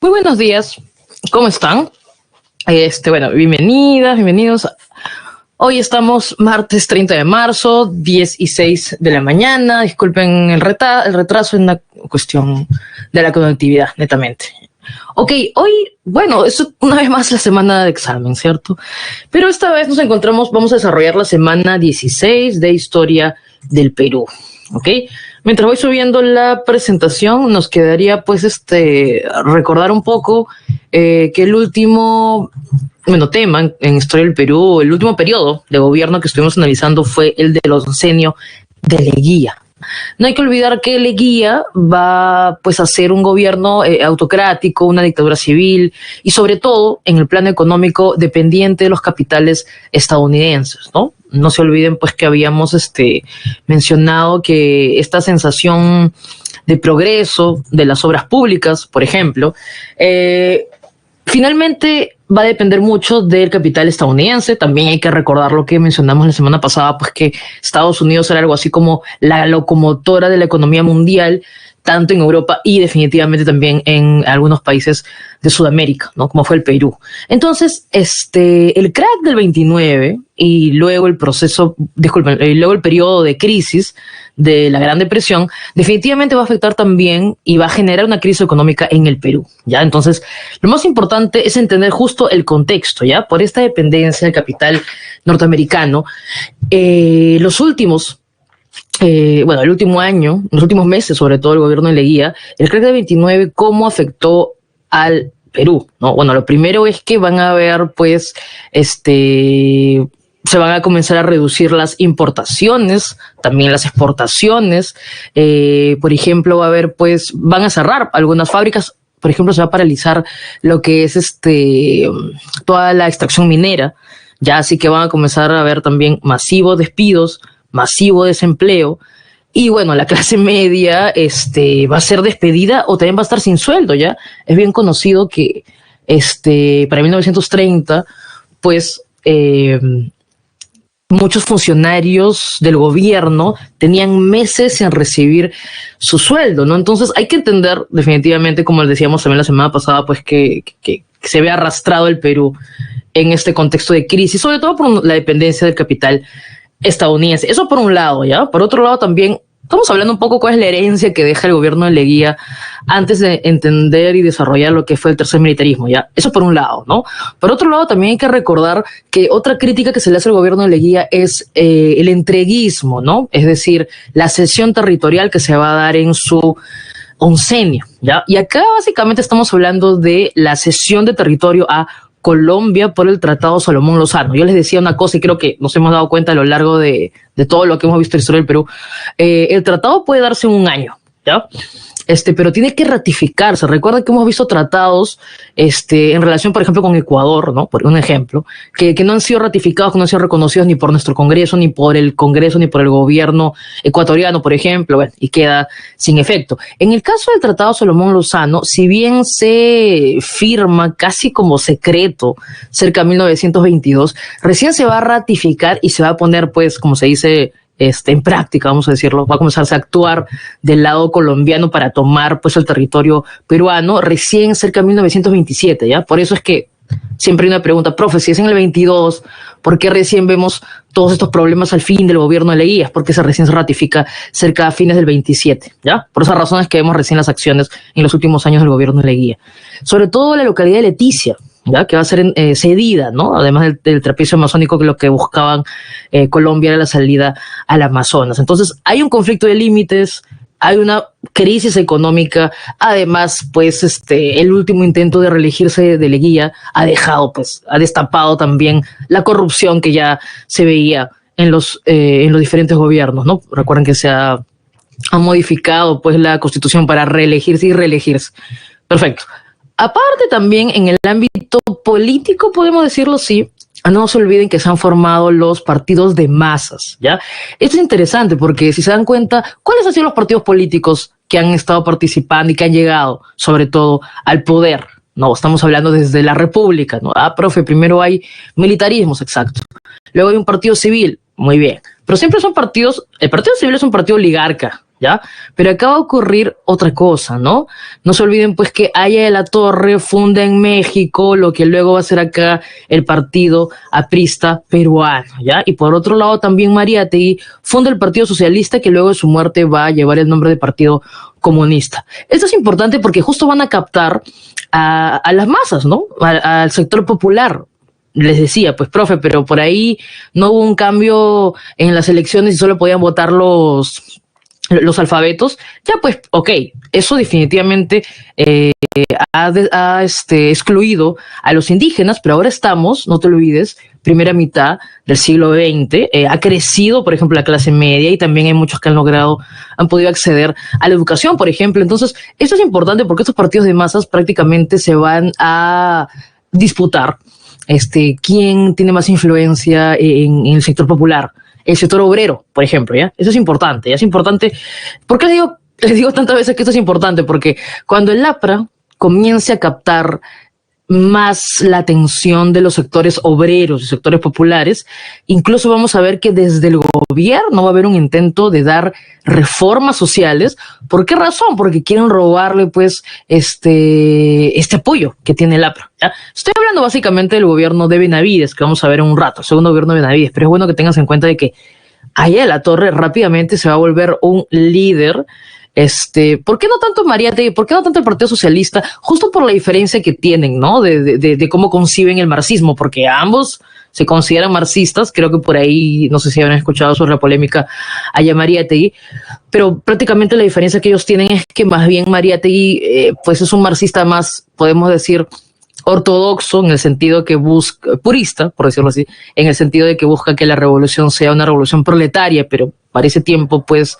Muy buenos días, ¿cómo están? Bueno, bienvenidas, bienvenidos. Hoy estamos martes 30 de marzo, 10:06 de la mañana. Disculpen el retraso en la cuestión de la conectividad, netamente. Ok, hoy, bueno, es una vez más la semana de examen, ¿cierto? Pero esta vez nos encontramos, vamos a desarrollar la semana 16 de Historia del Perú, ¿ok? Mientras voy subiendo la presentación, nos quedaría pues recordar un poco que el último tema en Historia del Perú, el último periodo de gobierno que estuvimos analizando fue el del oncenio de Leguía. No hay que olvidar que Leguía va pues a ser un gobierno autocrático, una dictadura civil y sobre todo en el plano económico dependiente de los capitales estadounidenses, ¿no? No se olviden pues que habíamos mencionado que esta sensación de progreso de las obras públicas, por ejemplo, finalmente va a depender mucho del capital estadounidense. También hay que recordar lo que mencionamos la semana pasada, pues que Estados Unidos era algo así como la locomotora de la economía mundial, tanto en Europa y definitivamente también en algunos países de Sudamérica, ¿no? Como fue el Perú. Entonces, el crack del 29 y luego el luego el periodo de crisis de la Gran Depresión, definitivamente va a afectar también y va a generar una crisis económica en el Perú, ¿ya? Entonces, lo más importante es entender justo el contexto, ¿ya? Por esta dependencia del capital norteamericano, el último año, los últimos meses, sobre todo el gobierno de Leguía, el crack del 29, ¿cómo afectó al Perú? ¿No? Bueno, lo primero es que van a haber, pues, se van a comenzar a reducir las importaciones, también las exportaciones. Por ejemplo, va a haber, pues, van a cerrar algunas fábricas. Por ejemplo, se va a paralizar lo que es toda la extracción minera. Ya así que van a comenzar a haber también masivos despidos, masivo desempleo. Y bueno, la clase media va a ser despedida o también va a estar sin sueldo, ¿ya? Es bien conocido que para 1930, pues, muchos funcionarios del gobierno tenían meses sin recibir su sueldo, ¿no? Entonces hay que entender definitivamente, como les decíamos también la semana pasada, pues que se ve arrastrado el Perú en este contexto de crisis, sobre todo por la dependencia del capital estadounidense. Eso por un lado, ¿ya? Por otro lado también estamos hablando un poco cuál es la herencia que deja el gobierno de Leguía antes de entender y desarrollar lo que fue el tercer militarismo, ¿ya? Eso por un lado, ¿no? Por otro lado, también hay que recordar que otra crítica que se le hace al gobierno de Leguía es el entreguismo, ¿no? Es decir, la cesión territorial que se va a dar en su oncenio, ¿ya? Y acá básicamente estamos hablando de la cesión de territorio a Colombia por el Tratado Salomón Lozano. Yo les decía una cosa y creo que nos hemos dado cuenta a lo largo de todo lo que hemos visto en la historia del Perú. El tratado puede darse en un año, ¿ya? Pero tiene que ratificarse. Recuerden que hemos visto tratados en relación, por ejemplo, con Ecuador, ¿no? Por un ejemplo, que no han sido ratificados, que no han sido reconocidos ni por nuestro Congreso, ni por el Congreso, ni por el gobierno ecuatoriano, por ejemplo, bueno, y queda sin efecto. En el caso del Tratado Salomón Lozano, si bien se firma casi como secreto cerca de 1922, recién se va a ratificar y se va a poner, pues, como se dice, en práctica, vamos a decirlo, va a comenzarse a actuar del lado colombiano para tomar pues el territorio peruano recién cerca de 1927, ¿ya? Por eso es que siempre hay una pregunta, profe, si es en el 22, ¿por qué recién vemos todos estos problemas al fin del gobierno de Leguía? Porque recién se ratifica cerca a fines del 27, ¿ya? Por esas razones que vemos recién las acciones en los últimos años del gobierno de Leguía. Sobre todo la localidad de Leticia, ¿ya? Que va a ser cedida, ¿no? Además del trapecio amazónico, que lo que buscaban Colombia era la salida al Amazonas. Entonces, hay un conflicto de límites, hay una crisis económica, además, pues, el último intento de reelegirse de Leguía ha destapado también la corrupción que ya se veía en los diferentes gobiernos, ¿no? Recuerden que se ha modificado, pues, la Constitución para reelegirse y reelegirse. Perfecto. Aparte también en el ámbito político, podemos decirlo así, no se olviden que se han formado los partidos de masas, ¿ya? Esto es interesante porque si se dan cuenta, ¿cuáles han sido los partidos políticos que han estado participando y que han llegado, sobre todo, al poder? No, estamos hablando desde la República, ¿no? Ah, profe, primero hay militarismos, exacto. Luego hay un partido civil, muy bien. Pero siempre son partidos, el partido civil es un partido oligarca, ¿ya? Pero acaba de ocurrir otra cosa, ¿no? No se olviden, pues, que Haya de la Torre funda en México lo que luego va a ser acá el partido aprista peruano, ¿ya? Y por otro lado, también Mariátegui funda el Partido Socialista, que luego de su muerte va a llevar el nombre de Partido Comunista. Esto es importante porque justo van a captar a las masas, ¿no? Al sector popular. Les decía, pues, profe, pero por ahí no hubo un cambio en las elecciones y solo podían votar los alfabetos. Ya, pues, ok, eso definitivamente ha excluido a los indígenas, pero ahora estamos, no te olvides, primera mitad del siglo XX, ha crecido, por ejemplo, la clase media y también hay muchos que han podido acceder a la educación, por ejemplo. Entonces, esto es importante porque estos partidos de masas prácticamente se van a disputar quién tiene más influencia en el sector popular, el sector obrero, por ejemplo, ¿ya? Eso es importante, ¿ya? Es importante. ¿Por qué les digo tantas veces que esto es importante? Porque cuando el APRA comience a captar más la atención de los sectores obreros y sectores populares, incluso vamos a ver que desde el gobierno va a haber un intento de dar reformas sociales. ¿Por qué razón? Porque quieren robarle, pues, este apoyo que tiene el APRA, ¿ya? Estoy hablando básicamente del gobierno de Benavides, que vamos a ver en un rato, el segundo gobierno de Benavides, pero es bueno que tengas en cuenta de que Haya de la Torre rápidamente se va a volver un líder. ¿Por qué no tanto Mariátegui? ¿Por qué no tanto el Partido Socialista? Justo por la diferencia que tienen, ¿no? De cómo conciben el marxismo, porque ambos se consideran marxistas. Creo que por ahí, no sé si habrán escuchado sobre la polémica Haya Mariátegui, pero prácticamente la diferencia que ellos tienen es que más bien Mariátegui, pues es un marxista más, podemos decir, ortodoxo, en el sentido que busca, purista, por decirlo así, en el sentido de que busca que la revolución sea una revolución proletaria, pero para ese tiempo, pues,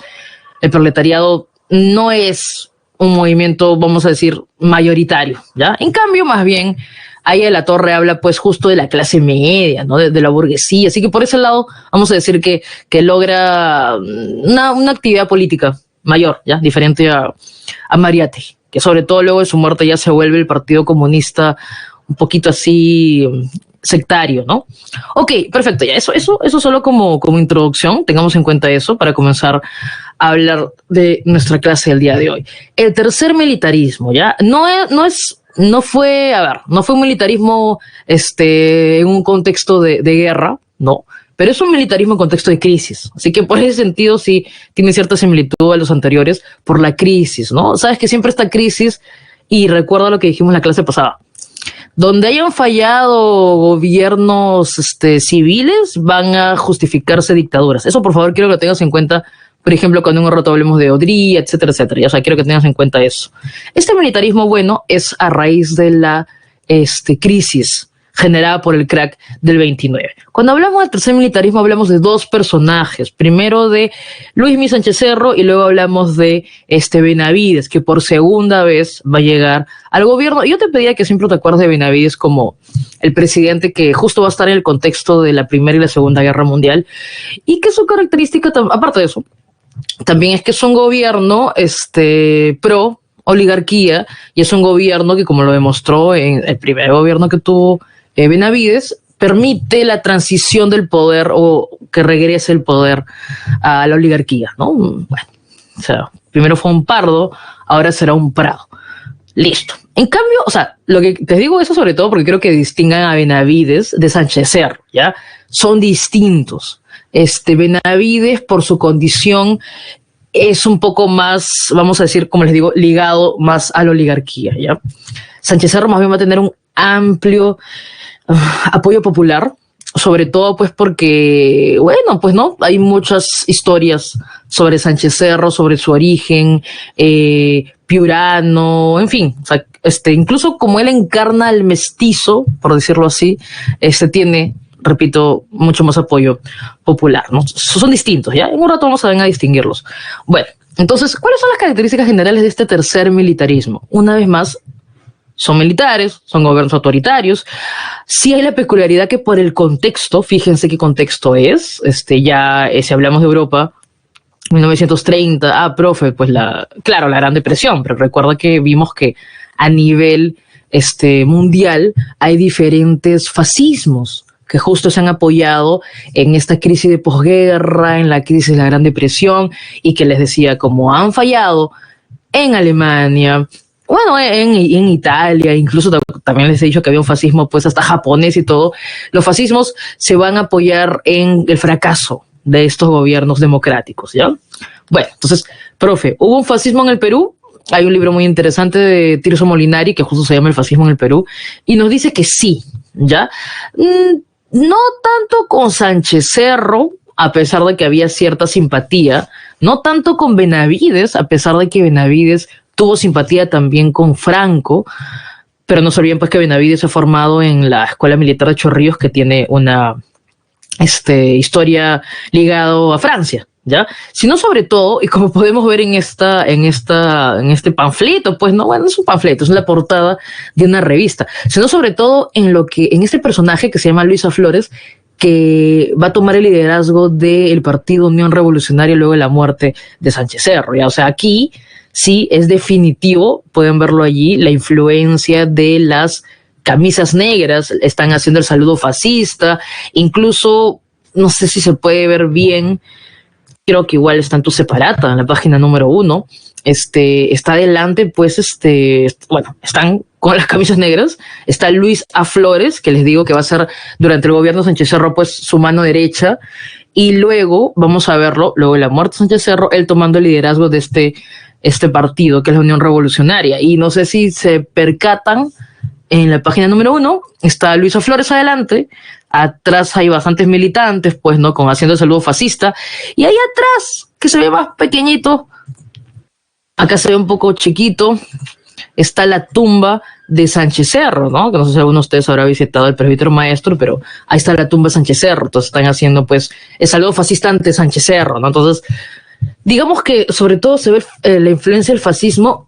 el proletariado no es un movimiento, vamos a decir, mayoritario, ¿ya? En cambio, más bien, Haya de la Torre habla, pues, justo de la clase media, ¿no? De la burguesía. Así que por ese lado, vamos a decir que logra una actividad política mayor, ¿ya? Diferente a Mariátegui, que sobre todo luego de su muerte ya se vuelve el Partido Comunista un poquito así sectario, ¿no? Ok, perfecto, ya eso solo como introducción, tengamos en cuenta eso para comenzar a hablar de nuestra clase del día de hoy. El tercer militarismo, ¿ya? No fue un militarismo en un contexto de guerra, no, pero es un militarismo en contexto de crisis. Así que por ese sentido sí tiene cierta similitud a los anteriores por la crisis, ¿no? Sabes que siempre esta crisis, y recuerda lo que dijimos en la clase pasada, donde hayan fallado gobiernos civiles, van a justificarse dictaduras. Eso, por favor, quiero que lo tengas en cuenta. Por ejemplo, cuando en un rato hablemos de Odría, etcétera, etcétera. Ya, o sea, quiero que tengas en cuenta eso. Este militarismo, bueno, es a raíz de la crisis generada por el crack del 29. Cuando hablamos del tercer militarismo, hablamos de dos personajes. Primero de Luis Mí Sánchez Cerro y luego hablamos de Benavides, que por segunda vez va a llegar al gobierno. Yo te pedía que siempre te acuerdes de Benavides como el presidente que justo va a estar en el contexto de la Primera y la Segunda Guerra Mundial, y que su característica, aparte de eso, también es que es un gobierno pro oligarquía, y es un gobierno que, como lo demostró en el primer gobierno que tuvo Benavides, permite la transición del poder o que regrese el poder a la oligarquía, ¿no? Bueno, o sea, primero fue un Pardo, ahora será un Prado. Listo. En cambio, o sea, lo que te digo eso sobre todo porque creo que distingan a Benavides de Sánchez Cerro, ¿ya? Son distintos. Benavides, por su condición, es un poco más, vamos a decir, como les digo, ligado más a la oligarquía, ¿ya? Sánchez Cerro más bien va a tener un amplio apoyo popular, sobre todo pues porque, bueno, pues no, hay muchas historias sobre Sánchez Cerro, sobre su origen, piurano, en fin, o sea, incluso como él encarna al mestizo, por decirlo así, tiene, repito, mucho más apoyo popular, ¿no? Son distintos, ¿ya? En un rato vamos a distinguirlos. Bueno, entonces, ¿cuáles son las características generales de este tercer militarismo? Una vez más, son militares, son gobiernos autoritarios. Sí hay la peculiaridad que por el contexto, fíjense qué contexto es, si hablamos de Europa, 1930, profe, pues claro, la Gran Depresión, pero recuerda que vimos que a nivel mundial hay diferentes fascismos que justo se han apoyado en esta crisis de posguerra, en la crisis de la Gran Depresión, y que les decía, como han fallado en Alemania, bueno, en Italia, incluso también les he dicho que había un fascismo pues hasta japonés y todo, los fascismos se van a apoyar en el fracaso de estos gobiernos democráticos, ¿ya? Bueno, entonces, profe, ¿hubo un fascismo en el Perú? Hay un libro muy interesante de Tirso Molinari que justo se llama El fascismo en el Perú y nos dice que sí, ¿ya? No tanto con Sánchez Cerro, a pesar de que había cierta simpatía, no tanto con Benavides, a pesar de que Benavides tuvo simpatía también con Franco, pero no se olviden pues que Benavides se ha formado en la Escuela Militar de Chorrillos, que tiene una historia ligado a Francia, ¿ya? Sino sobre todo, y como podemos ver en este panfleto, pues no, bueno, es un panfleto, es la portada de una revista, sino sobre todo en este personaje que se llama Luisa Flores, que va a tomar el liderazgo del Partido Unión Revolucionaria luego de la muerte de Sánchez Cerro, ¿ya? O sea, aquí sí es definitivo, pueden verlo allí, la influencia de las camisas negras, están haciendo el saludo fascista, incluso, no sé si se puede ver bien, creo que igual está en tu separata, en la página número 1, está adelante, pues, bueno, están con las camisas negras, está Luis A. Flores, que les digo que va a ser durante el gobierno de Sánchez Cerro, pues, su mano derecha, y luego, vamos a verlo, luego de la muerte de Sánchez Cerro, él tomando el liderazgo de este partido, que es la Unión Revolucionaria, y no sé si se percatan, en la página número 1 está Luisa Flores adelante, atrás hay bastantes militantes, pues, ¿no? Haciendo el saludo fascista, y ahí atrás, que se ve más pequeñito, acá se ve un poco chiquito, está la tumba de Sánchez Cerro, ¿no? Que no sé si alguno de ustedes habrá visitado el presbítero maestro, pero ahí está la tumba de Sánchez Cerro, entonces están haciendo, pues, el saludo fascista ante Sánchez Cerro, ¿no? Entonces, digamos que sobre todo se ve la influencia del fascismo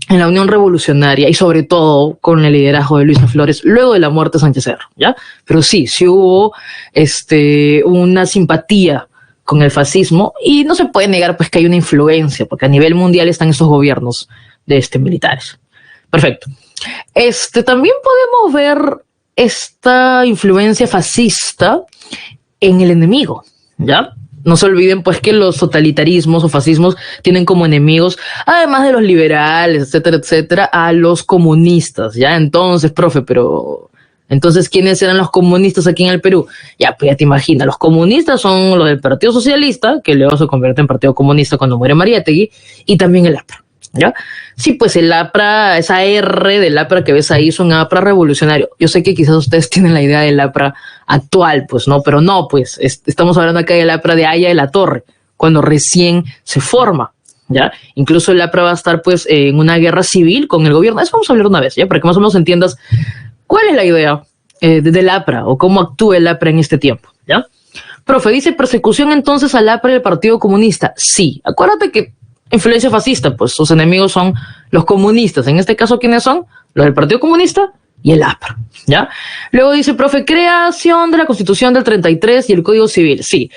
en la Unión Revolucionaria y sobre todo con el liderazgo de Luisa Flores luego de la muerte de Sánchez Cerro, ¿ya? Pero sí hubo una simpatía con el fascismo y no se puede negar pues que hay una influencia, porque a nivel mundial están estos gobiernos de militares. Perfecto. También podemos ver esta influencia fascista en el enemigo, ¿ya? No se olviden pues que los totalitarismos o fascismos tienen como enemigos, además de los liberales, etcétera, etcétera, a los comunistas, ¿ya? Entonces, profe, pero entonces, ¿quiénes eran los comunistas aquí en el Perú? Ya, pues ya te imaginas, los comunistas son los del Partido Socialista, que luego se convierte en Partido Comunista cuando muere Mariátegui, y también el APRA, ¿ya? Sí, pues el APRA, esa R del APRA que ves ahí es un APRA revolucionario. Yo sé que quizás ustedes tienen la idea del APRA actual, pues no, pero no, pues estamos hablando acá del APRA de Haya de la Torre, cuando recién se forma, ¿ya? Incluso el APRA va a estar pues en una guerra civil con el gobierno. Eso vamos a hablar una vez, ¿ya? Para que más o menos entiendas cuál es la idea del APRA o cómo actúa el APRA en este tiempo, ¿ya? Profe, dice persecución entonces al APRA y al Partido Comunista. Sí, acuérdate que influencia fascista, pues sus enemigos son los comunistas. En este caso, ¿quiénes son? Los del Partido Comunista y el APRA, ¿ya? Luego dice, profe, creación de la Constitución del 33 y el Código Civil. Sí,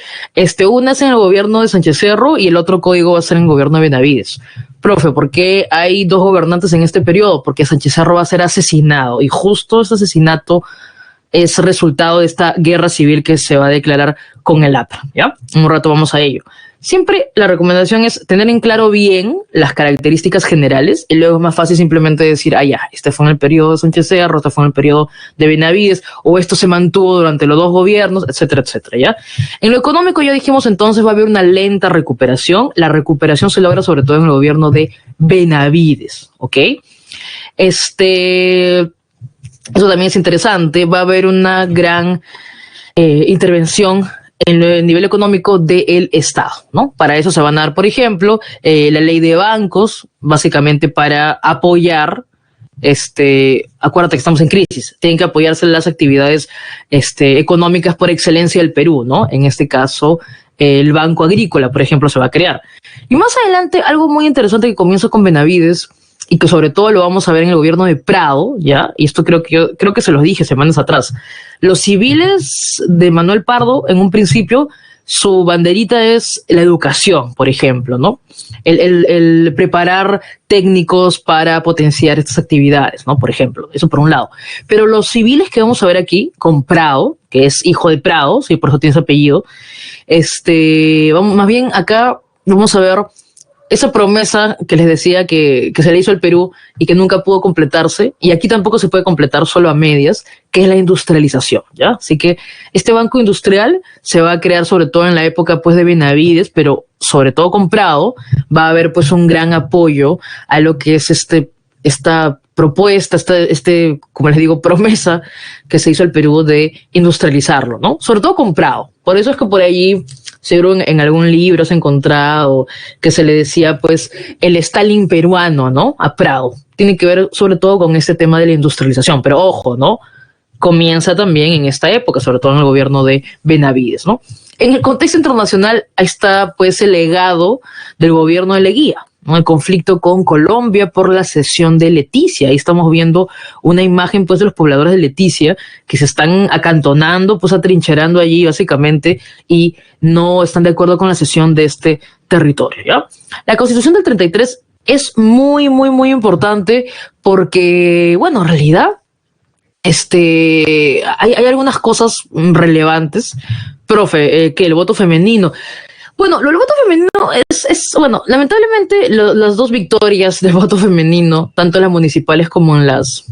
una es en el gobierno de Sánchez Cerro y el otro código va a ser en el gobierno de Benavides. Profe, ¿por qué hay dos gobernantes en este periodo? Porque Sánchez Cerro va a ser asesinado y justo ese asesinato es resultado de esta guerra civil que se va a declarar con el APRA, ¿ya? Un rato vamos a ello. Siempre la recomendación es tener en claro bien las características generales y luego es más fácil simplemente decir, ya, este fue en el periodo de Sánchez Cerro, este fue en el periodo de Benavides, o esto se mantuvo durante los dos gobiernos, etcétera, etcétera, ¿ya? En lo económico ya dijimos entonces va a haber una lenta recuperación. La recuperación se logra sobre todo en el gobierno de Benavides, ¿ok? Eso también es interesante, va a haber una gran intervención en el nivel económico del Estado, ¿no? Para eso se van a dar, por ejemplo, la ley de bancos, básicamente para apoyar, acuérdate que estamos en crisis, tienen que apoyarse las actividades económicas por excelencia del Perú, ¿no? En este caso, el Banco Agrícola, por ejemplo, se va a crear. Y más adelante, algo muy interesante que comienza con Benavides, y que sobre todo lo vamos a ver en el gobierno de Prado, ¿ya? Y esto creo que se los dije semanas atrás. Los civiles de Manuel Pardo, en un principio, su banderita es la educación, por ejemplo, ¿no? El preparar técnicos para potenciar estas actividades, ¿no? Por ejemplo, eso por un lado. Pero los civiles que vamos a ver aquí, con Prado, que es hijo de Prado, sí, por eso tiene ese apellido, vamos, más bien acá vamos a ver esa promesa que les decía que se le hizo al Perú y que nunca pudo completarse, y aquí tampoco se puede completar, solo a medias, que es la industrialización, ¿ya? Así que este banco industrial se va a crear sobre todo en la época pues de Benavides, pero sobre todo con Prado va a haber pues un gran apoyo a lo que es esta propuesta, como les digo, promesa que se hizo al Perú de industrializarlo, ¿no? Sobre todo con Prado. Por eso es que por allí seguro en algún libro se ha encontrado que se le decía pues el Stalin peruano, ¿no? A Prado. Tiene que ver sobre todo con este tema de la industrialización, pero ojo, ¿no? Comienza también en esta época, sobre todo en el gobierno de Benavides, ¿no? En el contexto internacional, ahí está pues el legado del gobierno de Leguía, ¿no? El conflicto con Colombia por la cesión de Leticia. Ahí estamos viendo una imagen pues de los pobladores de Leticia que se están acantonando, pues atrincherando allí básicamente, y no están de acuerdo con la cesión de este territorio, ¿ya? La Constitución del 33 es muy, muy, muy importante porque, bueno, en realidad hay algunas cosas relevantes. Profe, que el voto femenino. Bueno, lo del voto femenino bueno, lamentablemente las dos victorias del voto femenino, tanto en las municipales como en las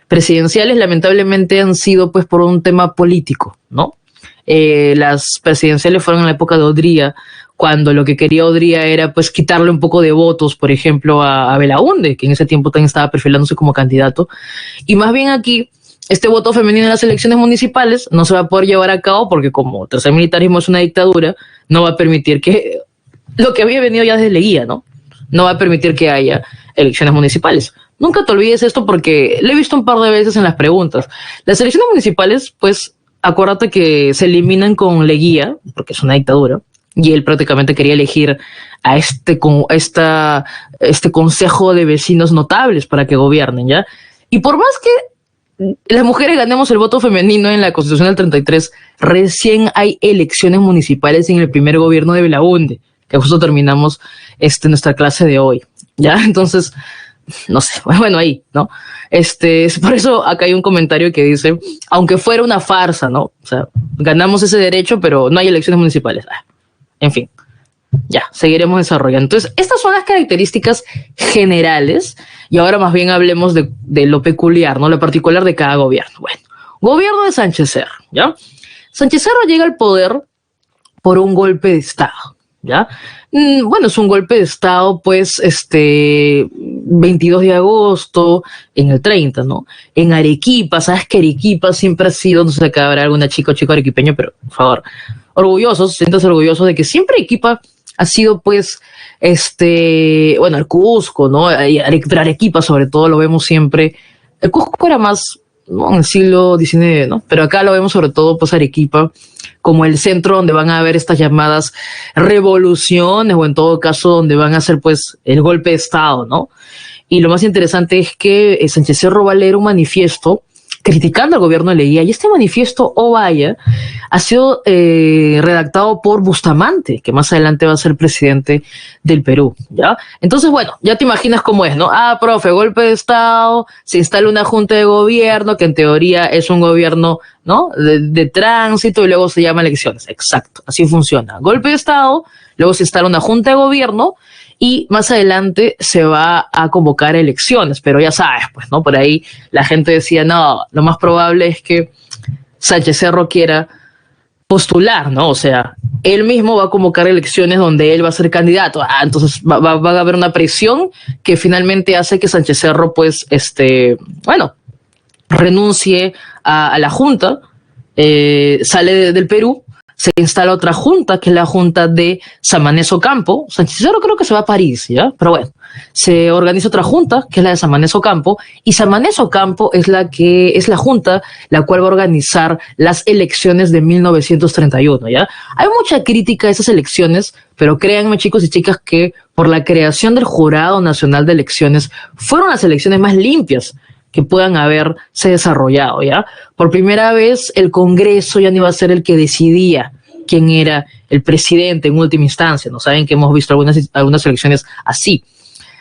presidenciales, lamentablemente han sido pues por un tema político, ¿no? Las presidenciales fueron en la época de Odría, cuando lo que quería Odría era pues quitarle un poco de votos, por ejemplo, a Belaúnde, que en ese tiempo también estaba perfilándose como candidato, y más bien aquí este voto femenino en las elecciones municipales no se va a poder llevar a cabo porque como tercer militarismo es una dictadura, no va a permitir que lo que había venido ya desde Leguía, ¿no? No va a permitir que haya elecciones municipales. Nunca te olvides esto porque lo he visto un par de veces en las preguntas. Las elecciones municipales, pues, acuérdate que se eliminan con Leguía, porque es una dictadura, y él prácticamente quería elegir a este consejo de vecinos notables para que gobiernen, ¿ya? Y por más que las mujeres ganemos el voto femenino en la Constitución del 33, recién hay elecciones municipales en el primer gobierno de Belaúnde, que justo terminamos nuestra clase de hoy, ¿ya? Entonces, no sé, bueno, ahí, ¿no? Por eso acá hay un comentario que dice, aunque fuera una farsa, ¿no? O sea, ganamos ese derecho, pero no hay elecciones municipales. En fin, ya, seguiremos desarrollando. Entonces, estas son las características generales y ahora más bien hablemos de lo peculiar, ¿no? Lo particular de cada gobierno. Bueno, gobierno de Sánchez Cerro, ¿ya? Sánchez Cerro llega al poder por un golpe de Estado, ¿ya? Bueno, es un golpe de Estado, pues, 22 de agosto, en el 30, ¿no? En Arequipa, sabes que Arequipa siempre ha sido, no sé si acá habrá alguna chico arequipeño, pero, por favor, siéntanse orgullosos de que siempre Arequipa ha sido, pues, bueno, el Cusco, ¿no? Pero Arequipa, sobre todo, lo vemos siempre. El Cusco era más, ¿no? En el siglo XIX, ¿no? Pero acá lo vemos sobre todo, pues, Arequipa como el centro donde van a haber estas llamadas revoluciones, o en todo caso, donde van a hacer, pues, el golpe de Estado, ¿no? Y lo más interesante es que Sánchez Cerro va a leer un manifiesto criticando al gobierno de Leguía, y este manifiesto, oh vaya, ha sido redactado por Bustamante, que más adelante va a ser presidente del Perú, ¿ya? Entonces, bueno, ya te imaginas cómo es, ¿no? Profe, golpe de Estado, se instala una junta de gobierno, que en teoría es un gobierno, ¿no? De tránsito, y luego se llama elecciones. Exacto, así funciona. Golpe de Estado, luego se instala una junta de gobierno, y más adelante se va a convocar elecciones, pero ya sabes, pues, ¿no? Por ahí la gente decía, no, lo más probable es que Sánchez Cerro quiera postular, ¿no? O sea, él mismo va a convocar elecciones donde él va a ser candidato. Entonces va a haber una presión que finalmente hace que Sánchez Cerro, pues, bueno, renuncie a la Junta, sale del Perú, se instala otra junta, que es la junta de Samanes Ocampo. Sánchez Cerro creo que se va a París, ¿ya? Pero bueno, se organiza otra junta, que es la de Samanes Ocampo, y Samanes Ocampo es la junta la cual va a organizar las elecciones de 1931, ¿ya? Hay mucha crítica a esas elecciones, pero créanme, chicos y chicas, que por la creación del Jurado Nacional de Elecciones fueron las elecciones más limpias que puedan haberse desarrollado, ¿ya? Por primera vez el Congreso ya no iba a ser el que decidía quién era el presidente en última instancia, ¿no? Saben que hemos visto algunas elecciones así.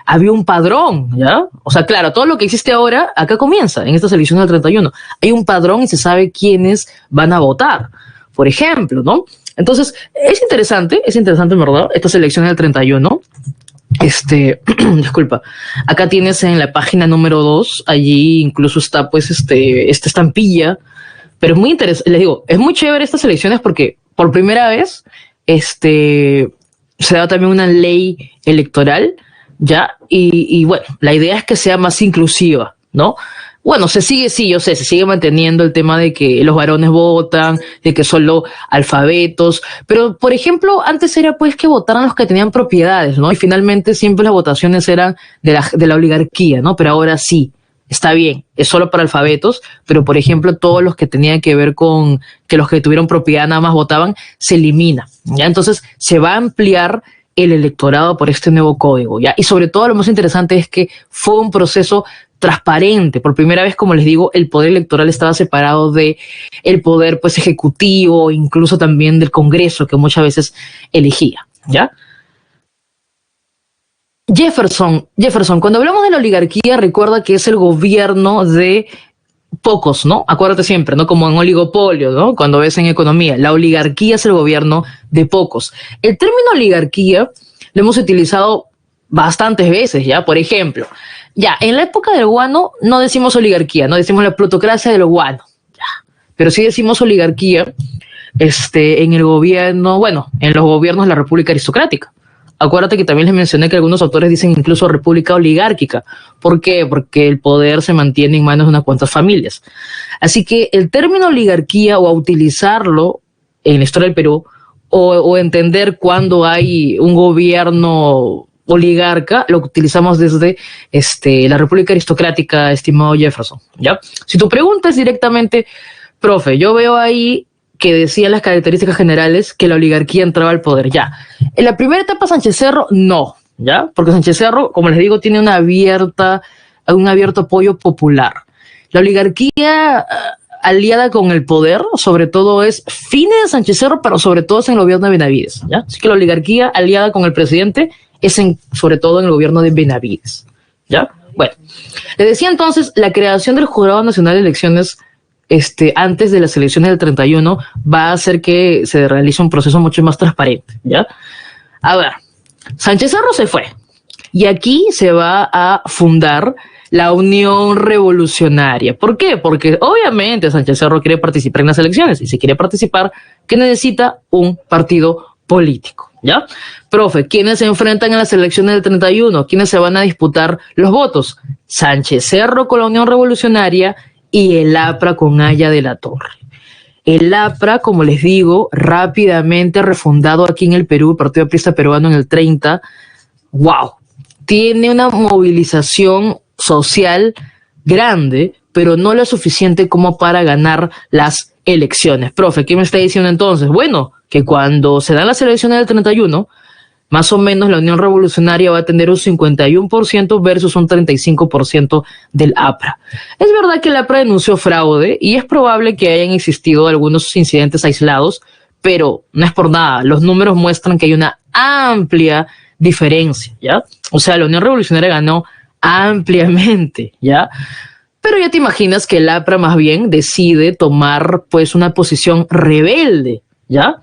Había un padrón, ¿ya? O sea, claro, todo lo que existe ahora, acá comienza, en estas elecciones del 31. Hay un padrón y se sabe quiénes van a votar, por ejemplo, ¿no? Entonces, es interesante, en verdad, estas elecciones del 31. Disculpa, acá tienes en la página número 2, allí incluso está pues esta estampilla, pero es muy interesante, les digo, es muy chévere estas elecciones porque por primera vez se da también una ley electoral, ¿ya? Y bueno, la idea es que sea más inclusiva, ¿no? Bueno, se sigue manteniendo el tema de que los varones votan, de que solo alfabetos, pero por ejemplo, antes era pues que votaran los que tenían propiedades, ¿no? Y finalmente siempre las votaciones eran de la oligarquía, ¿no? Pero ahora sí, está bien, es solo para alfabetos, pero por ejemplo, todos los que tenían que ver con que los que tuvieron propiedad nada más votaban, se elimina, ¿ya? Entonces, se va a ampliar el electorado por este nuevo código, ¿ya? Y sobre todo lo más interesante es que fue un proceso transparente. Por primera vez, como les digo, el poder electoral estaba separado de el poder pues ejecutivo, incluso también del Congreso, que muchas veces elegía, ¿ya? Jefferson, cuando hablamos de la oligarquía, recuerda que es el gobierno de pocos, ¿no? Acuérdate siempre, ¿no? Como en oligopolio, ¿no? Cuando ves en economía, la oligarquía es el gobierno de pocos. El término oligarquía lo hemos utilizado bastantes veces, ¿ya? Por ejemplo, ya, en la época del guano no decimos oligarquía, no decimos la plutocracia del guano, ya. Pero sí decimos oligarquía en el gobierno, bueno, en los gobiernos de la República Aristocrática. Acuérdate que también les mencioné que algunos autores dicen incluso república oligárquica. ¿Por qué? Porque el poder se mantiene en manos de unas cuantas familias. Así que el término oligarquía, o a utilizarlo en la historia del Perú, o entender cuando hay un gobierno oligarca, lo utilizamos desde la República Aristocrática, estimado Jefferson, ¿ya? Si tu pregunta es directamente, profe, yo veo ahí que decía las características generales que la oligarquía entraba al poder, ya. En la primera etapa Sánchez Cerro, no, ¿ya? Porque Sánchez Cerro, como les digo, tiene un abierto apoyo popular. La oligarquía aliada con el poder, sobre todo es fines de Sánchez Cerro, pero sobre todo es en el gobierno de Benavides, ¿ya? Así que la oligarquía aliada con el presidente es sobre todo en el gobierno de Benavides, ¿ya? Bueno, le decía entonces, la creación del Jurado Nacional de Elecciones antes de las elecciones del 31 va a hacer que se realice un proceso mucho más transparente, ¿ya? A ver, Sánchez Cerro se fue y aquí se va a fundar la Unión Revolucionaria. ¿Por qué? Porque obviamente Sánchez Cerro quiere participar en las elecciones y si quiere participar, ¿qué necesita? Un partido político, ¿ya? Profe, ¿quiénes se enfrentan en las elecciones del 31? ¿Quiénes se van a disputar los votos? Sánchez Cerro con la Unión Revolucionaria y el APRA con Haya de la Torre. El APRA, como les digo, rápidamente refundado aquí en el Perú, el Partido Aprista Peruano en el 30, wow, tiene una movilización social grande, pero no lo suficiente como para ganar las elecciones. Profe, ¿qué me está diciendo entonces? Bueno, que cuando se dan las elecciones del 31, más o menos la Unión Revolucionaria va a tener un 51% versus un 35% del APRA. Es verdad que el APRA denunció fraude y es probable que hayan existido algunos incidentes aislados, pero no es por nada. Los números muestran que hay una amplia diferencia, ¿ya? O sea, la Unión Revolucionaria ganó ampliamente, ¿ya? Pero ya te imaginas que el APRA más bien decide tomar pues una posición rebelde, ¿ya?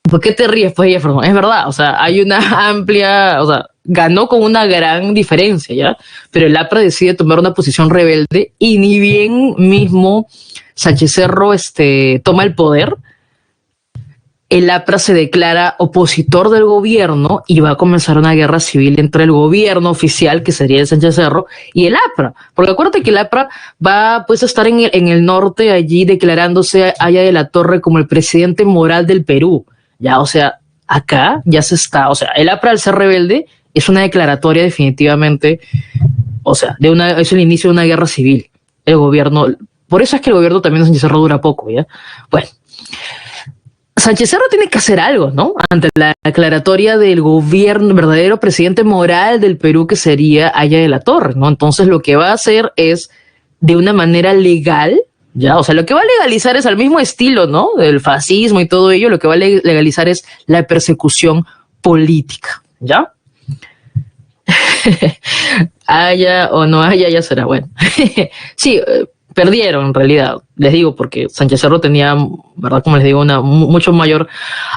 ¿Por qué te ríes, pues, Jefferson? Es verdad, o sea, hay una amplia, o sea, ganó con una gran diferencia, ¿ya? Pero el APRA decide tomar una posición rebelde y ni bien mismo Sánchez Cerro toma el poder, el APRA se declara opositor del gobierno y va a comenzar una guerra civil entre el gobierno oficial, que sería el Sánchez Cerro, y el APRA. Porque acuérdate que el APRA va pues a estar en el norte, allí declarándose Haya de la Torre como el presidente moral del Perú. Ya, o sea, acá ya se está, o sea, el APRA al ser rebelde es una declaratoria definitivamente, o sea, es el inicio de una guerra civil. El gobierno, por eso es que el gobierno también de Sánchez Cerro dura poco, ¿ya? Bueno, Sánchez Cerro tiene que hacer algo, ¿no? Ante la declaratoria del gobierno, verdadero presidente moral del Perú, que sería Haya de la Torre, ¿no? Entonces lo que va a hacer es, de una manera legal, ¿ya? O sea, lo que va a legalizar es al mismo estilo, ¿no? Del fascismo y todo ello, lo que va a legalizar es la persecución política, ¿ya? Haya o no haya, ya será bueno. Sí, perdieron en realidad, les digo, porque Sánchez Cerro tenía, verdad, como les digo, mucho mayor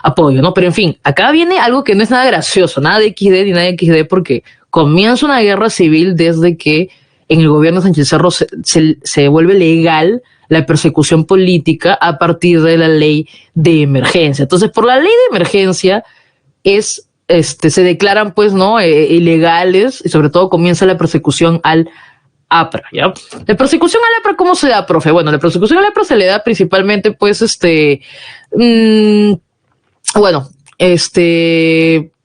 apoyo, ¿no? Pero en fin, acá viene algo que no es nada gracioso, nada de XD ni nada de XD, porque comienza una guerra civil desde que en el gobierno de Sánchez Cerro se vuelve legal la persecución política a partir de la ley de emergencia. Entonces, por la ley de emergencia se declaran, pues, ¿no? Ilegales, y sobre todo comienza la persecución al APRA, ¿ya? La persecución al APRA, ¿cómo se da, profe? Bueno, la persecución al APRA se le da principalmente, pues,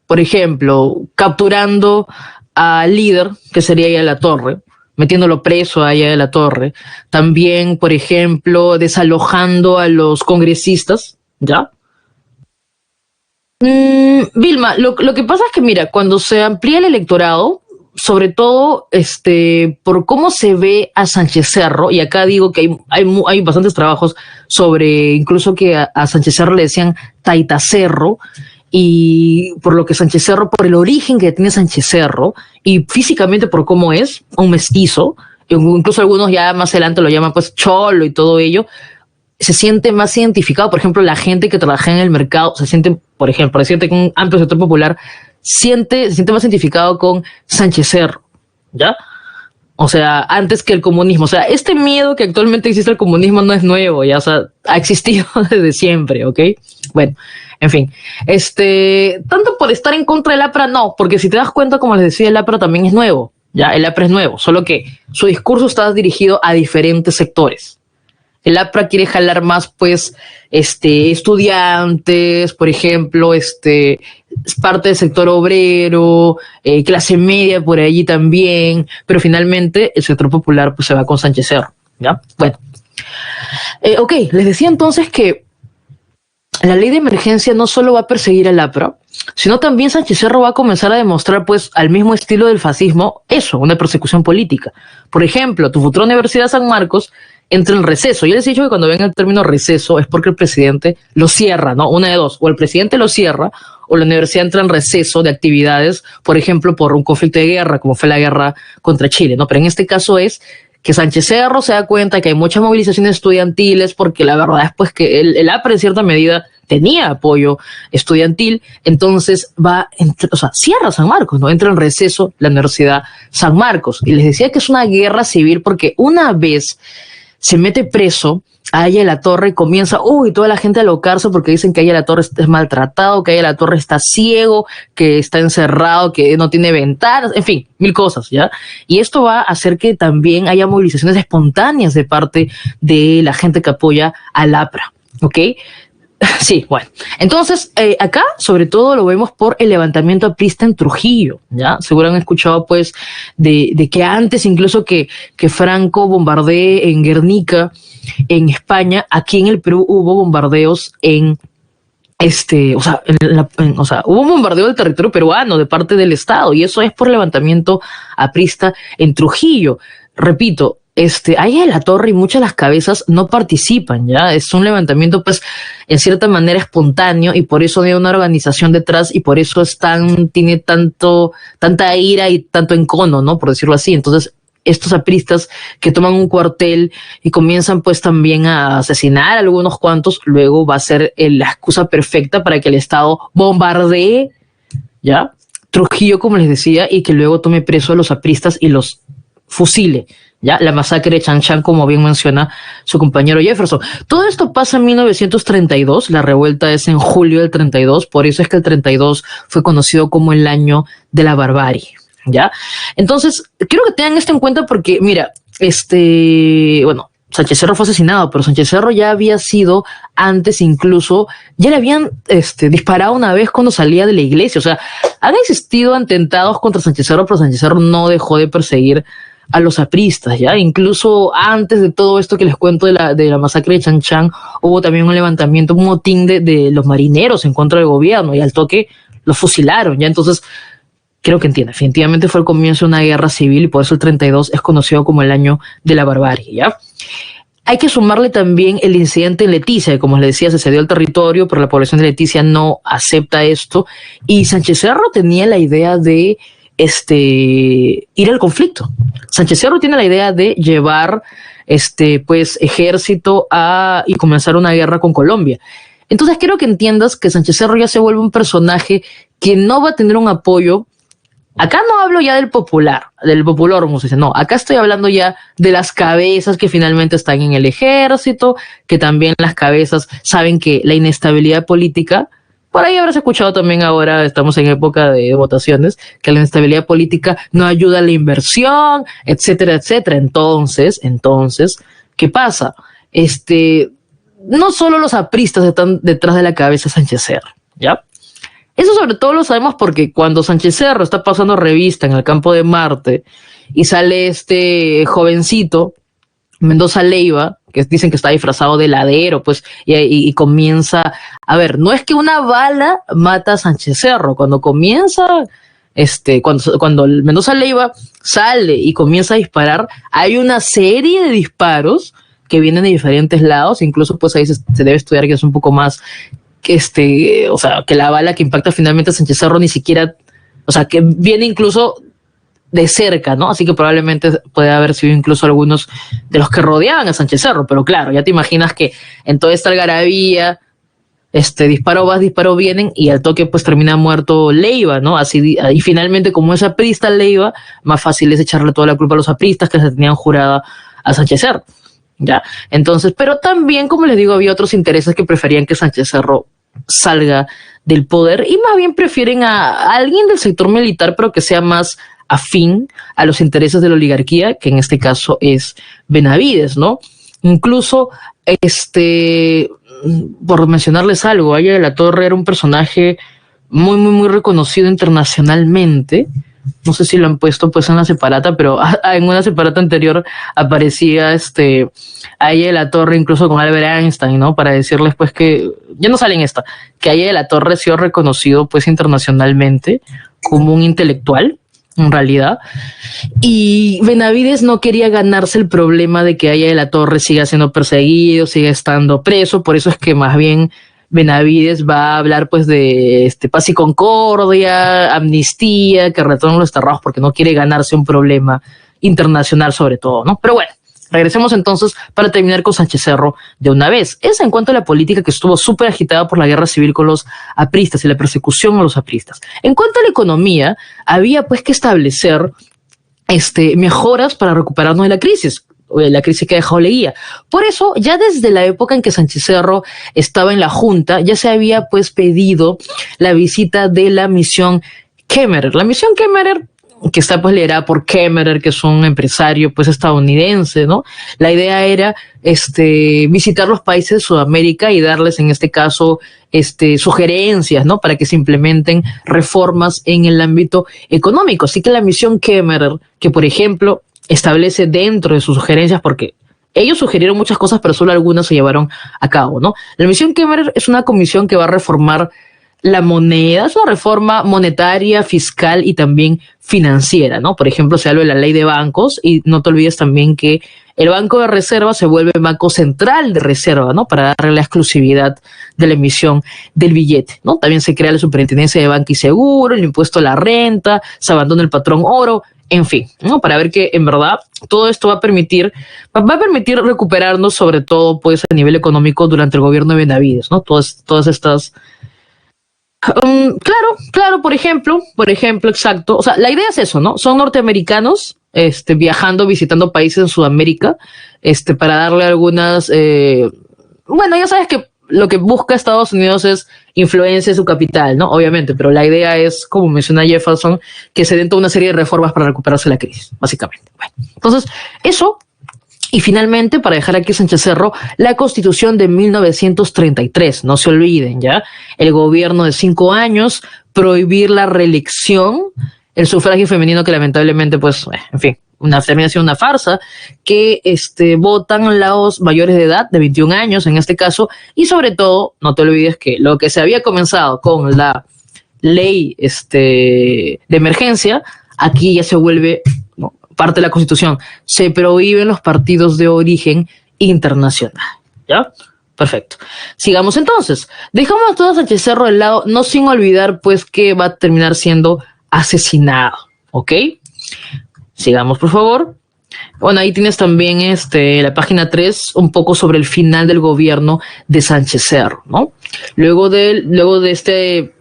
por ejemplo, capturando al líder, que sería Aya de la Torre, metiéndolo preso a Aya de la Torre. También, por ejemplo, desalojando a los congresistas, ¿ya? Vilma, lo que pasa es que, mira, cuando se amplía el electorado, sobre todo por cómo se ve a Sánchez Cerro, y acá digo que hay bastantes trabajos sobre incluso que a Sánchez Cerro le decían Taita Cerro, y por lo que Sánchez Cerro, por el origen que tiene Sánchez Cerro, y físicamente por cómo es, un mestizo, incluso algunos ya más adelante lo llaman pues cholo y todo ello, se siente más identificado. Por ejemplo, la gente que trabaja en el mercado se siente, por ejemplo, decirte que un amplio sector popular se siente más identificado con Sánchez Cerro, ¿ya? O sea, antes que el comunismo. O sea, este miedo que actualmente existe al comunismo no es nuevo, ya, o sea, ha existido desde siempre, ¿ok? Bueno, en fin. Tanto por estar en contra del APRA, no, porque si te das cuenta, como les decía, el APRA también es nuevo, ya, el APRA es nuevo, solo que su discurso está dirigido a diferentes sectores. El APRA quiere jalar más, pues, estudiantes, por ejemplo, parte del sector obrero, clase media por allí también, pero finalmente el sector popular pues se va con Sánchez Cerro, ¿ya? Bueno, ok, les decía entonces que la ley de emergencia no solo va a perseguir al APRA, sino también Sánchez Cerro va a comenzar a demostrar, pues, al mismo estilo del fascismo, eso, una persecución política. Por ejemplo, tu futura Universidad San Marcos entra en receso. Yo les he dicho que cuando venga el término receso es porque el presidente lo cierra, ¿no? Una de dos, o el presidente lo cierra o la universidad entra en receso de actividades, por ejemplo, por un conflicto de guerra, como fue la guerra contra Chile, ¿no? Pero en este caso es que Sánchez Cerro se da cuenta que hay muchas movilizaciones estudiantiles, porque la verdad es pues que el APRA en cierta medida tenía apoyo estudiantil, entonces cierra San Marcos, ¿no? Entra en receso la Universidad San Marcos. Y les decía que es una guerra civil porque una vez se mete preso a Aya de la Torre, comienza, toda la gente a alocarse porque dicen que Aya de la Torre es maltratado, que Aya de la Torre está ciego, que está encerrado, que no tiene ventanas, en fin, mil cosas, ¿ya? Y esto va a hacer que también haya movilizaciones espontáneas de parte de la gente que apoya al APRA, ¿ok? Sí, bueno. Entonces, acá, sobre todo, lo vemos por el levantamiento aprista en Trujillo, ¿ya? Seguro han escuchado, pues, de que antes, incluso que Franco bombardee en Guernica, en España, aquí en el Perú hubo bombardeos hubo un bombardeo del territorio peruano de parte del Estado, y eso es por levantamiento aprista en Trujillo. Repito, Aya de la Torre y muchas de las cabezas no participan, ¿ya? Es un levantamiento, pues, en cierta manera espontáneo, y por eso hay una organización detrás, y por eso tiene tanta ira y tanto encono, ¿no? Por decirlo así. Entonces, estos apristas que toman un cuartel y comienzan, pues, también a asesinar a algunos cuantos, luego va a ser la excusa perfecta para que el Estado bombardee, ¿ya? Trujillo, como les decía, y que luego tome preso a los apristas y los fusile, ¿ya? La masacre de Chan Chan, como bien menciona su compañero Jefferson. Todo esto pasa en 1932, la revuelta es en julio del 32, por eso es que el 32 fue conocido como el año de la barbarie, ¿ya? Entonces, quiero que tengan esto en cuenta porque, mira, Sánchez Cerro fue asesinado, pero Sánchez Cerro ya había sido antes, incluso, ya le habían disparado una vez cuando salía de la iglesia. O sea, han existido atentados contra Sánchez Cerro, pero Sánchez Cerro no dejó de perseguir a los apristas, ¿ya? Incluso antes de todo esto que les cuento de la masacre de Chan Chan, hubo también un levantamiento, un motín de los marineros en contra del gobierno, y al toque los fusilaron, ¿ya? Entonces, creo que entiende, definitivamente fue el comienzo de una guerra civil, y por eso el 32 es conocido como el año de la barbarie, ¿ya? hay que sumarle también el incidente en Leticia, que como les decía, se cedió el territorio, pero la población de Leticia no acepta esto, y Sánchez Cerro tenía la idea de ir al conflicto. Sánchez Cerro tiene la idea de llevar pues ejército y comenzar una guerra con Colombia. Entonces quiero que entiendas que Sánchez Cerro ya se vuelve un personaje que no va a tener un apoyo. Acá no hablo ya del popular, como se dice, no, acá estoy hablando ya de las cabezas que finalmente están en el ejército, que también las cabezas saben que la inestabilidad política, por ahí habrás escuchado también ahora, estamos en época de votaciones, que la inestabilidad política no ayuda a la inversión, etcétera, etcétera. Entonces, ¿qué pasa? No solo los apristas están detrás de la cabeza de Sánchez Cerro, ¿ya? Eso sobre todo lo sabemos porque cuando Sánchez Cerro está pasando revista en el campo de Marte y sale este jovencito, Mendoza Leiva, que dicen que está disfrazado de ladero, pues, y comienza, a ver, no es que una bala mata a Sánchez Cerro, cuando comienza, cuando el Mendoza Leiva sale y comienza a disparar, hay una serie de disparos que vienen de diferentes lados, incluso pues ahí se debe estudiar que es un poco más o sea, que la bala que impacta finalmente a Sánchez Cerro ni siquiera, o sea, que viene incluso de cerca, ¿no? Así que probablemente puede haber sido incluso algunos de los que rodeaban a Sánchez Cerro, pero claro, ya te imaginas que en toda esta algarabía, disparo vas, disparo vienen, y al toque pues termina muerto Leiva, ¿no? Así, y finalmente como es aprista Leiva, más fácil es echarle toda la culpa a los apristas que se tenían jurada a Sánchez Cerro, ¿ya? Entonces, pero también, como les digo, había otros intereses que preferían que Sánchez Cerro salga del poder y más bien prefieren a alguien del sector militar, pero que sea más afín a los intereses de la oligarquía, que en este caso es Benavides, ¿no? Incluso, por mencionarles algo, Aya de la Torre era un personaje muy, muy, muy reconocido internacionalmente. No sé si lo han puesto pues en la separata, pero en una separata anterior aparecía Aya de la Torre incluso con Albert Einstein, ¿no? Para decirles pues que, ya no sale en esta, que Aya de la Torre ha sido reconocido pues internacionalmente como un intelectual, en realidad, y Benavides no quería ganarse el problema de que Aya de la Torre siga siendo perseguido, siga estando preso, por eso es que más bien Benavides va a hablar pues de paz y concordia, amnistía, que retornen los desterrados, porque no quiere ganarse un problema internacional sobre todo, ¿no? Pero bueno, regresemos entonces para terminar con Sánchez Cerro de una vez. Es en cuanto a la política que estuvo súper agitada por la guerra civil con los apristas y la persecución a los apristas. En cuanto a la economía, había pues que establecer mejoras para recuperarnos de la crisis que ha dejado Leguía. Por eso, ya desde la época en que Sánchez Cerro estaba en la Junta, ya se había pues pedido la visita de la misión Kemmerer. La misión Kemmerer, que está pues liderada por Kemmerer, que es un empresario pues estadounidense, ¿no? La idea era visitar los países de Sudamérica y darles en este caso sugerencias, ¿no? Para que se implementen reformas en el ámbito económico. Así que la misión Kemmerer, que por ejemplo establece dentro de sus sugerencias, porque ellos sugirieron muchas cosas, pero solo algunas se llevaron a cabo, ¿no? La misión Kemmerer es una comisión que va a reformar la moneda, es una reforma monetaria, fiscal y también financiera, ¿no? Por ejemplo, se habla de la ley de bancos y no te olvides también que el Banco de Reserva se vuelve Banco Central de Reserva, ¿no? Para darle la exclusividad de la emisión del billete, ¿no? También se crea la Superintendencia de Banca y Seguro, el impuesto a la renta, se abandona el patrón oro, en fin, ¿no? Para ver que en verdad todo esto va a permitir recuperarnos, sobre todo pues a nivel económico durante el gobierno de Benavides, ¿no? Todas estas claro, por ejemplo, exacto. O sea, la idea es eso, ¿no? Son norteamericanos, viajando, visitando países en Sudamérica, para darle algunas, bueno, ya sabes que lo que busca Estados Unidos es influencia en su capital, ¿no? Obviamente, pero la idea es, como menciona Jefferson, que se den toda una serie de reformas para recuperarse la crisis, básicamente. Bueno, entonces, eso. Y finalmente, para dejar aquí Sánchez Cerro, la Constitución de 1933, no se olviden, ¿ya? El gobierno de 5 años, prohibir la reelección, el sufragio femenino que lamentablemente, pues, en fin, termina siendo una farsa, que votan los mayores de edad, de 21 años en este caso, y sobre todo, no te olvides que lo que se había comenzado con la ley de emergencia, aquí ya se vuelve parte de la Constitución. Se prohíben los partidos de origen internacional, ¿ya? Perfecto. Sigamos entonces. Dejamos a todo Sánchez Cerro de lado, no sin olvidar pues que va a terminar siendo asesinado, ¿ok? Sigamos, por favor. Bueno, ahí tienes también la página 3, un poco sobre el final del gobierno de Sánchez Cerro, ¿no? Luego de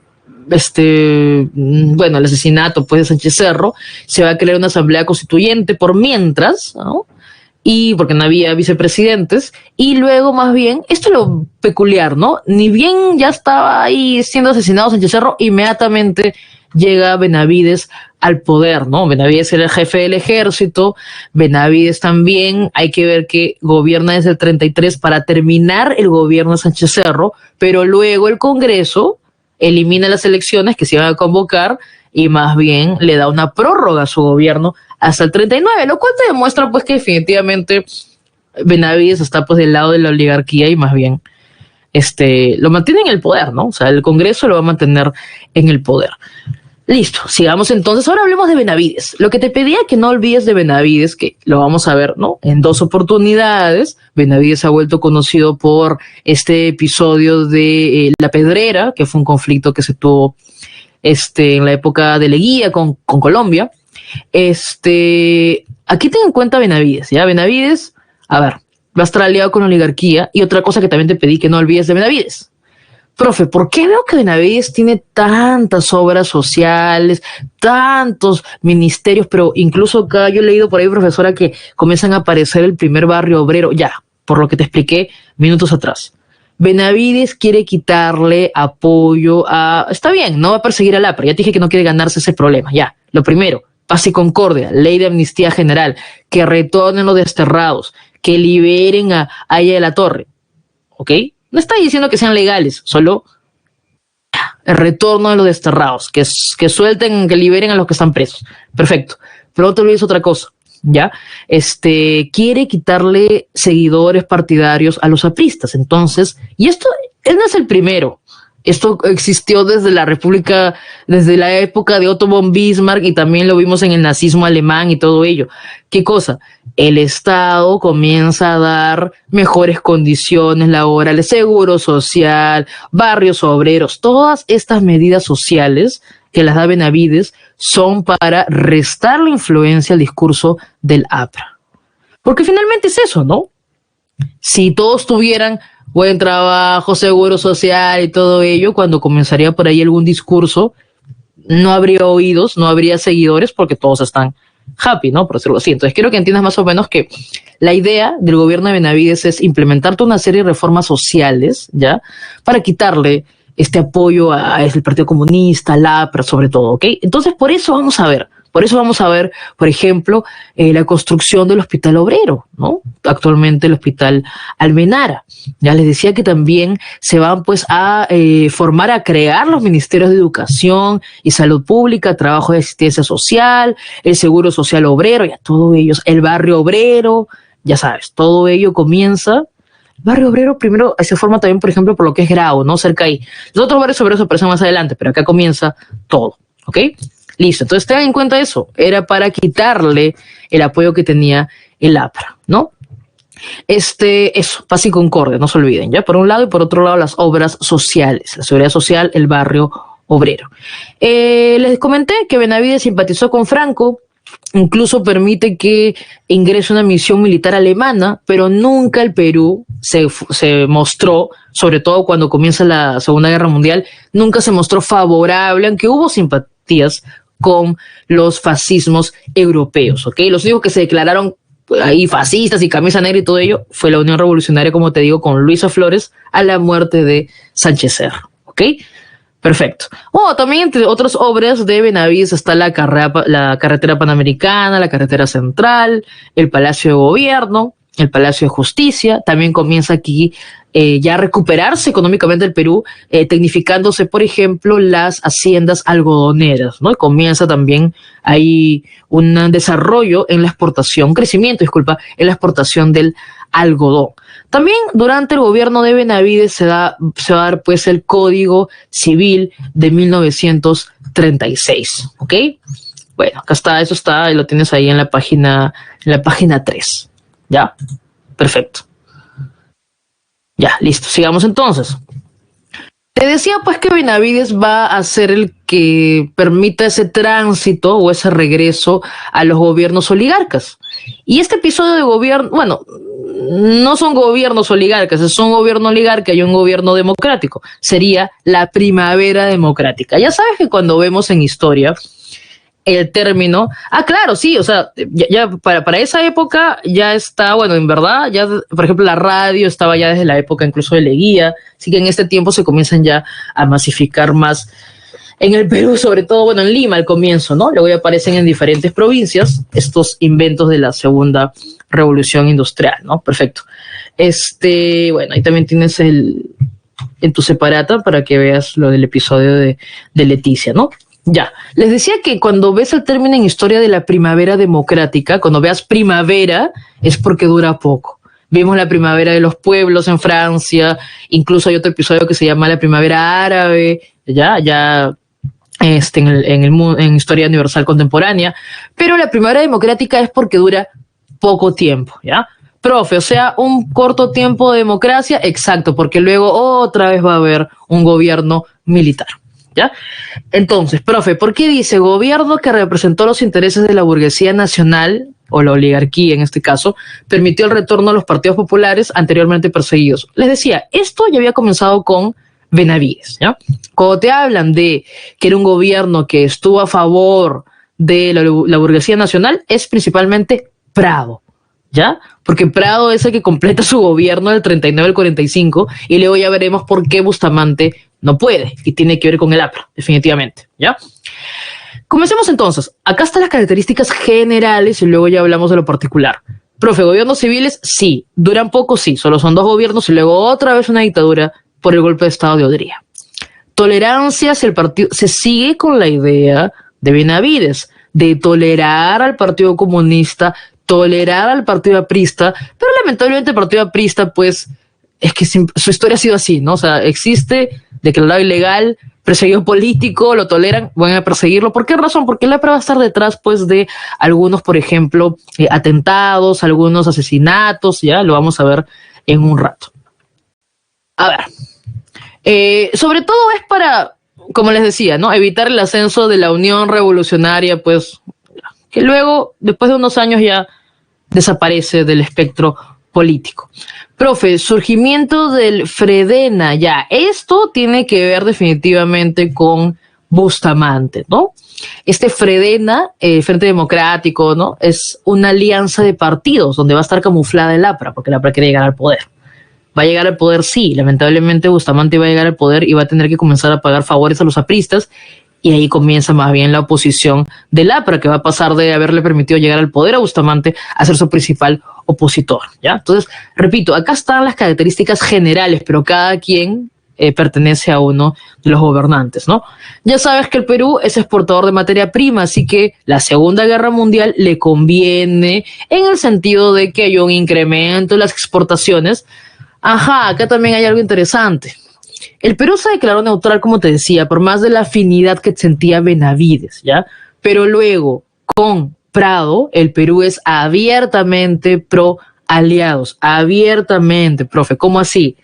bueno, el asesinato pues de Sánchez Cerro, se va a crear una asamblea constituyente por mientras, ¿no? Y porque no había vicepresidentes, y luego más bien, esto es lo peculiar, ¿no? Ni bien ya estaba ahí siendo asesinado Sánchez Cerro, inmediatamente llega Benavides al poder, ¿no? Benavides era el jefe del ejército, Benavides también, hay que ver que gobierna desde el 33 para terminar el gobierno de Sánchez Cerro, pero luego el Congreso elimina las elecciones que se iban a convocar y más bien le da una prórroga a su gobierno hasta el 39, lo cual te demuestra pues que definitivamente Benavides está pues del lado de la oligarquía y más bien lo mantiene en el poder, ¿no? O sea, el Congreso lo va a mantener en el poder. Listo, sigamos entonces. Ahora hablemos de Benavides. Lo que te pedía que no olvides de Benavides, que lo vamos a ver, ¿no? En 2 oportunidades. Benavides ha vuelto conocido por este episodio de La Pedrera, que fue un conflicto que se tuvo en la época de Leguía con Colombia. Aquí ten en cuenta Benavides, ¿ya? Benavides, a ver, va a estar aliado con la oligarquía. Y otra cosa que también te pedí que no olvides de Benavides. Profe, ¿por qué veo que Benavides tiene tantas obras sociales, tantos ministerios, pero incluso acá yo he leído por ahí, profesora, que comienzan a aparecer el primer barrio obrero, ya, por lo que te expliqué minutos atrás? Benavides quiere quitarle apoyo a... Está bien, no va a perseguir al APRA, ya te dije que no quiere ganarse ese problema, ya. Lo primero, paz y concordia, ley de amnistía general, que retornen los desterrados, que liberen a Aya de la Torre, ¿ok? No está diciendo que sean legales, solo el retorno de los desterrados, que suelten, que liberen a los que están presos. Perfecto. Pero no te olvides otra cosa, ¿ya? Quiere quitarle seguidores partidarios a los apristas. Entonces, y esto él no es el primero. Esto existió desde la República, desde la época de Otto von Bismarck y también lo vimos en el nazismo alemán y todo ello. ¿Qué cosa? El Estado comienza a dar mejores condiciones laborales, seguro social, barrios obreros, todas estas medidas sociales que las da Benavides son para restar la influencia al discurso del APRA. Porque finalmente es eso, ¿no? Si todos tuvieran buen trabajo, seguro social y todo ello, cuando comenzaría por ahí algún discurso, no habría oídos, no habría seguidores porque todos están happy, ¿no? Por decirlo así. Entonces quiero que entiendas más o menos que la idea del gobierno de Benavides es implementar toda una serie de reformas sociales, ¿ya? Para quitarle este apoyo al Partido Comunista, al APRA, sobre todo, ¿ok? Entonces por eso vamos a ver, por ejemplo, la construcción del Hospital Obrero, ¿no? Actualmente el Hospital Almenara. Ya les decía que también se van pues a formar, a crear los ministerios de Educación y Salud Pública, Trabajo y Asistencia Social, el Seguro Social Obrero, ya todo ello, el Barrio Obrero, ya sabes, todo ello comienza. El Barrio Obrero primero se forma también, por ejemplo, por lo que es Grau, ¿no? Cerca ahí. Los otros barrios obreros aparecen más adelante, pero acá comienza todo, ¿ok? Listo, entonces tengan en cuenta eso, era para quitarle el apoyo que tenía el APRA, ¿no? Eso, paz y concordia, no se olviden, ¿ya? Por un lado y por otro lado las obras sociales, la seguridad social, el barrio obrero. Les comenté que Benavides simpatizó con Franco, incluso permite que ingrese una misión militar alemana, pero nunca el Perú se mostró, sobre todo cuando comienza la Segunda Guerra Mundial, nunca se mostró favorable, aunque hubo simpatías con los fascismos europeos, ¿ok? Los únicos que se declararon ahí fascistas y camisa negra y todo ello fue la Unión Revolucionaria, como te digo, con Luisa Flores a la muerte de Sánchez Cerro, ¿ok? Perfecto. También entre otras obras de Benavides está la carretera Panamericana, la carretera Central, el Palacio de Gobierno, el Palacio de Justicia. También comienza aquí ya a recuperarse económicamente el Perú, tecnificándose, por ejemplo, las haciendas algodoneras, ¿no? Y comienza también ahí un desarrollo en la exportación, crecimiento, disculpa, en la exportación del algodón. También durante el gobierno de Benavides se va a dar pues el Código Civil de 1936, ¿ok? Bueno, acá está, eso está, y lo tienes ahí en la página 3, ¿ya? Perfecto. Ya, listo, sigamos entonces. Te decía pues que Benavides va a ser el que permita ese tránsito o ese regreso a los gobiernos oligarcas. Y este episodio de gobierno, bueno, no son gobiernos oligarcas, es un gobierno oligarca y un gobierno democrático. Sería la primavera democrática. Ya sabes que cuando vemos en historia el término, claro, sí, o sea, ya para esa época ya está, bueno, en verdad, ya, por ejemplo, la radio estaba ya desde la época incluso de Leguía, así que en este tiempo se comienzan ya a masificar más en el Perú, sobre todo, bueno, en Lima al comienzo, ¿no? Luego ya aparecen en diferentes provincias estos inventos de la segunda revolución industrial, ¿no? Perfecto. Bueno, ahí también tienes en tu separata para que veas lo del episodio de Leticia, ¿no? Ya, les decía que cuando ves el término en historia de la primavera democrática, cuando veas primavera, es porque dura poco. Vimos la primavera de los pueblos en Francia, incluso hay otro episodio que se llama la primavera árabe, en historia universal contemporánea, pero la primavera democrática es porque dura poco tiempo, ¿ya? Profe, o sea, un corto tiempo de democracia, exacto, porque luego otra vez va a haber un gobierno militar. ¿Ya? Entonces, profe, ¿por qué dice gobierno que representó los intereses de la burguesía nacional, o la oligarquía en este caso, permitió el retorno a los partidos populares anteriormente perseguidos? Les decía, esto ya había comenzado con Benavides, ¿ya? Cuando te hablan de que era un gobierno que estuvo a favor de la burguesía nacional, es principalmente Prado, ¿ya? Porque Prado es el que completa su gobierno del 39 al 45 y luego ya veremos por qué Bustamante no puede y tiene que ver con el APRA, definitivamente, ¿ya? Comencemos entonces. Acá están las características generales y luego ya hablamos de lo particular. Profe, ¿gobiernos civiles? Sí. ¿Duran poco? Sí. Solo son 2 gobiernos y luego otra vez una dictadura por el golpe de estado de Odría. Tolerancia hacia el partido. Se sigue con la idea de Benavides de tolerar al Partido Comunista, tolerar al Partido Aprista, pero lamentablemente el Partido Aprista, pues, es que su historia ha sido así, ¿no? O sea, existe, declarado ilegal, perseguido político, lo toleran, van a perseguirlo. ¿Por qué razón? Porque la APRA va a estar detrás, pues, de algunos, por ejemplo, atentados, algunos asesinatos, ya lo vamos a ver en un rato. A ver, sobre todo es para, como les decía, ¿no? Evitar el ascenso de la Unión Revolucionaria, pues, que luego, después de unos años ya desaparece del espectro político. Profe, surgimiento del Fredena, ya, esto tiene que ver definitivamente con Bustamante, ¿no? Este Fredena, Frente Democrático, ¿no? Es una alianza de partidos donde va a estar camuflada el APRA, porque el APRA quiere llegar al poder. Va a llegar al poder, sí, lamentablemente Bustamante va a llegar al poder y va a tener que comenzar a pagar favores a los apristas, y ahí comienza más bien la oposición del APRA, que va a pasar de haberle permitido llegar al poder a Bustamante a ser su principal opositor, ¿ya? Entonces, repito, acá están las características generales, pero cada quien pertenece a uno de los gobernantes, ¿no? Ya sabes que el Perú es exportador de materia prima, así que la Segunda Guerra Mundial le conviene en el sentido de que hay un incremento en las exportaciones. Ajá, acá también hay algo interesante. El Perú se declaró neutral, como te decía, por más de la afinidad que sentía Benavides, ¿ya? Pero luego, con Prado, el Perú es abiertamente pro aliados, abiertamente, profe. ¿Cómo así?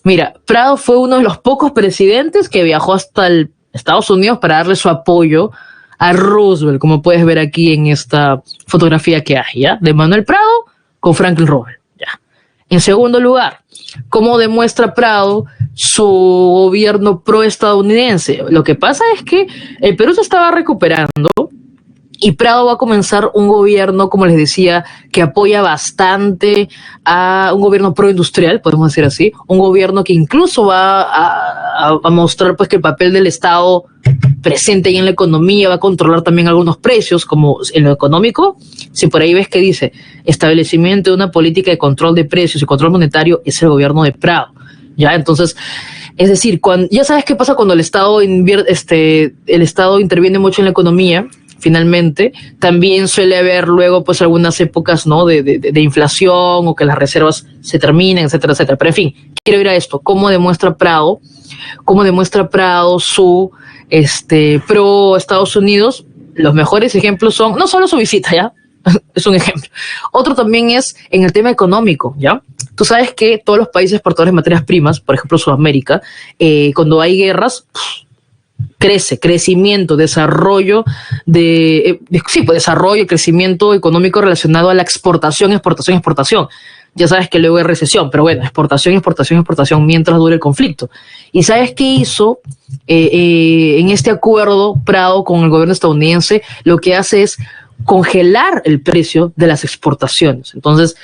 Mira, Prado fue uno de los pocos presidentes que viajó hasta Estados Unidos para darle su apoyo a Roosevelt, como puedes ver aquí en esta fotografía que hay, ¿ya? De Manuel Prado con Franklin Roosevelt, ¿ya? En segundo lugar, ¿cómo demuestra Prado su gobierno pro-estadounidense? Lo que pasa es que el Perú se estaba recuperando y Prado va a comenzar un gobierno, como les decía, que apoya bastante a un gobierno pro-industrial, podemos decir así, un gobierno que incluso va a mostrar pues que el papel del Estado presente ahí en la economía va a controlar también algunos precios, como en lo económico. Si por ahí ves que dice establecimiento de una política de control de precios y control monetario, es el gobierno de Prado, ¿ya? Entonces, es decir, ya sabes qué pasa cuando el Estado interviene mucho en la economía. Finalmente, también suele haber luego pues algunas épocas, ¿no? de inflación o que las reservas se terminen, etcétera, etcétera. Pero en fin, quiero ir a esto. ¿Cómo demuestra Prado su pro Estados Unidos? Los mejores ejemplos son, no solo su visita, ¿ya? Es un ejemplo. Otro también es en el tema económico, ¿ya? Tú sabes que todos los países exportadores de materias primas, por ejemplo Sudamérica, cuando hay guerras, crecimiento, desarrollo desarrollo, crecimiento económico relacionado a la exportación. Ya sabes que luego hay recesión, pero bueno, exportación mientras dure el conflicto. ¿Y sabes qué hizo en este acuerdo Prado con el gobierno estadounidense? Lo que hace es congelar el precio de las exportaciones. Entonces,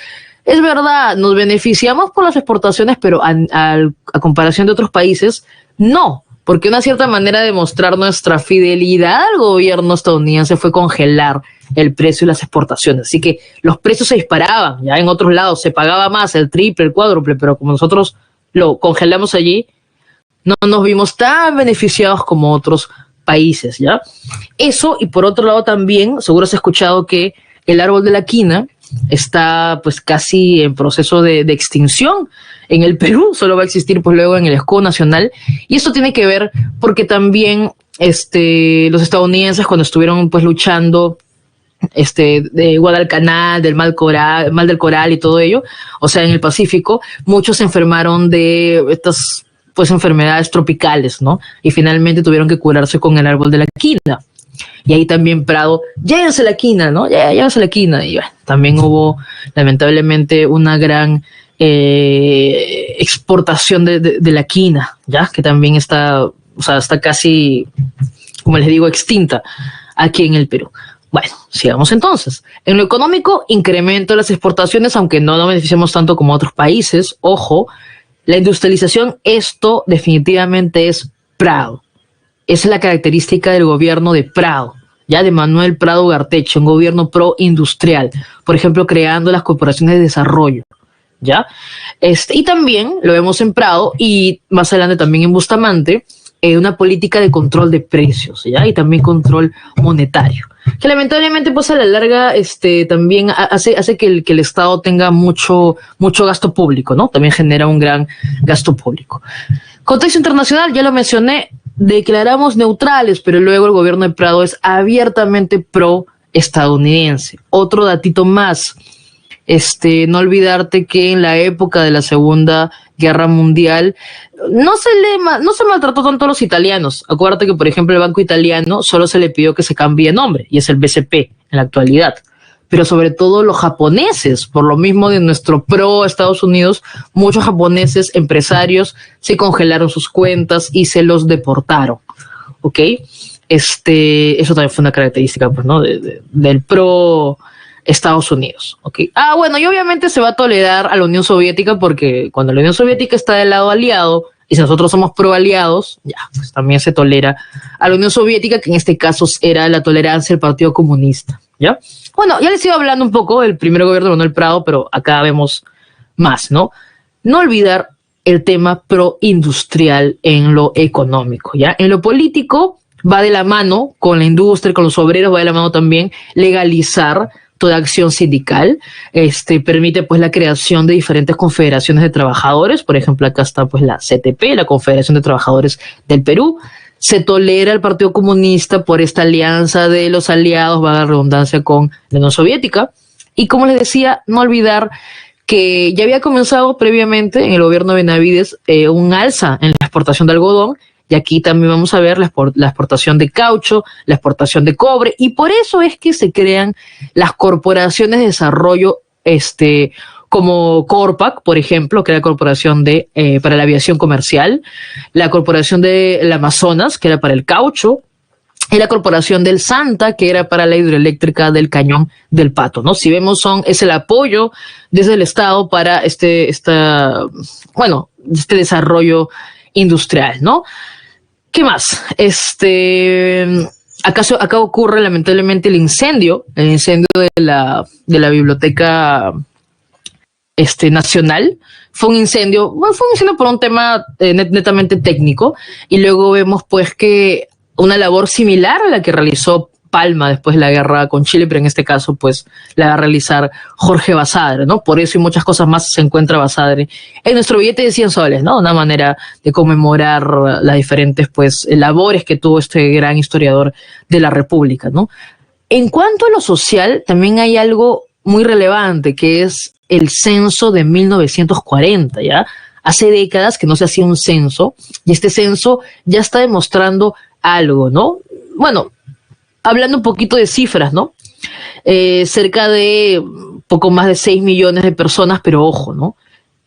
es verdad, nos beneficiamos por las exportaciones, pero a comparación de otros países, no. Porque una cierta manera de mostrar nuestra fidelidad al gobierno estadounidense fue congelar el precio de las exportaciones. Así que los precios se disparaban, ya en otros lados se pagaba más, el triple, el cuádruple, pero como nosotros lo congelamos allí, no nos vimos tan beneficiados como otros países, ¿ya? Eso, y por otro lado también, seguro has escuchado que el árbol de la quina está pues casi en proceso de extinción en el Perú, solo va a existir pues luego en el escudo nacional, y esto tiene que ver porque también los estadounidenses cuando estuvieron pues luchando de Guadalcanal, del mal del coral y todo ello, o sea en el Pacífico, muchos se enfermaron de estas pues enfermedades tropicales, ¿no? Y finalmente tuvieron que curarse con el árbol de la quina. Y ahí también Prado, llévense la quina, ¿no? Llévense la quina. Y bueno, también hubo, lamentablemente, una gran exportación de la quina, ¿ya? Que también está casi, como les digo, extinta aquí en el Perú. Bueno, sigamos entonces. En lo económico, incremento de las exportaciones, aunque no nos beneficiamos tanto como otros países. Ojo, la industrialización, esto definitivamente es Prado. Esa es la característica del gobierno de Prado, ya de Manuel Prado Ugarteche, un gobierno pro-industrial, por ejemplo, creando las corporaciones de desarrollo, ¿ya? Y también lo vemos en Prado y más adelante también en Bustamante, una política de control de precios, ¿ya? Y también control monetario, que lamentablemente pues a la larga también hace que el Estado tenga mucho gasto público, ¿no? También genera un gran gasto público. Contexto internacional, ya lo mencioné, declaramos neutrales, pero luego el gobierno de Prado es abiertamente pro-estadounidense. Otro datito más, no olvidarte que en la época de la Segunda Guerra Mundial no se maltrató tanto a los italianos. Acuérdate que, por ejemplo, el Banco Italiano solo se le pidió que se cambie de nombre, y es el BCP en la actualidad. Pero sobre todo los japoneses, por lo mismo de nuestro pro Estados Unidos, muchos japoneses empresarios se congelaron sus cuentas y se los deportaron, ¿ok? Eso también fue una característica, pues, ¿no? del pro Estados Unidos, ¿ok? Bueno, y obviamente se va a tolerar a la Unión Soviética porque cuando la Unión Soviética está del lado aliado y si nosotros somos pro aliados, ya, pues también se tolera a la Unión Soviética, que en este caso era la tolerancia del Partido Comunista, ¿ya? Bueno, ya les iba hablando un poco del primer gobierno de Manuel Prado, pero acá vemos más, ¿no? No olvidar el tema pro-industrial en lo económico, ¿ya? En lo político va de la mano con la industria, con los obreros, va de la mano también legalizar toda acción sindical, permite pues la creación de diferentes confederaciones de trabajadores, por ejemplo acá está pues la CTP, la Confederación de Trabajadores del Perú. Se tolera el Partido Comunista por esta alianza de los aliados, va a dar redundancia, con la Unión Soviética. Y como les decía, no olvidar que ya había comenzado previamente en el gobierno de Benavides un alza en la exportación de algodón, y aquí también vamos a ver la exportación de caucho, la exportación de cobre, y por eso es que se crean las corporaciones de desarrollo, como Corpac, por ejemplo, que era la corporación para la aviación comercial, la corporación del Amazonas, que era para el caucho, y la corporación del Santa, que era para la hidroeléctrica del Cañón del Pato, ¿no? Si vemos, es el apoyo desde el Estado para este desarrollo industrial, ¿no? ¿Qué más? Acá ocurre lamentablemente el incendio de la biblioteca nacional. Fue un incendio por un tema netamente técnico, y luego vemos pues que una labor similar a la que realizó Palma después de la guerra con Chile, pero en este caso pues la va a realizar Jorge Basadre, ¿no? Por eso y muchas cosas más se encuentra Basadre en nuestro billete de 100 soles, ¿no? Una manera de conmemorar las diferentes pues labores que tuvo este gran historiador de la República, ¿no? En cuanto a lo social, también hay algo muy relevante, que es el censo de 1940, ¿ya? Hace décadas que no se hacía un censo, y este censo ya está demostrando algo, ¿no? Bueno, hablando un poquito de cifras, ¿no? Cerca de poco más de 6 millones de personas, pero ojo, ¿no?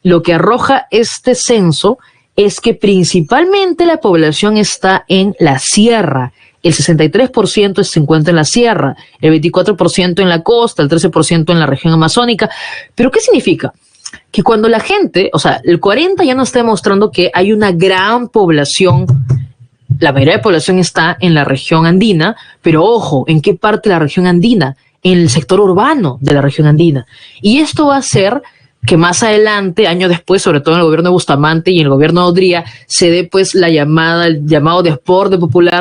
Lo que arroja este censo es que principalmente la población está en la sierra. El 63% se encuentra en la sierra, el 24% en la costa, el 13% en la región amazónica. ¿Pero qué significa? Que cuando la gente, o sea, el 40 ya nos está demostrando que hay una gran población, la mayoría de la población está en la región andina, pero ojo, ¿en qué parte de la región andina? En el sector urbano de la región andina. Y esto va a hacer que más adelante, años después, sobre todo en el gobierno de Bustamante y en el gobierno de Odría, se dé pues el llamado deporte popular,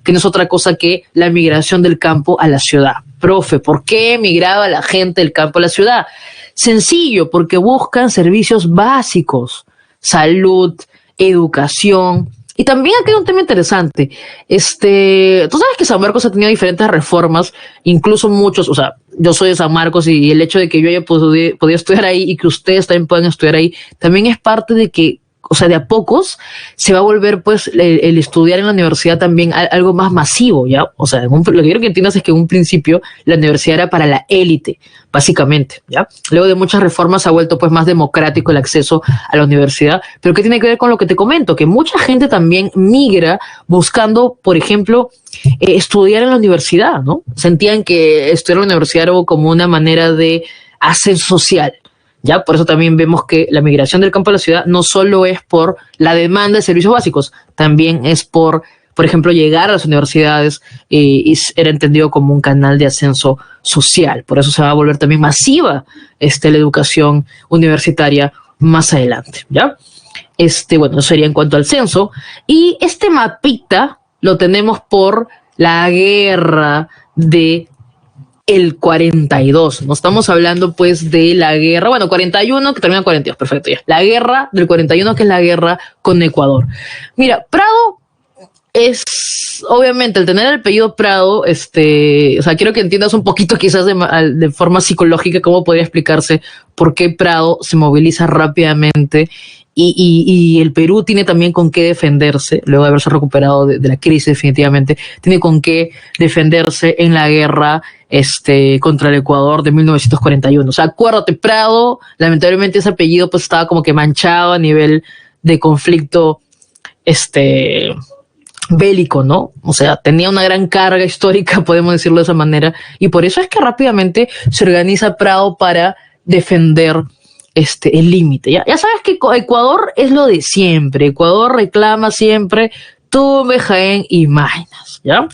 que no es otra cosa que la migración del campo a la ciudad. Profe, ¿por qué migraba la gente del campo a la ciudad? Sencillo, porque buscan servicios básicos, salud, educación. Y también acá hay un tema interesante. Tú sabes que San Marcos ha tenido diferentes reformas, incluso muchos, o sea, yo soy de San Marcos y el hecho de que yo haya podido estudiar ahí y que ustedes también puedan estudiar ahí, también es parte de que, o sea, de a pocos se va a volver pues el estudiar en la universidad también algo más masivo, ¿ya? O sea, lo que quiero que entiendas es que en un principio la universidad era para la élite, básicamente, ¿ya? Luego de muchas reformas se ha vuelto pues más democrático el acceso a la universidad, pero ¿qué tiene que ver con lo que te comento? Que mucha gente también migra buscando, por ejemplo, estudiar en la universidad, ¿no? Sentían que estudiar en la universidad era como una manera de ascenso social. Ya, por eso también vemos que la migración del campo a la ciudad no solo es por la demanda de servicios básicos, también es por ejemplo, llegar a las universidades y era entendido como un canal de ascenso social. Por eso se va a volver también masiva la educación universitaria más adelante, ¿ya? Bueno, eso sería en cuanto al censo. Y este mapita lo tenemos por la guerra de el 42, no estamos hablando pues de la guerra, bueno, 41 que termina en 42, perfecto, ya. La guerra del 41, que es la guerra con Ecuador. Mira, Prado es, obviamente, el tener el apellido Prado, o sea, quiero que entiendas un poquito quizás de forma psicológica cómo podría explicarse por qué Prado se moviliza rápidamente y el Perú tiene también con qué defenderse, luego de haberse recuperado de la crisis definitivamente, tiene con qué defenderse en la guerra contra el Ecuador de 1941. O sea, acuérdate, Prado, lamentablemente ese apellido pues estaba como que manchado a nivel de conflicto bélico, ¿no? O sea, tenía una gran carga histórica, podemos decirlo de esa manera, y por eso es que rápidamente se organiza Prado para defender el límite. Ya sabes que Ecuador es lo de siempre. Ecuador reclama siempre Tumbes, Jaén y Maynas, ¿ya?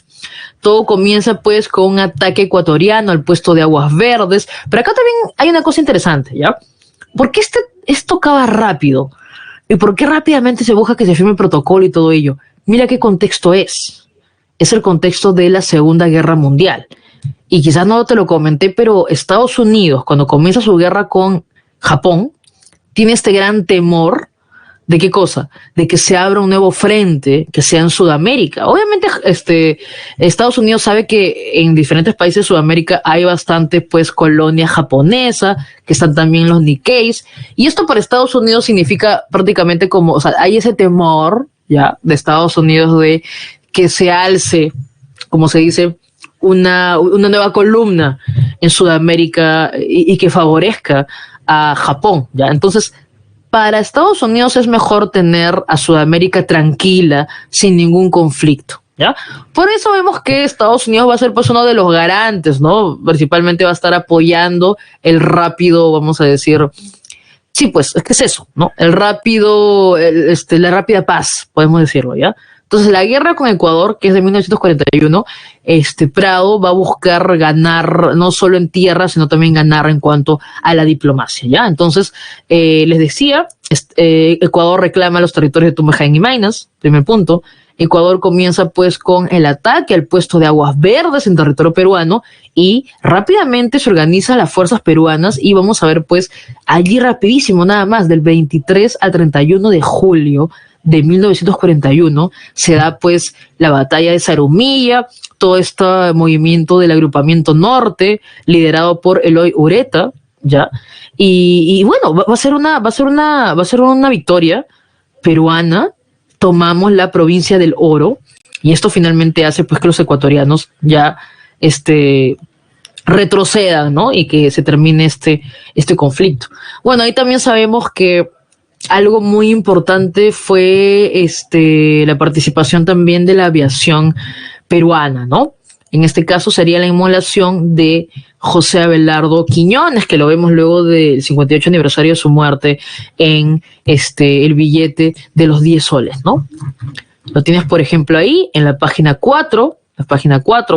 Todo comienza pues con un ataque ecuatoriano al puesto de Aguas Verdes, pero acá también hay una cosa interesante, ¿ya? ¿Por qué esto acaba rápido? ¿Y por qué rápidamente se busca que se firme el protocolo y todo ello? Mira qué contexto es. Es el contexto de la Segunda Guerra Mundial. Y quizás no te lo comenté, pero Estados Unidos, cuando comienza su guerra con Japón, tiene este gran temor ¿de qué cosa? De que se abra un nuevo frente que sea en Sudamérica. Obviamente, Estados Unidos sabe que en diferentes países de Sudamérica hay bastante, pues, colonia japonesa, que están también los Nikkeis, y esto para Estados Unidos significa prácticamente como, o sea, hay ese temor, ya, de Estados Unidos de que se alce, como se dice, una nueva columna en Sudamérica y que favorezca a Japón, ¿ya? Entonces, para Estados Unidos es mejor tener a Sudamérica tranquila, sin ningún conflicto, ¿ya? Por eso vemos que Estados Unidos va a ser pues uno de los garantes, ¿no? Principalmente va a estar apoyando el rápido, vamos a decir, sí, pues, es que es eso, ¿no? El rápido, la rápida paz, podemos decirlo, ¿ya? Entonces, la guerra con Ecuador, que es de 1941, Prado va a buscar ganar no solo en tierra, sino también ganar en cuanto a la diplomacia, ¿ya? Entonces, les decía, Ecuador reclama los territorios de Tumbes, Jaén y Maynas, primer punto. Ecuador comienza pues con el ataque al puesto de Aguas Verdes en territorio peruano y rápidamente se organizan las fuerzas peruanas y vamos a ver pues allí rapidísimo nada más del 23 al 31 de julio de 1941 se da pues la batalla de Zarumilla, todo este movimiento del agrupamiento norte, liderado por Eloy Ureta, ¿ya? Y bueno, va a ser una victoria peruana. Tomamos la provincia del Oro, y esto finalmente hace pues que los ecuatorianos ya retrocedan, ¿no? Y que se termine este conflicto. Bueno, ahí también sabemos que algo muy importante fue la participación también de la aviación peruana, ¿no? En este caso sería la inmolación de José Abelardo Quiñones, que lo vemos luego del 58 aniversario de su muerte en el billete de los 10 soles, ¿no? Lo tienes, por ejemplo, ahí en la página 4.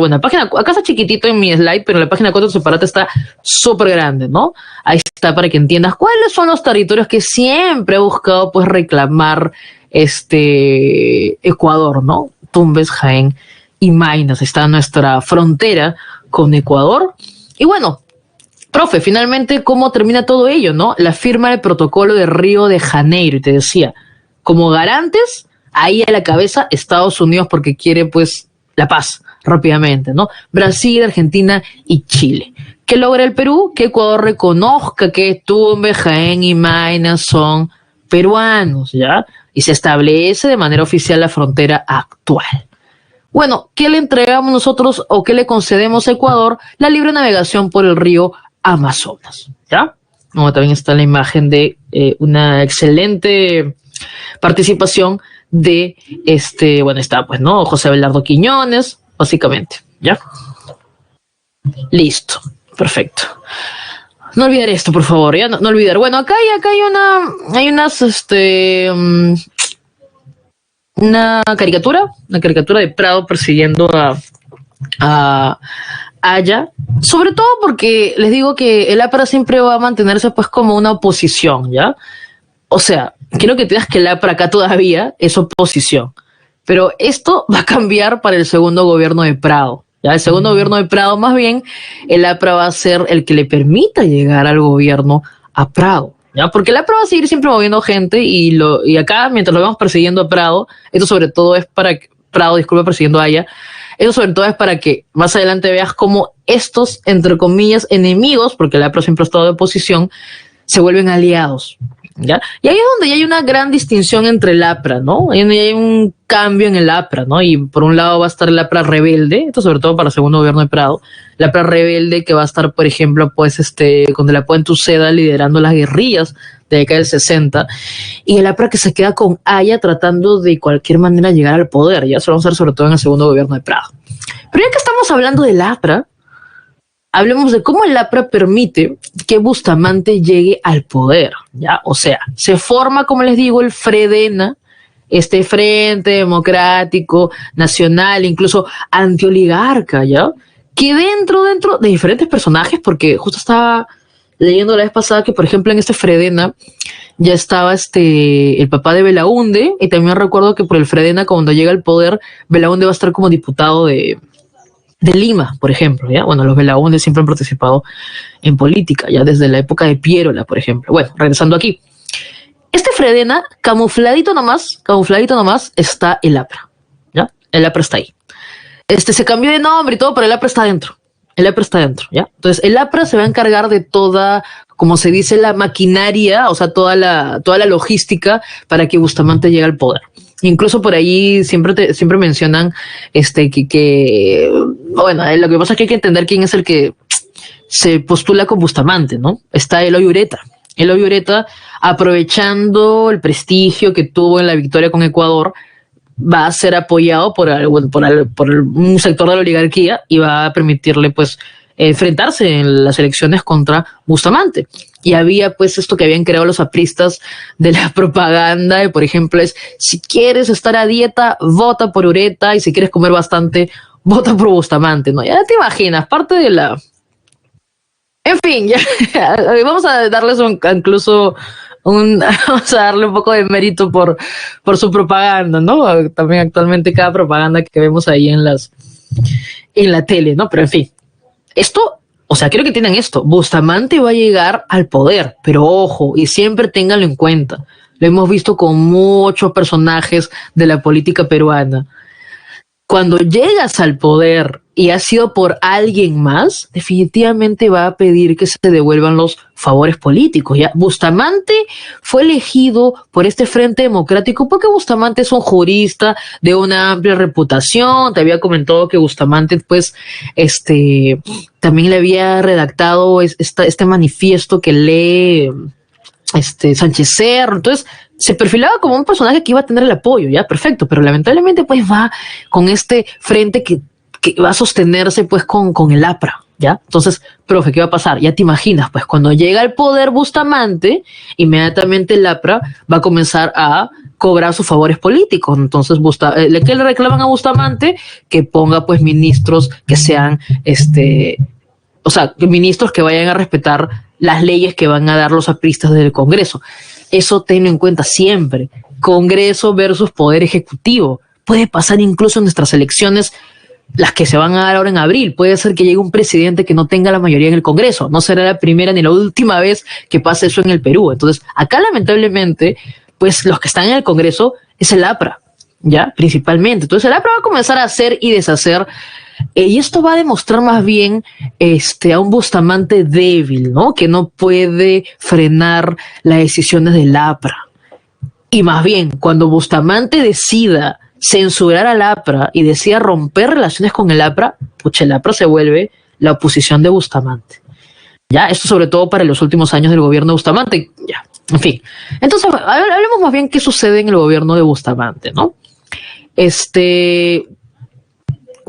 Bueno, acá está chiquitito en mi slide, pero en la página 4 separata está súper grande, ¿no? Ahí está para que entiendas cuáles son los territorios que siempre ha buscado pues reclamar Ecuador, ¿no? Tumbes, Jaén y Maynas. Está nuestra frontera con Ecuador. Y bueno, profe, finalmente, ¿cómo termina todo ello, no? La firma del protocolo de Río de Janeiro, y te decía, como garantes, ahí a la cabeza Estados Unidos, porque quiere pues la paz rápidamente, ¿no? Brasil, Argentina y Chile. ¿Qué logra el Perú? Que Ecuador reconozca que Tumbes, Jaén y Maynas son peruanos, ¿ya? Y se establece de manera oficial la frontera actual. Bueno, ¿qué le entregamos nosotros o qué le concedemos a Ecuador? La libre navegación por el río Amazonas, ¿ya? Como también está la imagen de una excelente participación de bueno, está pues, ¿no? José Abelardo Quiñones, básicamente, ¿ya? Listo, perfecto. No olvidar esto, por favor, ya no olvidar. Bueno, acá hay una caricatura de Prado persiguiendo a Aya, sobre todo porque les digo que el APRA siempre va a mantenerse pues como una oposición, ¿ya? O sea, quiero que te digas que el APRA acá todavía es oposición, pero esto va a cambiar para el segundo gobierno de Prado, ¿ya? El segundo gobierno de Prado, más bien, el APRA va a ser el que le permita llegar al gobierno a Prado, ¿ya? Porque el APRA va a seguir siempre moviendo gente y acá, mientras lo vamos persiguiendo a Prado, esto sobre todo es para Prado, disculpa, persiguiendo a Aya, eso sobre todo es para que más adelante veas cómo estos, entre comillas, enemigos, porque el APRA siempre ha estado de oposición, se vuelven aliados, ¿ya? Y ahí es donde ya hay una gran distinción entre el APRA, ¿no? Ahí hay un cambio en el APRA, ¿no? Y por un lado va a estar el APRA rebelde, esto sobre todo para el segundo gobierno de Prado, el APRA rebelde que va a estar, por ejemplo, pues con De la Puente Uceda liderando las guerrillas de década del 60, y el APRA que se queda con Aya tratando de cualquier manera llegar al poder, ya eso lo vamos a ver sobre todo en el segundo gobierno de Prado. Pero ya que estamos hablando del APRA, hablemos de cómo el APRA permite que Bustamante llegue al poder, ¿ya? O sea, se forma, como les digo, el FREDENA, este Frente Democrático Nacional, incluso antioligarca, ¿ya? Que dentro de diferentes personajes, porque justo estaba leyendo la vez pasada que, por ejemplo, en este FREDENA ya estaba el papá de Belaúnde, y también recuerdo que por el FREDENA, cuando llega al poder, Belaúnde va a estar como diputado de Lima, por ejemplo, ¿ya? Bueno, los Belaúndes siempre han participado en política, ya desde la época de Piérola, por ejemplo. Bueno, regresando aquí. Este FREDENA, camufladito nomás, está el APRA, ¿ya? El APRA está ahí. Se cambió de nombre y todo, pero el APRA está dentro. ¿Ya? Entonces, el APRA se va a encargar de toda, como se dice, la maquinaria, o sea, toda la logística para que Bustamante llegue al poder. Incluso por ahí siempre mencionan bueno, lo que pasa es que hay que entender quién es el que se postula con Bustamante, ¿no? Está Eloy Ureta. Eloy Ureta, aprovechando el prestigio que tuvo en la victoria con Ecuador, va a ser apoyado por un sector de la oligarquía y va a permitirle pues enfrentarse en las elecciones contra Bustamante. Y había pues esto que habían creado los apristas de la propaganda, de, por ejemplo, es si quieres estar a dieta, vota por Ureta, y si quieres comer bastante, vota por Bustamante, ¿no? Ya te imaginas, parte de la... En fin, ya vamos a darles vamos a darle un poco de mérito por su propaganda, ¿no? También actualmente cada propaganda que vemos ahí en la tele, ¿no? Pero en fin, esto, o sea, quiero que entiendan esto. Bustamante va a llegar al poder, pero ojo, y siempre ténganlo en cuenta. lo hemos visto con muchos personajes de la política peruana. Cuando llegas al poder y has sido por alguien más, definitivamente va a pedir que se devuelvan los favores políticos. ¿Ya? Bustamante fue elegido por este Frente Democrático porque Bustamante es un jurista de una amplia reputación. Te había comentado que Bustamante, pues, también le había redactado este manifiesto que lee Sánchez Cerro. Entonces se perfilaba como un personaje que iba a tener el apoyo, ya, perfecto, pero lamentablemente pues va con este frente que va a sostenerse pues con el APRA, ya. Entonces, profe, ¿qué va a pasar? Ya te imaginas, pues cuando llega al poder Bustamante, inmediatamente el APRA va a comenzar a cobrar sus favores políticos. Entonces, ¿qué le reclaman a Bustamante? Que ponga pues ministros que sean ministros que vayan a respetar las leyes que van a dar los apristas del Congreso. Eso tenlo en cuenta siempre. Congreso versus Poder Ejecutivo. Puede pasar incluso en nuestras elecciones, las que se van a dar ahora en abril. Puede ser que llegue un presidente que no tenga la mayoría en el Congreso. No será la primera ni la última vez que pase eso en el Perú. Entonces, acá lamentablemente, pues los que están en el Congreso es el APRA, ¿ya? Principalmente. Entonces, el APRA va a comenzar a hacer y deshacer. Y esto va a demostrar más bien a un Bustamante débil, ¿no? Que no puede frenar las decisiones del APRA. Y más bien, cuando Bustamante decida censurar al APRA y decida romper relaciones con el APRA, pucha, el APRA se vuelve la oposición de Bustamante. Ya, esto sobre todo para los últimos años del gobierno de Bustamante. Ya, en fin. Entonces, hablemos más bien qué sucede en el gobierno de Bustamante, ¿no?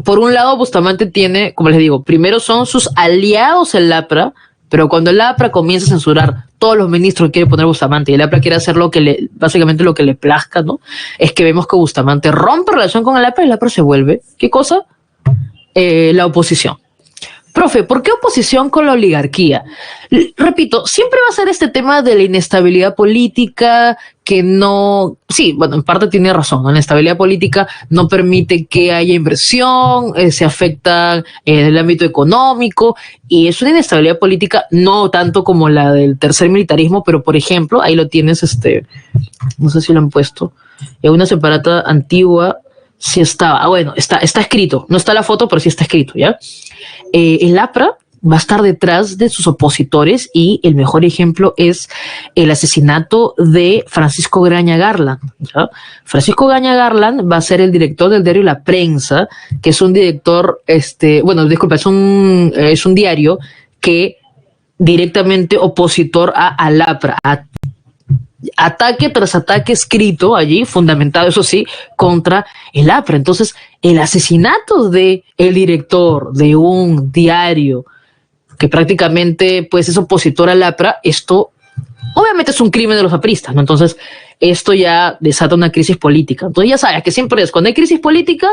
Por un lado, Bustamante tiene, como les digo, primero son sus aliados el APRA, pero cuando el APRA comienza a censurar todos los ministros que quiere poner Bustamante y el APRA quiere hacer básicamente lo que le plazca, ¿no? Es que vemos que Bustamante rompe relación con el APRA y el APRA se vuelve, ¿qué cosa? La oposición. Profe, ¿por qué oposición con la oligarquía? Repito, siempre va a ser este tema de la inestabilidad política que no... Sí, bueno, en parte tiene razón, ¿no? La inestabilidad política no permite que haya inversión, se afecta en el ámbito económico y es una inestabilidad política no tanto como la del tercer militarismo, pero por ejemplo, ahí lo tienes, no sé si lo han puesto, en una separata antigua, sí estaba, bueno, está escrito, no está la foto, pero sí está escrito, ¿ya? El APRA va a estar detrás de sus opositores y el mejor ejemplo es el asesinato de Francisco Graña Garland, ¿ya? Francisco Graña Garland va a ser el director del diario La Prensa, que es un director, es un diario que directamente opositor al APRA, ataque tras ataque escrito allí, fundamentado, eso sí, contra el APRA. Entonces, el asesinato de el director de un diario que prácticamente pues es opositor al APRA, esto obviamente es un crimen de los apristas, ¿no? Entonces, esto ya desata una crisis política. Entonces, ya sabes que siempre es, cuando hay crisis política,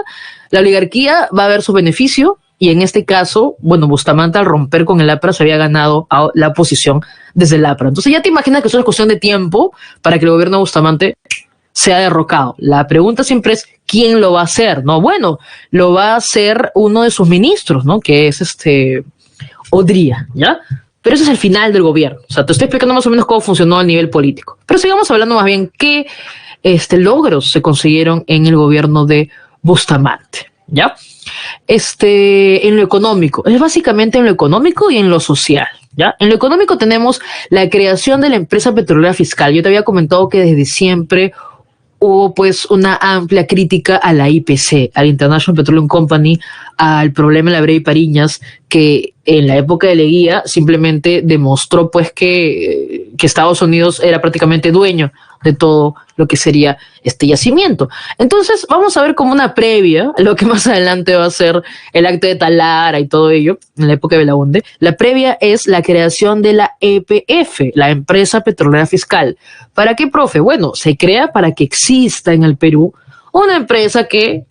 la oligarquía va a ver su beneficio. Y en este caso, bueno, Bustamante al romper con el APRA se había ganado a la oposición desde el APRA. Entonces ya te imaginas que eso es cuestión de tiempo para que el gobierno de Bustamante sea derrocado. La pregunta siempre es, ¿quién lo va a hacer? No, bueno, lo va a hacer uno de sus ministros, ¿no? Que es Odría, ¿ya? Pero ese es el final del gobierno. O sea, te estoy explicando más o menos cómo funcionó a nivel político. Pero sigamos hablando más bien qué logros se consiguieron en el gobierno de Bustamante, ¿ya? En lo económico, es básicamente en lo económico y en lo social, ¿ya? En lo económico tenemos la creación de la empresa petrolera fiscal. Yo te había comentado que desde siempre hubo pues una amplia crítica a la IPC, al International Petroleum Company, al problema de la Brea y Pariñas, que en la época de Leguía simplemente demostró pues que Estados Unidos era prácticamente dueño de todo lo que sería este yacimiento. Entonces vamos a ver como una previa lo que más adelante va a ser el acto de Talara y todo ello en la época de Belaúnde. La previa es la creación de la EPF, la empresa petrolera fiscal. ¿Para qué, profe? Bueno, se crea para que exista en el Perú una empresa que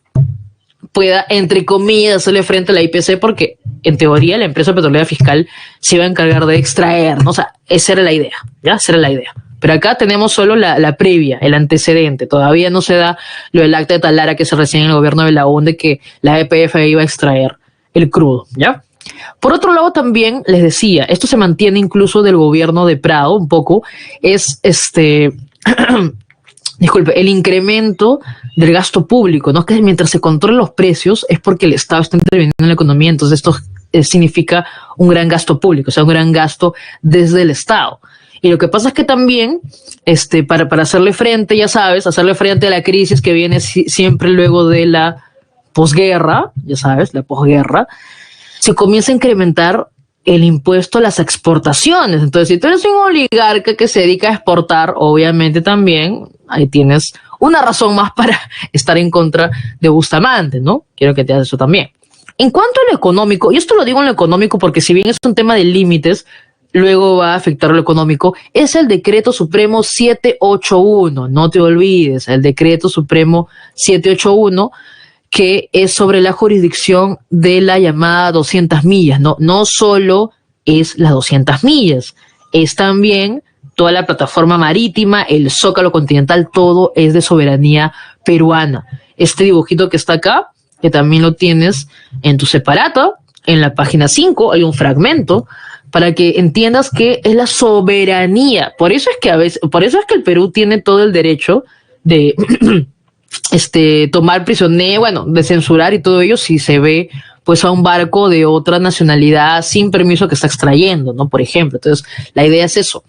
pueda, entre comillas, hacerle frente a la IPC, porque en teoría la empresa petrolera fiscal se iba a encargar de extraer, ¿no? O sea, esa era la idea, ¿ya? Esa era la idea. Pero acá tenemos solo la previa, el antecedente. Todavía no se da lo del acta de Talara que se recibe en el gobierno de Belaúnde, que la EPF iba a extraer el crudo, ¿ya? Por otro lado, también les decía, esto se mantiene incluso del gobierno de Prado un poco, es disculpe, el incremento del gasto público, ¿no? Que mientras se controlen los precios es porque el Estado está interviniendo en la economía, entonces esto significa un gran gasto público, o sea, un gran gasto desde el Estado. Y lo que pasa es que también, para hacerle frente, ya sabes, hacerle frente a la crisis que viene siempre luego de la posguerra, ya sabes, la posguerra, se comienza a incrementar el impuesto a las exportaciones. Entonces, si tú eres un oligarca que se dedica a exportar, obviamente también ahí tienes una razón más para estar en contra de Bustamante, ¿no? Quiero que te hagas eso también. En cuanto a lo económico, y esto lo digo en lo económico porque si bien es un tema de límites, luego va a afectar lo económico, es el Decreto Supremo 781, no te olvides, el Decreto Supremo 781, que es sobre la jurisdicción de la llamada 200 millas. No solo es las 200 millas, es también toda la plataforma marítima, el Zócalo continental, todo es de soberanía peruana. Este dibujito que está acá, que también lo tienes en tu separata, en la página 5 hay un fragmento para que entiendas que es la soberanía. Por eso es que el Perú tiene todo el derecho de tomar prisionero, bueno, de censurar y todo ello si se ve pues a un barco de otra nacionalidad sin permiso que está extrayendo, ¿no? Por ejemplo. Entonces, la idea es eso.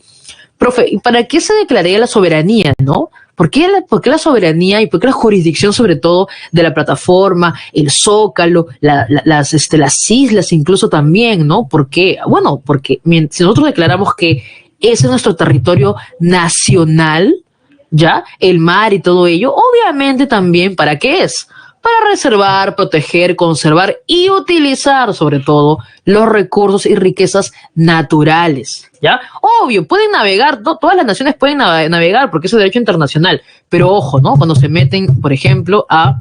Profe, ¿y para qué se declararía la soberanía, no? ¿Por qué la soberanía y por qué la jurisdicción, sobre todo, de la plataforma, el Zócalo, las islas incluso también, ¿no? ¿Por qué? Bueno, porque si nosotros declaramos que ese es nuestro territorio nacional, ¿ya? El mar y todo ello, obviamente también, ¿para qué es? Para reservar, proteger, conservar y utilizar, sobre todo, los recursos y riquezas naturales, ¿ya? Obvio, pueden navegar, ¿no? Todas las naciones pueden navegar porque es derecho internacional, pero ojo, ¿no? Cuando se meten, por ejemplo, a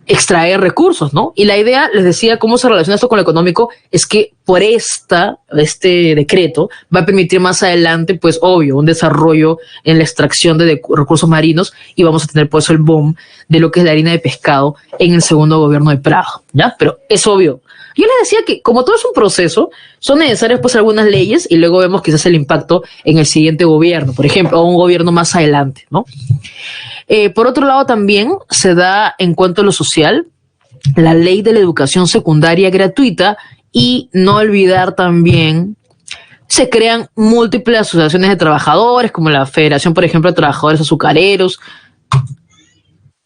extraer recursos, ¿no? Y la idea, les decía, cómo se relaciona esto con lo económico, es que por este decreto va a permitir más adelante, pues obvio, un desarrollo en la extracción de recursos marinos y vamos a tener por eso el boom de lo que es la harina de pescado en el segundo gobierno de Prado, ¿ya? Pero es obvio. Yo les decía que como todo es un proceso, son necesarias pues algunas leyes y luego vemos quizás el impacto en el siguiente gobierno, por ejemplo, o un gobierno más adelante, ¿no? Por otro lado, también se da, en cuanto a lo social, la ley de la educación secundaria gratuita y no olvidar también, se crean múltiples asociaciones de trabajadores, como la Federación, por ejemplo, de Trabajadores Azucareros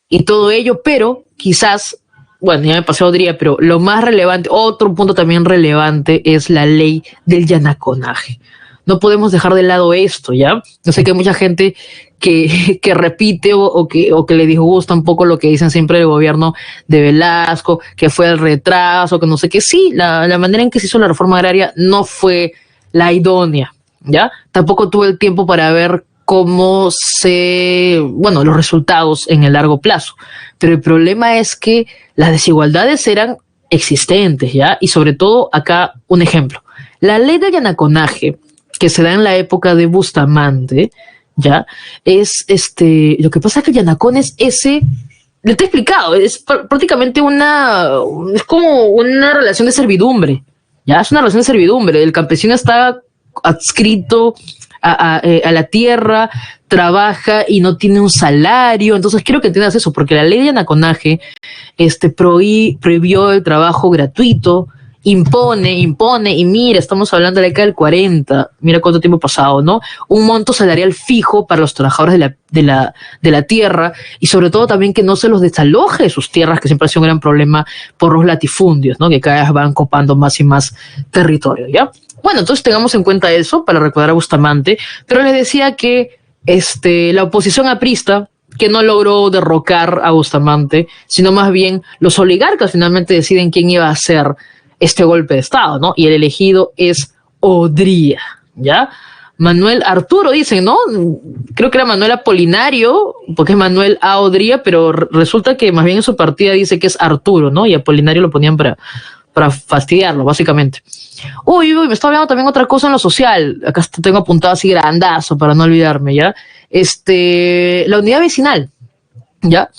y todo ello, pero quizás, bueno, ya me pasé otro día, pero lo más relevante, otro punto también relevante es la ley del llanaconaje. No podemos dejar de lado esto, ¿ya? Yo sé que hay mucha gente que repite o que le disgusta un poco lo que dicen siempre del gobierno de Velasco, que fue el retraso, que no sé qué. Sí, la manera en que se hizo la reforma agraria no fue la idónea, ¿ya? Tampoco tuve el tiempo para ver los resultados en el largo plazo. Pero el problema es que las desigualdades eran existentes, ¿ya? Y sobre todo, acá un ejemplo. La ley del llanaconaje, que se da en la época de Bustamante, ¿ya? Es lo que pasa es que el llanacón es ese, le te he explicado, es prácticamente es como una relación de servidumbre, ¿ya? Es una relación de servidumbre, el campesino está adscrito a la tierra, trabaja y no tiene un salario. Entonces quiero que entiendas eso, porque la ley de llanaconaje prohibió el trabajo gratuito, impone, y mira, estamos hablando de la década del 40, mira cuánto tiempo ha pasado, ¿no? Un monto salarial fijo para los trabajadores de la tierra, y sobre todo también que no se los desaloje de sus tierras, que siempre ha sido un gran problema por los latifundios, ¿no? Que cada vez van copando más y más territorio, ¿ya? Bueno, entonces tengamos en cuenta eso para recordar a Bustamante, pero les decía que la oposición aprista, que no logró derrocar a Bustamante, sino más bien los oligarcas finalmente deciden quién iba a hacer este golpe de Estado, ¿no? Y el elegido es Odría, ¿ya? Manuel Arturo, dicen, ¿no? Creo que era Manuel Apolinario, porque es Manuel A. Odría, pero resulta que más bien en su partida dice que es Arturo, ¿no? Y Apolinario lo ponían para fastidiarlo, básicamente. Uy, me estaba hablando también otra cosa en lo social. Acá tengo apuntado así grandazo para no olvidarme, ¿ya? La unidad vecinal, ¿ya?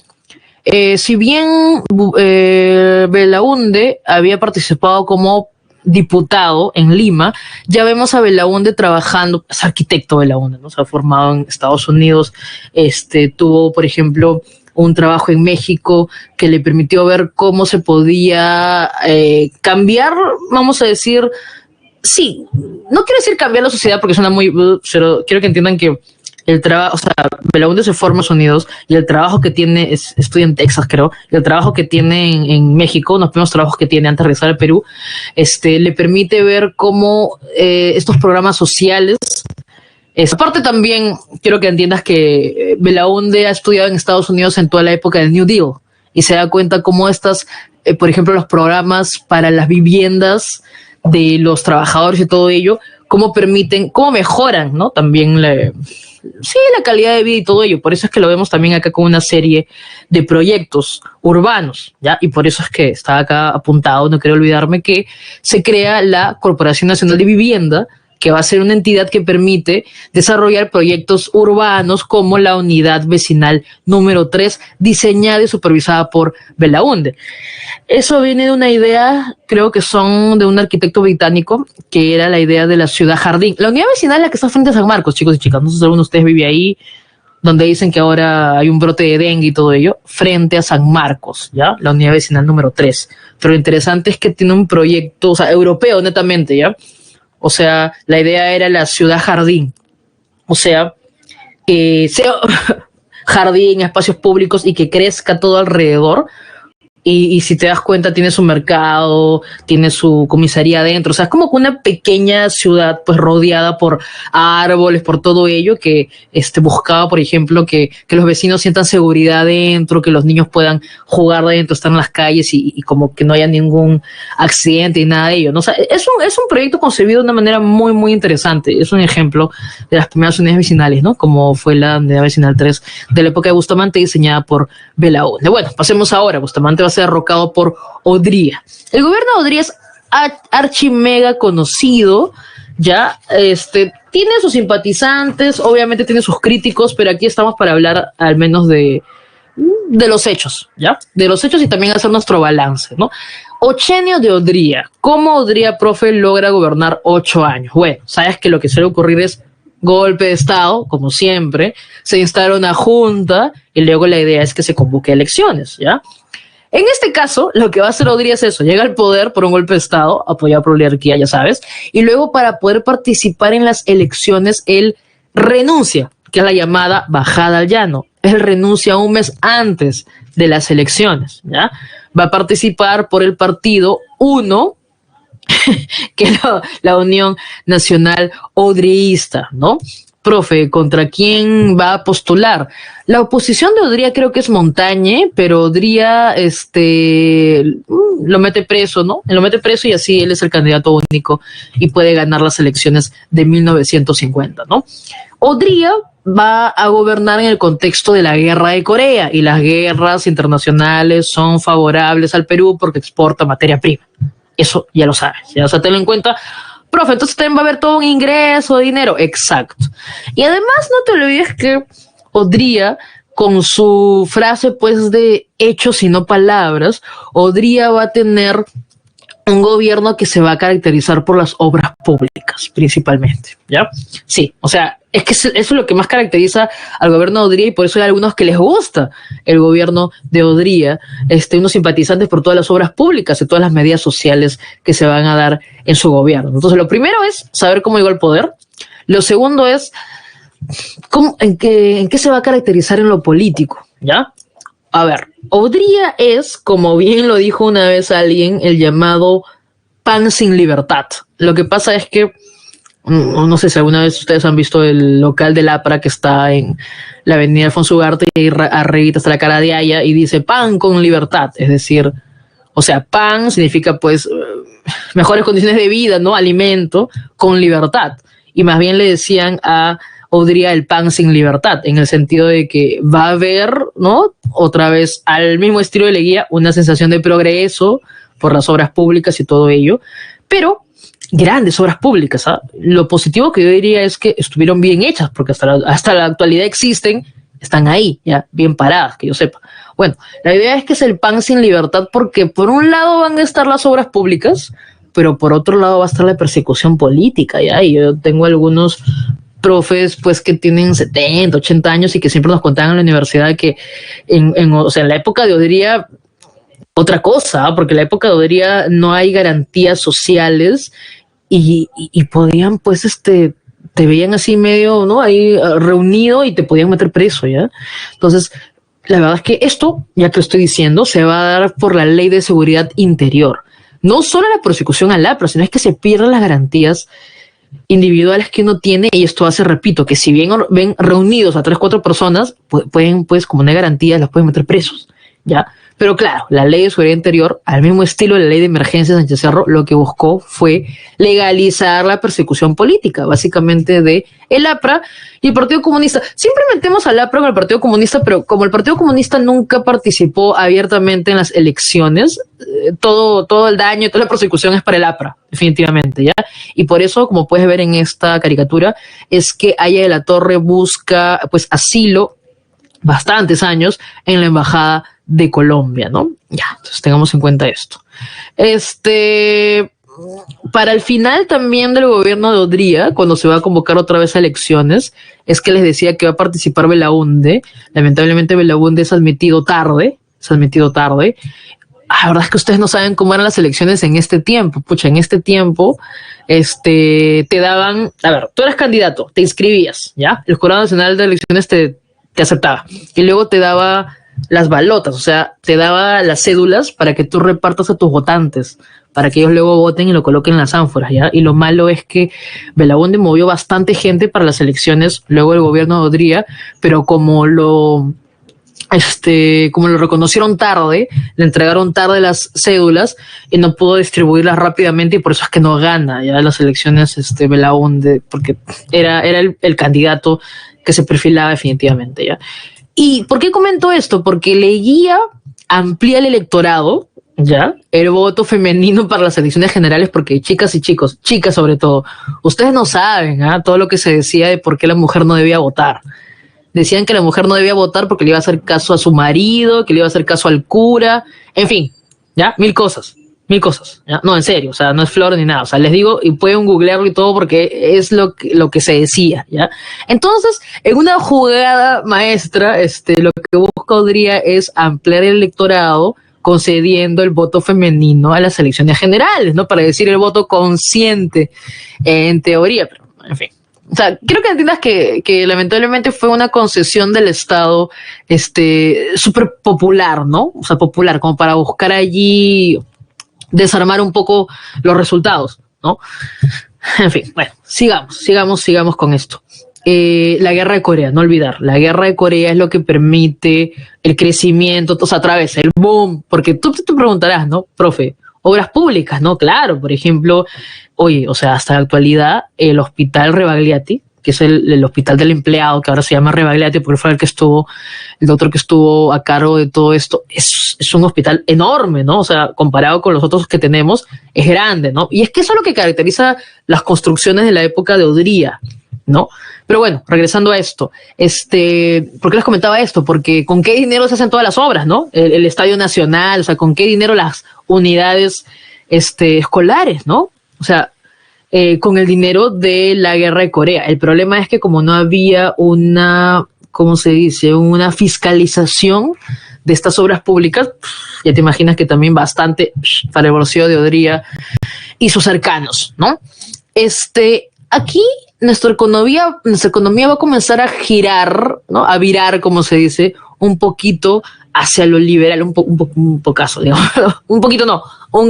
Si bien Belaunde había participado como diputado en Lima, ya vemos a Belaúnde trabajando, es arquitecto Belaúnde, ¿no? Se ha formado en Estados Unidos, tuvo, por ejemplo, un trabajo en México que le permitió ver cómo se podía cambiar, vamos a decir, sí, no quiero decir cambiar la sociedad porque suena muy, pero quiero que entiendan que el trabajo, o sea, Belaúnde se forma en Estados Unidos y el trabajo que tiene, estudia en Texas, creo, y el trabajo que tiene en México, unos primeros trabajos que tiene antes de regresar al Perú, le permite ver cómo estos programas sociales. Aparte también quiero que entiendas que Belaúnde ha estudiado en Estados Unidos en toda la época del New Deal y se da cuenta cómo por ejemplo, los programas para las viviendas de los trabajadores y todo ello, cómo mejoran, ¿no? También la calidad de vida y todo ello. Por eso es que lo vemos también acá con una serie de proyectos urbanos, ¿ya? Y por eso es que está acá apuntado, no quiero olvidarme, que se crea la Corporación Nacional de Vivienda, que va a ser una entidad que permite desarrollar proyectos urbanos como la unidad vecinal número 3, diseñada y supervisada por Belaúnde. Eso viene de una idea, creo que son de un arquitecto británico, que era la idea de la ciudad jardín. La unidad vecinal es la que está frente a San Marcos, chicos y chicas. No sé si alguno de ustedes vive ahí, donde dicen que ahora hay un brote de dengue y todo ello, frente a San Marcos, ¿ya? La unidad vecinal número 3. Pero lo interesante es que tiene un proyecto, o sea, europeo netamente, ¿ya? O sea, la idea era la ciudad jardín. O sea, que sea jardín, espacios públicos y que crezca todo alrededor. Y si te das cuenta, tiene su mercado, tiene su comisaría adentro. O sea, es como una pequeña ciudad, pues rodeada por árboles, por todo ello, que buscaba, por ejemplo, que los vecinos sientan seguridad dentro, que los niños puedan jugar dentro, estar en las calles y como que no haya ningún accidente y nada de ello, ¿no? O sea, es un proyecto concebido de una manera muy, muy interesante. Es un ejemplo de las primeras unidades vecinales, ¿no? Como fue la unidad vecinal 3 de la época de Bustamante, diseñada por Belaúnde. Bueno, pasemos ahora. Bustamante va a ser derrocado por Odría. El gobierno de Odría es archimega conocido, ya, tiene sus simpatizantes, obviamente tiene sus críticos, pero aquí estamos para hablar al menos de los hechos, ¿ya? De los hechos y también hacer nuestro balance, ¿no? Ochenio de Odría. ¿Cómo Odría, profe, logra gobernar 8 años? Bueno, sabes que lo que suele ocurrir es golpe de Estado, como siempre, se instala una junta y luego la idea es que se convoque elecciones, ¿ya? En este caso, lo que va a hacer Odría es eso, llega al poder por un golpe de Estado, apoyado por la oligarquía, ya sabes, y luego para poder participar en las elecciones, él renuncia, que es la llamada bajada al llano. Él renuncia un mes antes de las elecciones, ¿ya? Va a participar por el partido 1, que es la Unión Nacional Odriísta, ¿no? Profe, ¿contra quién va a postular? La oposición de Odría creo que es Montañe, pero Odría lo mete preso, ¿no? Lo mete preso y así él es el candidato único y puede ganar las elecciones de 1950, ¿no? Odría va a gobernar en el contexto de la guerra de Corea y las guerras internacionales son favorables al Perú porque exporta materia prima. Eso ya lo sabes, ya, o sea, tenlo en cuenta. Profe, entonces también va a haber todo un ingreso de dinero. Exacto. Y además no te olvides que Odría, con su frase pues de hechos y no palabras, Odría va a tener un gobierno que se va a caracterizar por las obras públicas, principalmente, ¿ya? Sí, o sea, es que eso es lo que más caracteriza al gobierno de Odría y por eso hay algunos que les gusta el gobierno de Odría, unos simpatizantes por todas las obras públicas y todas las medidas sociales que se van a dar en su gobierno. Entonces, lo primero es saber cómo llegó al poder. Lo segundo es en qué se va a caracterizar en lo político, ¿ya? A ver, Odría es, como bien lo dijo una vez alguien, el llamado pan sin libertad. Lo que pasa es que, no sé si alguna vez ustedes han visto el local del APRA que está en la avenida Alfonso Ugarte y arribita está la cara de Haya y dice pan con libertad. Es decir, o sea, pan significa pues mejores condiciones de vida, ¿no? Alimento con libertad. Y más bien le decían a Odría el pan sin libertad, en el sentido de que va a haber, ¿no? Otra vez, al mismo estilo de Leguía, una sensación de progreso por las obras públicas y todo ello, pero grandes obras públicas, ¿ah? Lo positivo que yo diría es que estuvieron bien hechas, porque hasta la actualidad existen, están ahí, ya, bien paradas, que yo sepa. Bueno, la idea es que es el pan sin libertad, porque por un lado van a estar las obras públicas, pero por otro lado va a estar la persecución política, ¿ya? Y yo tengo algunos profes pues que tienen 70, 80 años y que siempre nos contaban en la universidad que o sea, en la época de Odría otra cosa, porque en la época de Odría no hay garantías sociales y podían pues te veían así medio, ¿no? Ahí reunido y te podían meter preso, ¿ya? Entonces, la verdad es que esto, ya que lo estoy diciendo, se va a dar por la Ley de Seguridad Interior. No solo la persecución al APRA, sino es que se pierden las garantías individuales que uno tiene, y esto hace, repito, que si bien ven reunidos a 3, 4 personas, pueden, pues, como no hay garantías, las pueden meter presos, ¿ya? Pero claro, la Ley de Seguridad Interior, al mismo estilo de la Ley de Emergencia de Sánchez Cerro, lo que buscó fue legalizar la persecución política, básicamente de el APRA y el Partido Comunista. Siempre metemos al APRA con el Partido Comunista, pero como el Partido Comunista nunca participó abiertamente en las elecciones, todo el daño y toda la persecución es para el APRA, definitivamente, ¿ya? Y por eso, como puedes ver en esta caricatura, es que Haya de la Torre busca, pues, asilo bastantes años en la Embajada de Colombia, ¿no? Ya, entonces tengamos en cuenta esto. Para el final también del gobierno de Odría, cuando se va a convocar otra vez a elecciones, es que les decía que va a participar Belaunde. Lamentablemente Belaunde es admitido tarde. La verdad es que ustedes no saben cómo eran las elecciones en este tiempo. Pucha, en este tiempo, te daban, a ver, tú eras candidato, te inscribías, ¿ya? El Jurado Nacional de Elecciones te aceptaba. Y luego te daba las balotas, o sea, te daba las cédulas para que tú repartas a tus votantes, para que ellos luego voten y lo coloquen en las ánforas, ¿ya? Y lo malo es que Belaunde movió bastante gente para las elecciones, luego el gobierno de Odría, pero como lo reconocieron tarde, le entregaron tarde las cédulas y no pudo distribuirlas rápidamente, y por eso es que no gana ya las elecciones Belaunde, porque era el candidato que se perfilaba definitivamente, ¿ya? ¿Y por qué comento esto? Porque Leguía amplía el electorado, ¿ya? El voto femenino para las elecciones generales, porque chicas y chicos, chicas sobre todo, ustedes no saben todo lo que se decía de por qué la mujer no debía votar. Decían que la mujer no debía votar porque le iba a hacer caso a su marido, que le iba a hacer caso al cura, en fin, ¿ya? Mil cosas, ¿ya? No, en serio, o sea, no es flor ni nada, o sea, les digo, y pueden googlearlo y todo porque es lo que se decía, ¿ya? Entonces, en una jugada maestra, lo que busca Odría es ampliar el electorado concediendo el voto femenino a las elecciones generales, ¿no? Para decir el voto consciente, en teoría, pero, en fin. O sea, quiero que entiendas que lamentablemente fue una concesión del Estado, súper popular, ¿no? O sea, popular, como para buscar allí desarmar un poco los resultados, ¿no? En fin, bueno, sigamos con esto. La guerra de Corea, no olvidar, la guerra de Corea es lo que permite el crecimiento, o sea, a través del boom, porque tú te preguntarás, ¿no, profe? Obras públicas, ¿no? Claro, por ejemplo, oye, o sea, hasta la actualidad, el Hospital Rebagliati, que es el hospital del empleado, que ahora se llama Rebagliati porque fue el doctor que estuvo a cargo de todo esto, es un hospital enorme, ¿no? O sea, comparado con los otros que tenemos, es grande, ¿no? Y es que eso es lo que caracteriza las construcciones de la época de Odría, ¿no? Pero bueno, regresando a esto, ¿por qué les comentaba esto? Porque ¿con qué dinero se hacen todas las obras, no? El Estadio Nacional, o sea, ¿con qué dinero las unidades escolares, no? O sea, con el dinero de la guerra de Corea. El problema es que como no había una, ¿cómo se dice? Una fiscalización de estas obras públicas, ya te imaginas que también bastante para el bolsillo de Odría y sus cercanos, ¿no? Aquí nuestra economía va a comenzar a girar, ¿no? A virar, como se dice, un poquito hacia lo liberal, un pocazo, digamos, un poquito no, un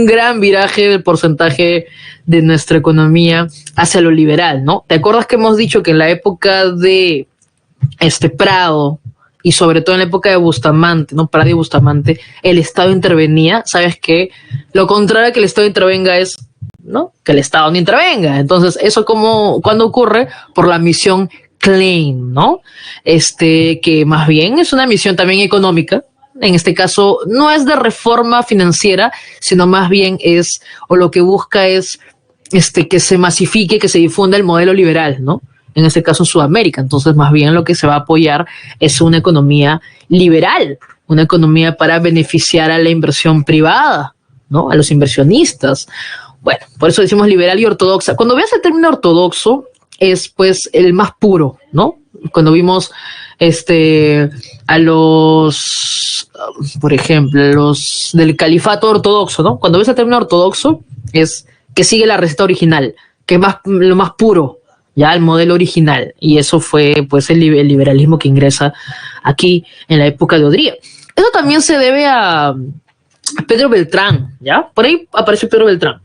gran viraje del porcentaje de nuestra economía hacia lo liberal, ¿no? ¿Te acuerdas que hemos dicho que en la época de Prado y sobre todo en la época de Bustamante, ¿no? Prado y Bustamante, el Estado intervenía? ¿Sabes qué? Lo contrario a que el Estado intervenga es, ¿no? Que el Estado no intervenga. Entonces, ¿eso cuándo ocurre? Por la misión Klein, ¿no? Que más bien es una misión también económica. En este caso, no es de reforma financiera, sino más bien lo que busca es que se masifique, que se difunda el modelo liberal, ¿no? En este caso, Sudamérica. Entonces, más bien lo que se va a apoyar es una economía liberal, una economía para beneficiar a la inversión privada, ¿no? A los inversionistas. Bueno, por eso decimos liberal y ortodoxa. Cuando veas el término ortodoxo, es pues el más puro, ¿no? Cuando vimos a los, por ejemplo, los del califato ortodoxo, ¿no? Cuando ves el término ortodoxo, es que sigue la receta original, que es lo más puro, ya el modelo original. Y eso fue pues el liberalismo que ingresa aquí en la época de Odría. Eso también se debe a Pedro Beltrán, ¿ya? Por ahí aparece Pedro Beltrán.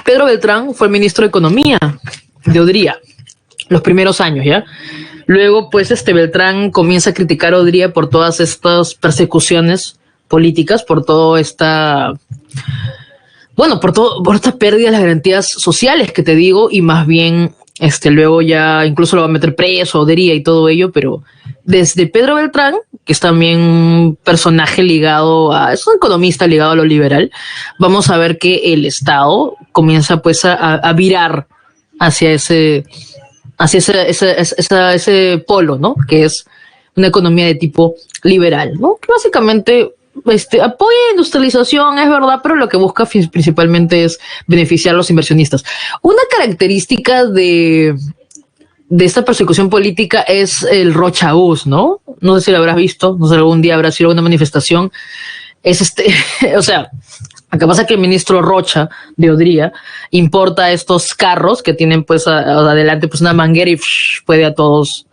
Pedro Beltrán fue el ministro de Economía de Odría los primeros años, ¿ya? Luego, pues, Beltrán comienza a criticar a Odría por todas estas persecuciones políticas, por toda esta... Bueno, por esta pérdida de las garantías sociales que te digo, y más bien, luego ya incluso lo va a meter preso, Odría y todo ello, pero desde Pedro Beltrán, que es también un personaje es un economista ligado a lo liberal, vamos a ver que el Estado comienza pues a virar hacia ese polo, ¿no? Que es una economía de tipo liberal, ¿no? Que básicamente apoya la industrialización, es verdad, pero lo que busca principalmente es beneficiar a los inversionistas. Una característica de esta persecución política es el Rochaús, ¿no? No sé si lo habrás visto, no sé si algún día habrá sido una manifestación. Es o sea, lo que pasa es que el ministro Rocha de Odría importa estos carros que tienen pues adelante pues una manguera y puede a todos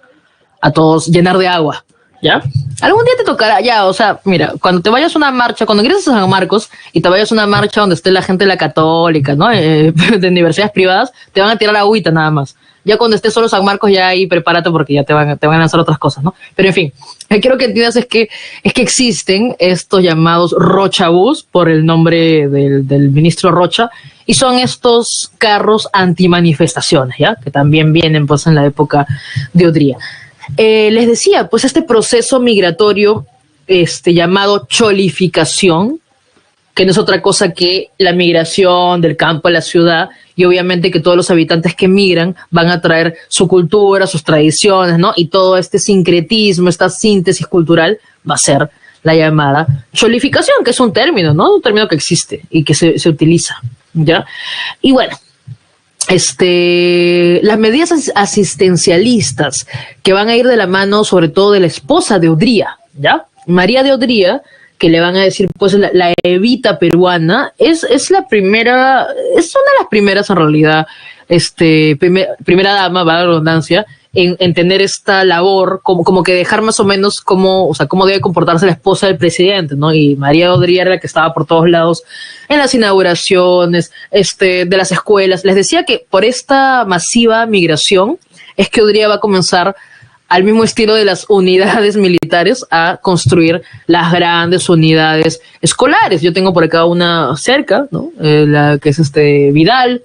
llenar de agua, ¿ya? Algún día te tocará, ya, o sea, mira, cuando te vayas a una marcha, cuando ingreses a San Marcos y te vayas a una marcha donde esté la gente de la Católica, ¿no? De universidades privadas, te van a tirar agüita nada más. Ya cuando estés solo San Marcos, ya ahí prepárate porque ya te van a lanzar otras cosas, ¿no? Pero en fin, lo que quiero que entiendas es que existen estos llamados Rochabús por el nombre del ministro Rocha, y son estos carros antimanifestaciones, ¿ya? Que también vienen pues en la época de Odría. Les decía, pues este proceso migratorio llamado cholificación, que no es otra cosa que la migración del campo a la ciudad, y obviamente que todos los habitantes que migran van a traer su cultura, sus tradiciones, ¿no? Y todo este sincretismo, esta síntesis cultural va a ser la llamada cholificación, que es un término, ¿no? Un término que existe y que se utiliza, ¿ya? Y bueno, las medidas asistencialistas que van a ir de la mano sobre todo de la esposa de Odría, ¿ya? María de Odría, que le van a decir pues la Evita peruana, es la primera, es una de las primeras en realidad, primera dama, va la redundancia, en tener esta labor, como que dejar más o menos cómo debe comportarse la esposa del presidente, ¿no? Y María Odría era la que estaba por todos lados en las inauguraciones, de las escuelas. Les decía que por esta masiva migración es que Odría va a comenzar, al mismo estilo de las unidades militares, a construir las grandes unidades escolares. Yo tengo por acá una cerca, ¿no? La que es Vidal.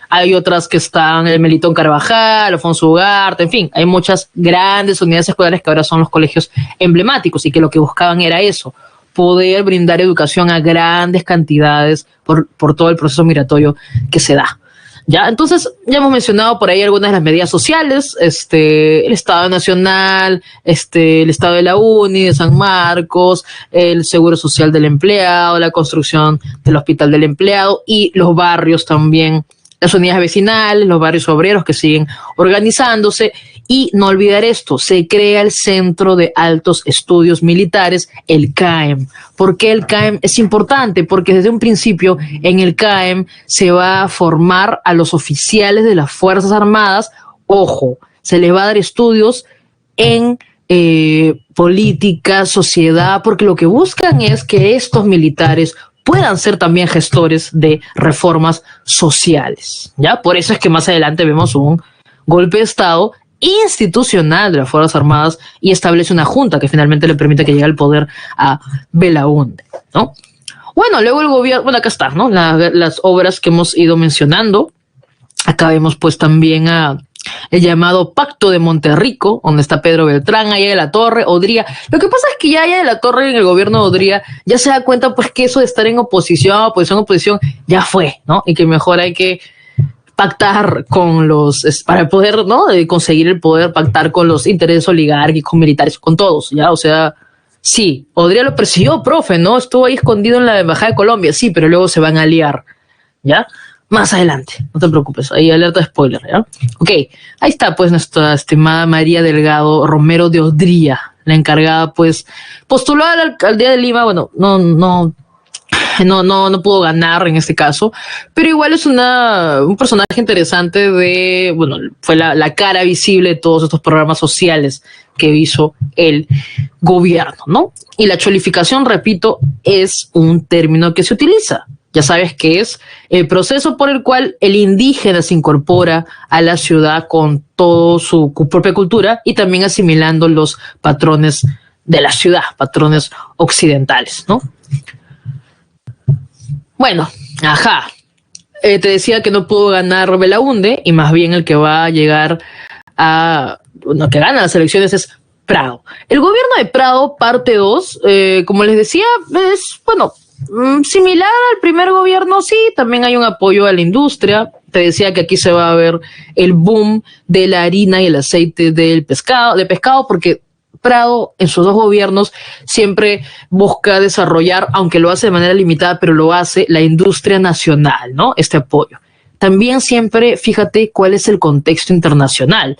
Hay otras que están el Melitón Carvajal, Alfonso Ugarte, en fin, hay muchas grandes unidades escolares que ahora son los colegios emblemáticos y que lo que buscaban era eso, poder brindar educación a grandes cantidades por todo el proceso migratorio que se da. Ya, entonces ya hemos mencionado por ahí algunas de las medidas sociales, el Estado Nacional, el Estado de la Uni, de San Marcos, el Seguro Social del Empleado, la construcción del Hospital del Empleado y los barrios también, las unidades vecinales, los barrios obreros que siguen organizándose. Y no olvidar esto, se crea el Centro de Altos Estudios Militares, el CAEM. ¿Por qué el CAEM es importante? Porque desde un principio en el CAEM se va a formar a los oficiales de las Fuerzas Armadas. Ojo, se les va a dar estudios en política, sociedad, porque lo que buscan es que estos militares puedan ser también gestores de reformas sociales, ¿ya? Por eso es que más adelante vemos un golpe de Estado institucional de las Fuerzas Armadas y establece una junta que finalmente le permite que llegue al poder a Belaúnde, ¿no? Bueno, luego el gobierno, bueno, acá está, ¿no? Las obras que hemos ido mencionando. Acá vemos pues también el llamado Pacto de Monterrico, donde está Pedro Beltrán, Aya de la Torre, Odría. Lo que pasa es que ya Aya de la Torre en el gobierno de Odría ya se da cuenta pues que eso de estar en oposición, ya fue, ¿no? Y que mejor hay que pactar con para poder, ¿no? Conseguir el poder, pactar con los intereses oligárquicos, militares, con todos, ¿ya? O sea, Sí, Odría lo persiguió, profe, ¿no? Estuvo ahí escondido en la embajada de Colombia, sí, pero luego se van a aliar, ¿ya? Más adelante, no te preocupes, ahí alerta de spoiler, ¿ya? Ok, ahí está pues nuestra estimada María Delgado Romero de Odría, la encargada pues postuló a la alcaldía de Lima, bueno, no pudo ganar en este caso, pero igual es un personaje interesante bueno, fue la cara visible de todos estos programas sociales que hizo el gobierno, ¿no? Y la cholificación, repito, es un término que se utiliza. Ya sabes que es el proceso por el cual el indígena se incorpora a la ciudad con toda su propia cultura y también asimilando los patrones de la ciudad, patrones occidentales, ¿no? Bueno, te decía que no pudo ganar Belaunde y más bien el que va a llegar que gana las elecciones es Prado. El gobierno de Prado, parte 2, como les decía, es, bueno, similar al primer gobierno, sí, también hay un apoyo a la industria. Te decía que aquí se va a ver el boom de la harina y el aceite de pescado, porque Prado en sus dos gobiernos siempre busca desarrollar, aunque lo hace de manera limitada, pero lo hace la industria nacional, ¿no? Este apoyo. También siempre, fíjate cuál es el contexto internacional.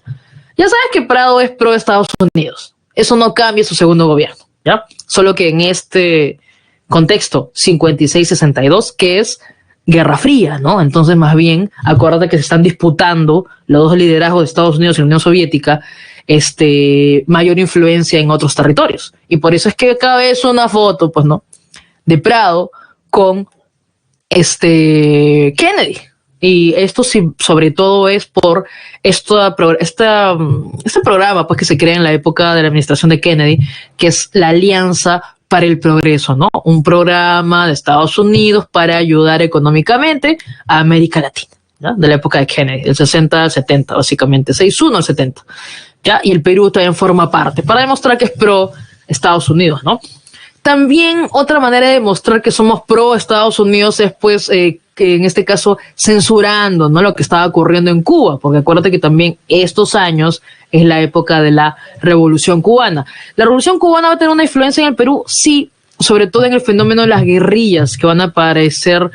Ya sabes que Prado es pro Estados Unidos. Eso no cambia su segundo gobierno, ¿ya? Solo que en este contexto 56-62, que es Guerra Fría, ¿no? Entonces, más bien, acuérdate que se están disputando los dos liderazgos de Estados Unidos y la Unión Soviética, mayor influencia en otros territorios. Y por eso es que cada vez una foto, pues, ¿no? De Prado con Kennedy. Y esto sí, sobre todo es por este programa pues, que se crea en la época de la administración de Kennedy, que es la Alianza para el Progreso, ¿no? Un programa de Estados Unidos para ayudar económicamente a América Latina, ¿ya? De la época de Kennedy, del 60 al 70, básicamente, 61 al 70, ¿ya? Y el Perú también forma parte, para demostrar que es pro Estados Unidos, ¿no? También otra manera de demostrar que somos pro Estados Unidos es, pues, que en este caso censurando, ¿no? Lo que estaba ocurriendo en Cuba, porque acuérdate que también estos años es la época de la Revolución Cubana. ¿La Revolución Cubana va a tener una influencia en el Perú? Sí, sobre todo en el fenómeno de las guerrillas que van a aparecer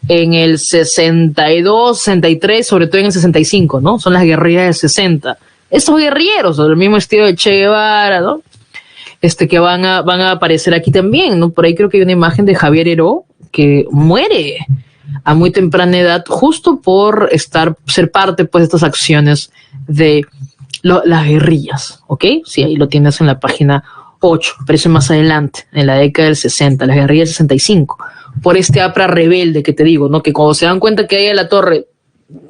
en el 62, 63, sobre todo en el 65, ¿no? Son las guerrillas del 60. Estos guerrilleros, del mismo estilo de Che Guevara, ¿no? Que van a aparecer aquí también, ¿no? Por ahí creo que hay una imagen de Javier Heró que muere a muy temprana edad justo por ser parte, pues, de estas acciones de las guerrillas, ¿ok? Sí, ahí lo tienes en la página 8, aparece más adelante, en la década del 60, las guerrillas del 65, por APRA rebelde que te digo, ¿no? Que cuando se dan cuenta que ahí en la torre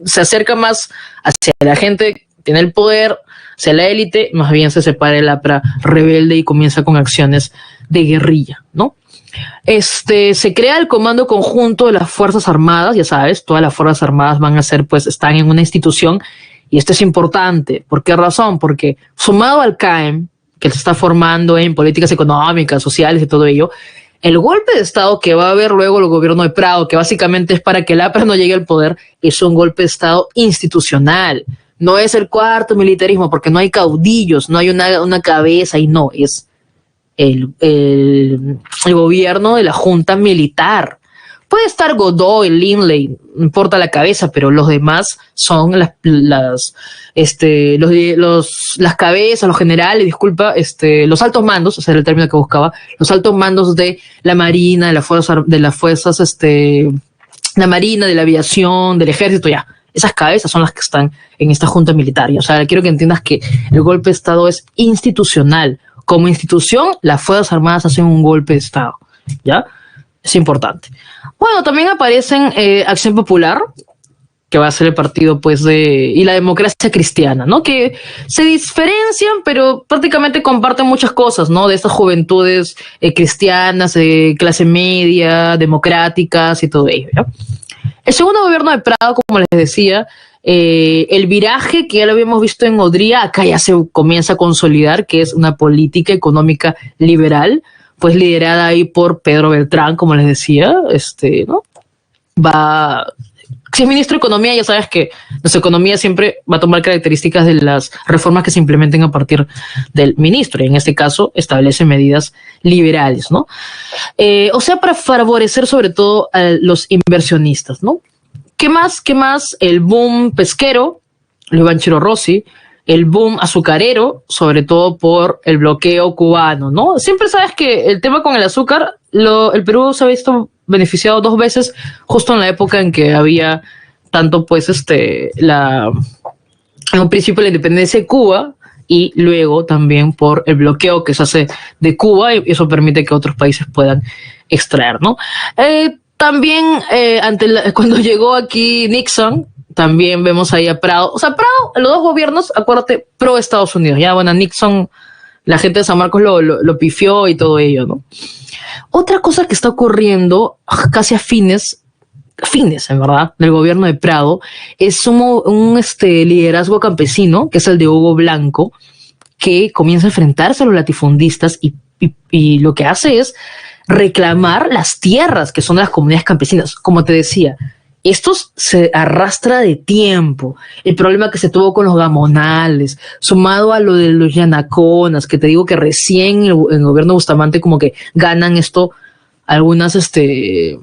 se acerca más hacia la gente que tiene el poder, hacia la élite, más bien se separa el APRA rebelde y comienza con acciones de guerrilla, ¿no? Se crea el Comando Conjunto de las Fuerzas Armadas, ya sabes, todas las Fuerzas Armadas están en una institución, y esto es importante. ¿Por qué razón? Porque sumado al CAEM, que se está formando en políticas económicas, sociales y todo ello, el golpe de Estado que va a haber luego el gobierno de Prado, que básicamente es para que el APRA no llegue al poder, es un golpe de Estado institucional. No es el cuarto militarismo, porque no hay caudillos, no hay una cabeza, y no, es el gobierno de la junta militar. Puede estar Godoy, Lindley, no importa la cabeza, pero los demás son las cabezas, los generales, los altos mandos, ese era el término que buscaba, los altos mandos de la Marina, de las fuerzas, la Marina, de la aviación, del ejército, ya. Esas cabezas son las que están en esta junta militar. O sea, quiero que entiendas que el golpe de Estado es institucional. Como institución, las Fuerzas Armadas hacen un golpe de Estado, ¿ya? Es importante. Bueno, también aparecen Acción Popular, que va a ser el partido, pues, y la Democracia Cristiana, ¿no? Que se diferencian, pero prácticamente comparten muchas cosas, ¿no? De estas juventudes cristianas, clase media, democráticas y todo ello, ¿ya? El segundo gobierno de Prado, como les decía, el viraje que ya lo habíamos visto en Odría, acá ya se comienza a consolidar, que es una política económica liberal, pues liderada ahí por Pedro Beltrán, como les decía, ¿no? Va si es ministro de Economía, ya sabes que nuestra economía siempre va a tomar características de las reformas que se implementen a partir del ministro, y en este caso establece medidas liberales, ¿no? O sea, para favorecer sobre todo a los inversionistas, ¿no? ¿Qué más? ¿Qué más? El boom pesquero, lo Banchero Rossi, el boom azucarero, sobre todo por el bloqueo cubano, ¿no? Siempre sabes que el tema con el azúcar, el Perú se ha visto beneficiado 2 veces, justo en la época en que había tanto, pues, en un principio la independencia de Cuba, y luego también por el bloqueo que se hace de Cuba, y eso permite que otros países puedan extraer, ¿no? También cuando llegó aquí Nixon, también vemos ahí a Prado. O sea, Prado, los 2 gobiernos, acuérdate, pro Estados Unidos. Ya, bueno, Nixon, la gente de San Marcos lo pifió y todo ello, ¿no? Otra cosa que está ocurriendo casi a fines en verdad, del gobierno de Prado, es un liderazgo campesino, que es el de Hugo Blanco, que comienza a enfrentarse a los latifundistas y lo que hace es reclamar las tierras que son de las comunidades campesinas. Como te decía, esto se arrastra de tiempo. El problema que se tuvo con los gamonales, sumado a lo de los yanaconas, que te digo que recién el gobierno de Bustamante como que ganan esto, algunas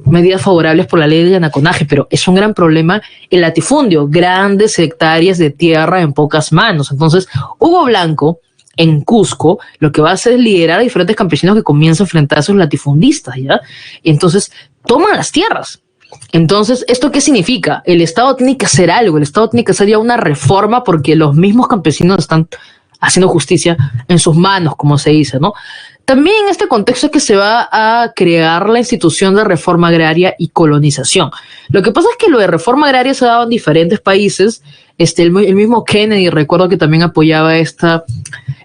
medidas favorables por la ley de yanaconaje, pero es un gran problema el latifundio, grandes hectáreas de tierra en pocas manos. Entonces, Hugo Blanco, en Cusco, lo que va a hacer es liderar a diferentes campesinos que comienzan a enfrentarse a los latifundistas, ¿ya? Y entonces, toman las tierras. Entonces, ¿esto qué significa? El Estado tiene que hacer algo, el Estado tiene que hacer ya una reforma porque los mismos campesinos están haciendo justicia en sus manos, como se dice, ¿no? También en este contexto es que se va a crear la institución de reforma agraria y colonización. Lo que pasa es que lo de reforma agraria se ha dado en diferentes países. El mismo Kennedy, recuerdo que también apoyaba esto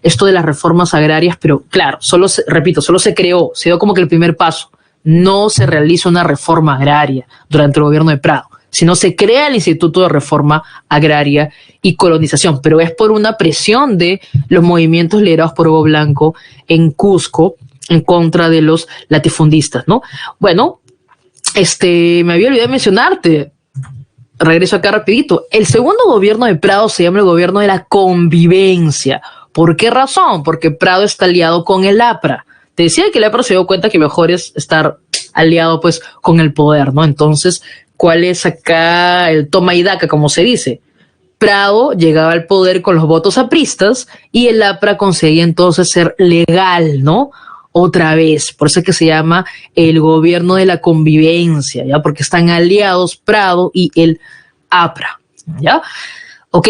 de las reformas agrarias, pero claro, solo se creó, se dio como que el primer paso. No se realiza una reforma agraria durante el gobierno de Prado, sino se crea el Instituto de Reforma Agraria y Colonización, pero es por una presión de los movimientos liderados por Hugo Blanco en Cusco en contra de los latifundistas, ¿no? Bueno, me había olvidado mencionarte, regreso acá rapidito, el segundo gobierno de Prado se llama el gobierno de la convivencia. ¿Por qué razón? Porque Prado está aliado con el APRA. Te decía que el APRA se dio cuenta que mejor es estar aliado pues con el poder, ¿no? Entonces, ¿cuál es acá el toma y daca, como se dice? Prado llegaba al poder con los votos apristas y el APRA conseguía entonces ser legal, ¿no? Otra vez, por eso es que se llama el gobierno de la convivencia, ¿ya? Porque están aliados Prado y el APRA, ¿ya? Ok,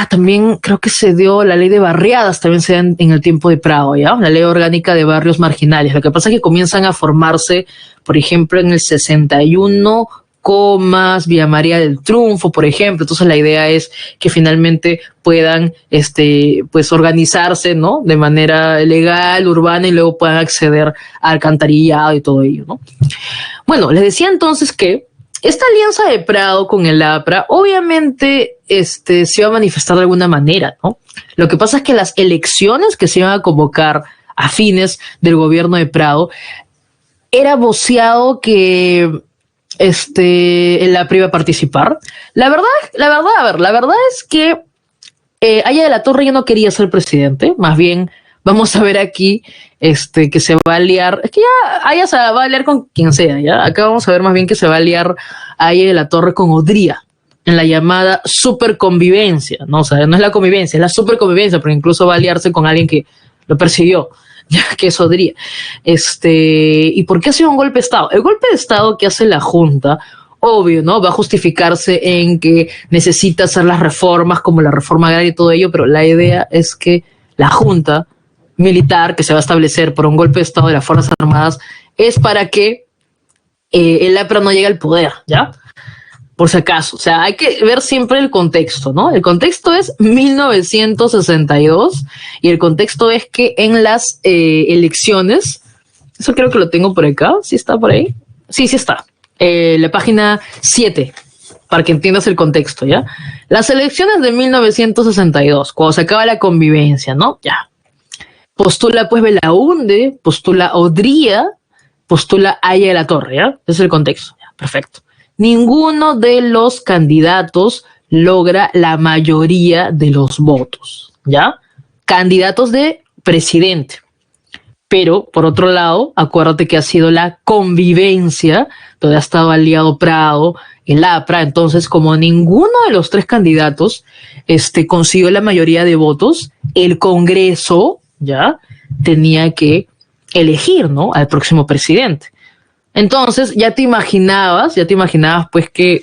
también creo que se dio la ley de barriadas, también se da en el tiempo de Prado, ¿ya? La ley orgánica de barrios marginales. Lo que pasa es que comienzan a formarse, por ejemplo, en el 61, Comas, Villa María del Triunfo, por ejemplo. Entonces la idea es que finalmente puedan, pues organizarse, ¿no? De manera legal, urbana, y luego puedan acceder al alcantarillado y todo ello, ¿no? Bueno, les decía entonces que esta alianza de Prado con el APRA, obviamente, se iba a manifestar de alguna manera, ¿no? Lo que pasa es que las elecciones que se iban a convocar a fines del gobierno de Prado, era voceado que el APRA iba a participar. La verdad es que Haya de la Torre ya no quería ser presidente, más bien vamos a ver aquí que se va a aliar, es que ya Haya se va a aliar con quien sea, ¿ya? Acá vamos a ver más bien que se va a aliar Haya de la Torre con Odría en la llamada superconvivencia, ¿no? O sea, no es la convivencia, es la superconvivencia, pero incluso va a aliarse con alguien que lo persiguió, ya que es Odría. ¿Y por qué ha sido un golpe de Estado? El golpe de Estado que hace la Junta, obvio, ¿no? Va a justificarse en que necesita hacer las reformas como la reforma agraria y todo ello, pero la idea es que la Junta militar que se va a establecer por un golpe de Estado de las Fuerzas Armadas es para que el APRA no llegue al poder, ¿ya? Por si acaso. O sea, hay que ver siempre el contexto, ¿no? El contexto es 1962 y el contexto es que en las elecciones, eso creo que lo tengo por acá, ¿sí está por ahí? Sí está. La página 7, para que entiendas el contexto, ¿ya? Las elecciones de 1962, cuando se acaba la convivencia, ¿no? Ya. Postula pues Belaúnde, postula Odría, postula Haya de la Torre, ¿ya? Ese es el contexto, ¿ya? Perfecto. ninguno de los candidatos logra la mayoría de los votos, ¿ya? Candidatos de presidente. Pero, por otro lado, acuérdate que ha sido la convivencia, donde ha estado aliado Prado, el APRA. Entonces, como ninguno de los tres candidatos consiguió la mayoría de votos, el Congreso ya tenía que elegir, ¿no?, al próximo presidente. Entonces, ya te imaginabas pues que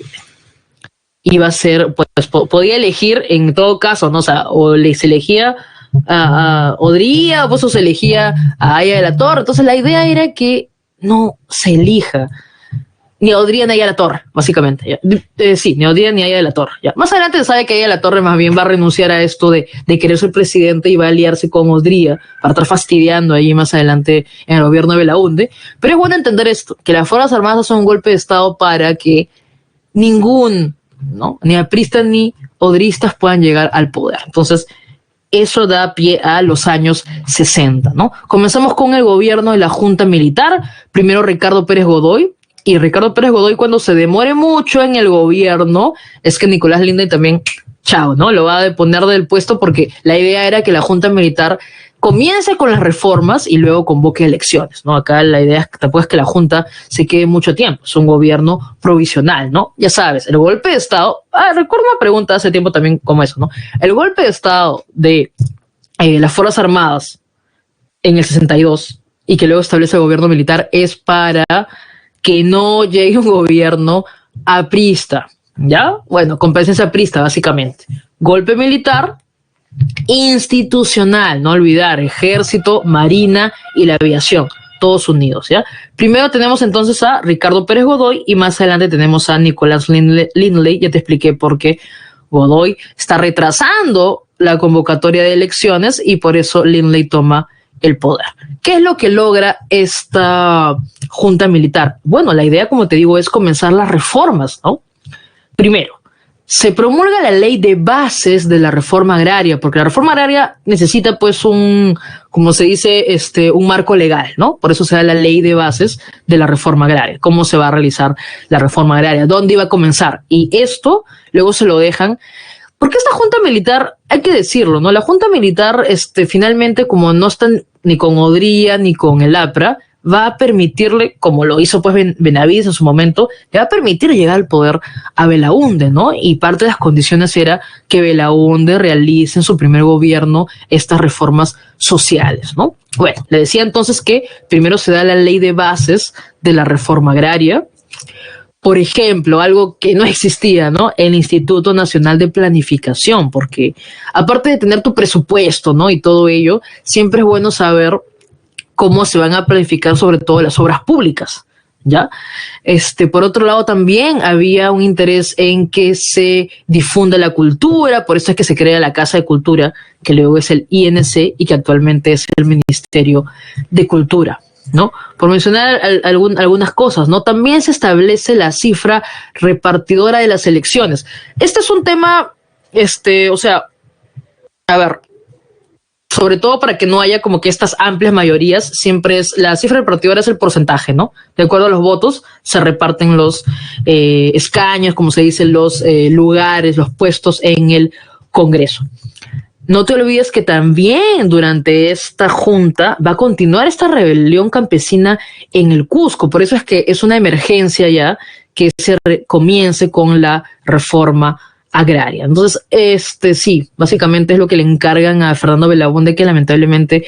iba a ser, pues podía elegir en todo caso, ¿no? O sea, se elegía a Odría, pues o se elegía a Aya de la Torre. Entonces la idea era que no se elija ni a Odría ni a Aya de la Torre, básicamente. Sí, ni a Odría ni a Aya de la Torre. Ya. Más adelante se sabe que Aya de la Torre más bien va a renunciar a esto de querer ser presidente y va a aliarse con Odría para estar fastidiando ahí más adelante en el gobierno de Belaúnde. Pero es bueno entender esto, que las Fuerzas Armadas son un golpe de Estado para que ni apristas ni odristas puedan llegar al poder. Entonces, eso da pie a los años 60, ¿no? Comenzamos con el gobierno de la Junta Militar, primero Ricardo Pérez Godoy, y Ricardo Pérez Godoy, cuando se demore mucho en el gobierno, es que Nicolás Linde también, chao, ¿no? Lo va a deponer del puesto porque la idea era que la Junta Militar comience con las reformas y luego convoque elecciones, ¿no? Acá la idea es que tampoco es que la Junta se quede mucho tiempo, es un gobierno provisional, ¿no? Ya sabes, el golpe de Estado, recuerdo una pregunta hace tiempo también como eso, ¿no? El golpe de Estado de las Fuerzas Armadas en el 62 y que luego establece el gobierno militar es para que no llegue un gobierno aprista, ¿ya? Bueno, con presencia aprista, básicamente. Golpe militar institucional, no olvidar, ejército, marina y la aviación, todos unidos, ¿ya? Primero tenemos entonces a Ricardo Pérez Godoy y más adelante tenemos a Nicolás Lindley. Ya te expliqué por qué Godoy está retrasando la convocatoria de elecciones y por eso Lindley toma el poder. ¿Qué es lo que logra esta junta militar? Bueno, la idea, como te digo, es comenzar las reformas, ¿no? Primero, se promulga la ley de bases de la reforma agraria, porque la reforma agraria necesita pues como se dice, un marco legal, ¿no? Por eso se da la ley de bases de la reforma agraria. ¿Cómo se va a realizar la reforma agraria? ¿Dónde iba a comenzar? Y esto luego se lo dejan, porque esta junta militar, hay que decirlo, ¿no? La junta militar, finalmente, como no están ni con Odría ni con el APRA, va a permitirle, como lo hizo pues Benavides en su momento, le va a permitir llegar al poder a Belaúnde, ¿no? Y parte de las condiciones era que Belaúnde realice en su primer gobierno estas reformas sociales, ¿no? Bueno, le decía entonces que primero se da la ley de bases de la reforma agraria. Por ejemplo, algo que no existía, ¿no? El Instituto Nacional de Planificación, porque aparte de tener tu presupuesto, ¿no? Y todo ello, siempre es bueno saber cómo se van a planificar sobre todo las obras públicas, ¿ya? Por otro lado, también había un interés en que se difunda la cultura, por eso es que se crea la Casa de Cultura, que luego es el INC y que actualmente es el Ministerio de Cultura, ¿no? Por mencionar algunas cosas, ¿no? También se establece la cifra repartidora de las elecciones. Este es un tema, sobre todo para que no haya como que estas amplias mayorías, siempre es la cifra repartidora, es el porcentaje, ¿no? De acuerdo a los votos, se reparten los escaños, como se dice, los lugares, los puestos en el Congreso. No te olvides que también durante esta junta va a continuar esta rebelión campesina en el Cusco. Por eso es que es una emergencia ya que se comience con la reforma agraria. Entonces, sí, básicamente es lo que le encargan a Fernando Belaúnde, que lamentablemente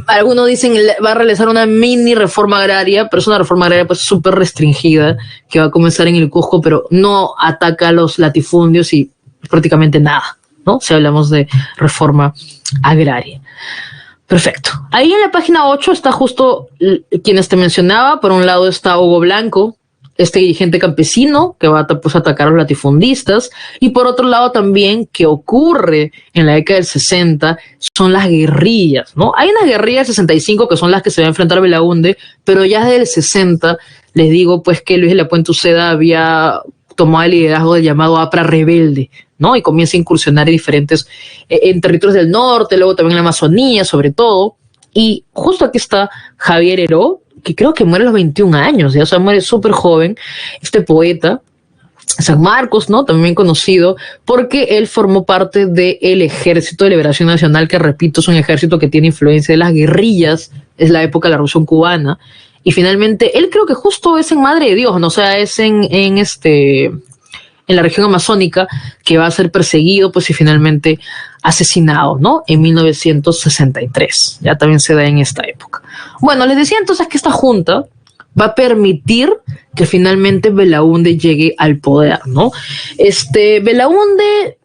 algunos dicen va a realizar una mini reforma agraria, pero es una reforma agraria pues súper restringida que va a comenzar en el Cusco, pero no ataca a los latifundios y prácticamente nada, ¿no? Si hablamos de reforma agraria. Perfecto. Ahí en la página 8 está justo quienes te mencionaba. Por un lado está Hugo Blanco, este dirigente campesino que va pues, a atacar a los latifundistas, y por otro lado también que ocurre en la década del 60 son las guerrillas, ¿no? Hay unas guerrillas del 65 que son las que se va a enfrentar Belaúnde, pero ya desde el 60 les digo pues que Luis de la Puente Uceda había tomado el liderazgo del llamado APRA rebelde, ¿no? Y comienza a incursionar en diferentes en territorios del norte, luego también en la Amazonía sobre todo, y justo aquí está Javier Heró, que creo que muere a los 21 años, ¿ya? O sea, muere súper joven, este poeta, San Marcos, ¿no? También conocido porque él formó parte del Ejército de Liberación Nacional, que repito, es un ejército que tiene influencia de las guerrillas, es la época de la Revolución Cubana, y finalmente él creo que justo es en Madre de Dios, ¿no? O sea, es en la región amazónica, que va a ser perseguido, pues, y finalmente asesinado, ¿no? En 1963. Ya también se da en esta época. Bueno, les decía entonces que esta junta va a permitir que finalmente Belaúnde llegue al poder, ¿no? Belaúnde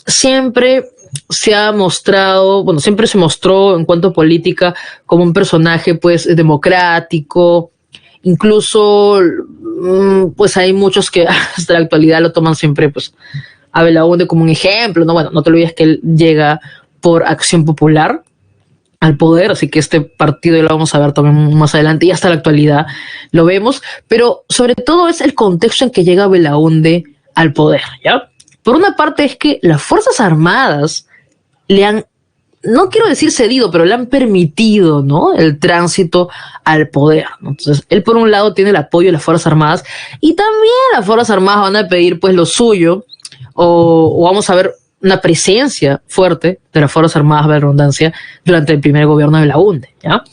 siempre se ha mostrado, bueno, siempre se mostró en cuanto a política como un personaje, pues, democrático. Incluso, pues hay muchos que hasta la actualidad lo toman siempre, pues, a Belaúnde como un ejemplo, ¿no? Bueno, no te olvides que él llega por Acción Popular al poder, así que este partido ya lo vamos a ver también más adelante y hasta la actualidad lo vemos, pero sobre todo es el contexto en que llega Belaúnde al poder, ¿ya? Por una parte es que las Fuerzas Armadas le han, no quiero decir cedido, pero le han permitido, ¿no?, el tránsito al poder, ¿no? Entonces, él por un lado tiene el apoyo de las Fuerzas Armadas y también las Fuerzas Armadas van a pedir, pues, lo suyo, o vamos a ver una presencia fuerte de las Fuerzas Armadas, de redundancia, durante el primer gobierno de Belaúnde, ¿ya?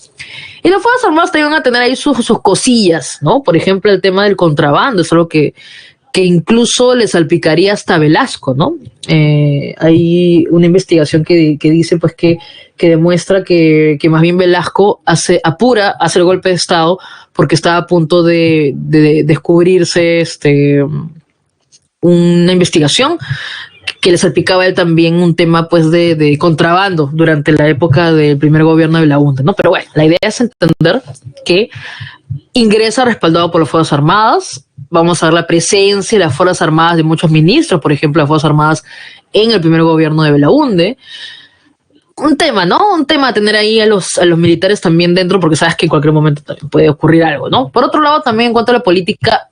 Y las Fuerzas Armadas también van a tener ahí sus cosillas, ¿no? Por ejemplo, el tema del contrabando, es algo que incluso le salpicaría hasta a Velasco, ¿no? Hay una investigación que dice, pues, que demuestra que más bien Velasco apura a hacer golpe de Estado porque estaba a punto de descubrirse una investigación que le salpicaba a él también un tema, pues, de contrabando durante la época del primer gobierno de Belaúnde, ¿no? Pero bueno, la idea es entender que ingresa respaldado por las Fuerzas Armadas. Vamos a ver la presencia de las Fuerzas Armadas de muchos ministros, por ejemplo, las Fuerzas Armadas en el primer gobierno de Belaúnde. Un tema, ¿no? Un tema a tener ahí a los militares también dentro, porque sabes que en cualquier momento también puede ocurrir algo, ¿no? Por otro lado, también en cuanto a la política,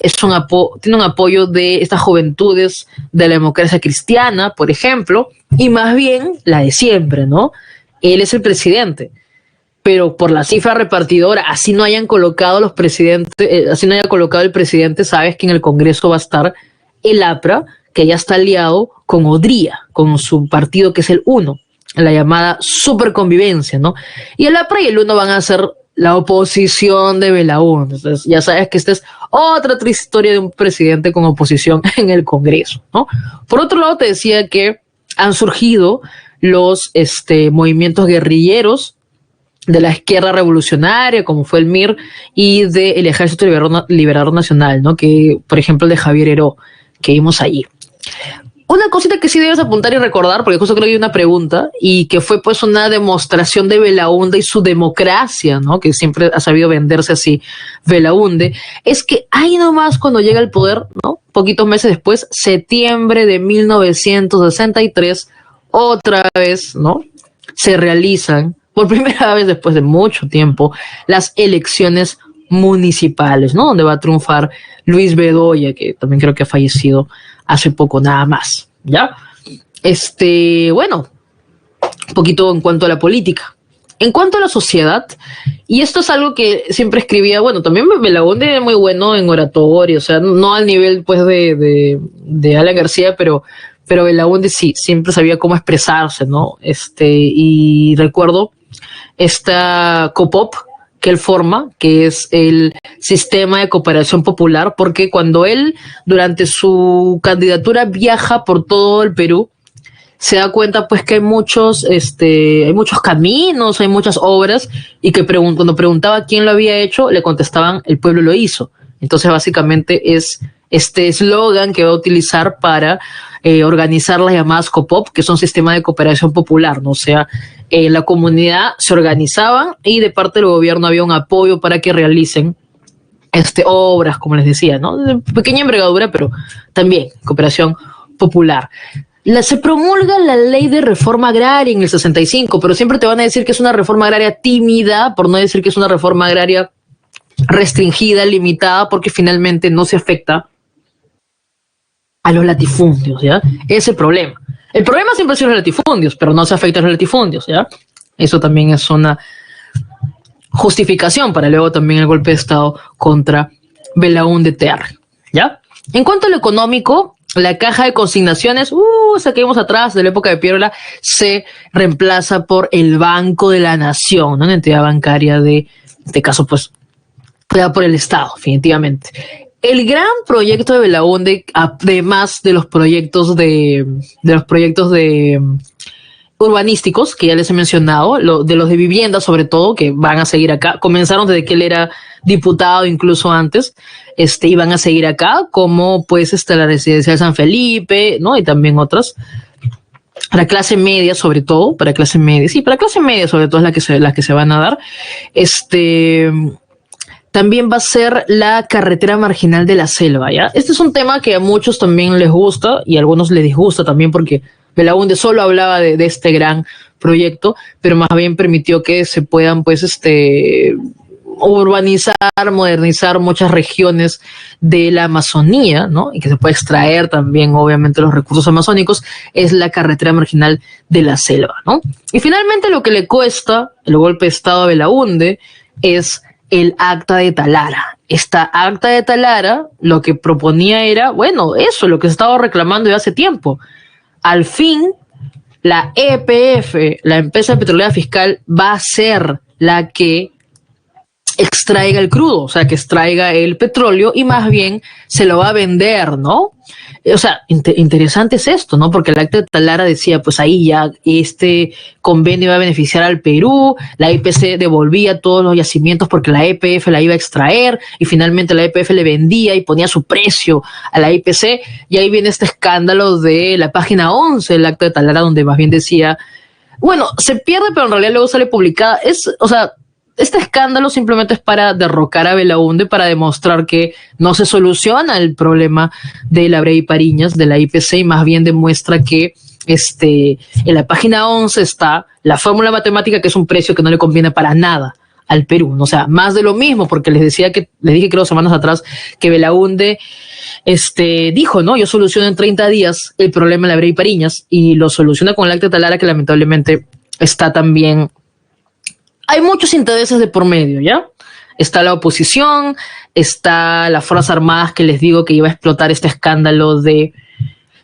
tiene un apoyo de estas juventudes de la democracia cristiana, por ejemplo, y más bien la de siempre, ¿no? Él es el presidente, pero por la cifra repartidora, así no hayan colocado los presidentes, así no haya colocado el presidente, sabes que en el Congreso va a estar el APRA, que ya está aliado con Odría, con su partido que es el UNO, la llamada superconvivencia, ¿no? Y el APRA y el UNO van a ser la oposición de Belaúnde. Entonces, ya sabes que esta es otra triste historia de un presidente con oposición en el Congreso, ¿no? Por otro lado, te decía que han surgido los movimientos guerrilleros de la izquierda revolucionaria, como fue el MIR, y del Ejército Liberador Nacional, ¿no? Que, por ejemplo, el de Javier Heró, que vimos allí. Una cosita que sí debes apuntar y recordar, porque justo creo que hay una pregunta, y que fue, pues, una demostración de Belaúnde y su democracia, ¿no? Que siempre ha sabido venderse así Belaúnde, es que ahí nomás cuando llega al poder, ¿no? Poquitos meses después, septiembre de 1963, otra vez, ¿no?, se realizan, por primera vez después de mucho tiempo, las elecciones municipales, ¿no? Donde va a triunfar Luis Bedoya, que también creo que ha fallecido hace poco nada más, ¿ya? Bueno, un poquito en cuanto a la política. En cuanto a la sociedad, y esto es algo que siempre escribía, bueno, también Belaúnde es muy bueno en oratoria, o sea, no al nivel, pues, de Alan García, pero Belaúnde sí, siempre sabía cómo expresarse, ¿no? Y recuerdo esta COPOP que él forma, que es el Sistema de Cooperación Popular, porque cuando él, durante su candidatura, viaja por todo el Perú, se da cuenta, pues, que hay muchos caminos, hay muchas obras, y que cuando preguntaba quién lo había hecho, le contestaban, el pueblo lo hizo. Entonces, básicamente es este eslogan que va a utilizar para organizar las llamadas COPOP, que son sistemas de cooperación popular, ¿no? O sea, la comunidad se organizaban y de parte del gobierno había un apoyo para que realicen obras, como les decía, ¿no? De pequeña envergadura, pero también cooperación popular. Se promulga la ley de reforma agraria en el 65, pero siempre te van a decir que es una reforma agraria tímida, por no decir que es una reforma agraria restringida, limitada, porque finalmente no se afecta a los latifundios, ¿ya? Ese es el problema. El problema siempre ha sido los latifundios, pero no se afecta a los latifundios, ¿ya? Eso también es una justificación para luego también el golpe de Estado contra Belaúnde Terry, ¿ya? En cuanto a lo económico, la caja de consignaciones, esa que vimos atrás de la época de Piérola, se reemplaza por el Banco de la Nación, ¿no? Una entidad bancaria de este caso, pues, creada por el Estado, definitivamente. El gran proyecto de Belaúnde, además de los proyectos de urbanísticos, que ya les he mencionado, de los de vivienda sobre todo, que van a seguir acá, comenzaron desde que él era diputado, incluso antes, y van a seguir acá, como pues la residencia de San Felipe, ¿no? Y también otras, para clase media sobre todo, para clase media sobre todo es las que se van a dar. También va a ser la carretera marginal de la selva, ¿ya? Este es un tema que a muchos también les gusta y a algunos les disgusta también porque Belaúnde solo hablaba de este gran proyecto, pero más bien permitió que se puedan, pues, urbanizar, modernizar muchas regiones de la Amazonía, ¿no? Y que se puede extraer también, obviamente, los recursos amazónicos, es la carretera marginal de la selva, ¿no? Y finalmente lo que le cuesta el golpe de Estado a Belaúnde es el acta de Talara. Esta acta de Talara lo que proponía era, bueno, eso, lo que se estaba reclamando ya hace tiempo. Al fin, la EPF, la empresa petrolera fiscal, va a ser la que extraiga el crudo, o sea, que extraiga el petróleo y más bien se lo va a vender, ¿no? O sea, interesante es esto, ¿no? Porque el acta de Talara decía, pues ahí ya este convenio iba a beneficiar al Perú, la IPC devolvía todos los yacimientos porque la EPF la iba a extraer y finalmente la EPF le vendía y ponía su precio a la IPC y ahí viene este escándalo de la página 11 del acta de Talara donde más bien decía, bueno, se pierde pero en realidad luego sale publicada, este escándalo simplemente es para derrocar a Belaúnde, para demostrar que no se soluciona el problema de la Brea y Pariñas, de la IPC, y más bien demuestra que en la página 11 está la fórmula matemática, que es un precio que no le conviene para nada al Perú, ¿no? O sea, más de lo mismo, porque les dije creo semanas atrás que Belaúnde dijo, ¿no? Yo soluciono en 30 días el problema de la Brea y Pariñas, y lo soluciona con el acta de Talara, que lamentablemente está también. Hay muchos intereses de por medio, ¿ya? Está la oposición, está las Fuerzas Armadas que les digo que iba a explotar este escándalo de...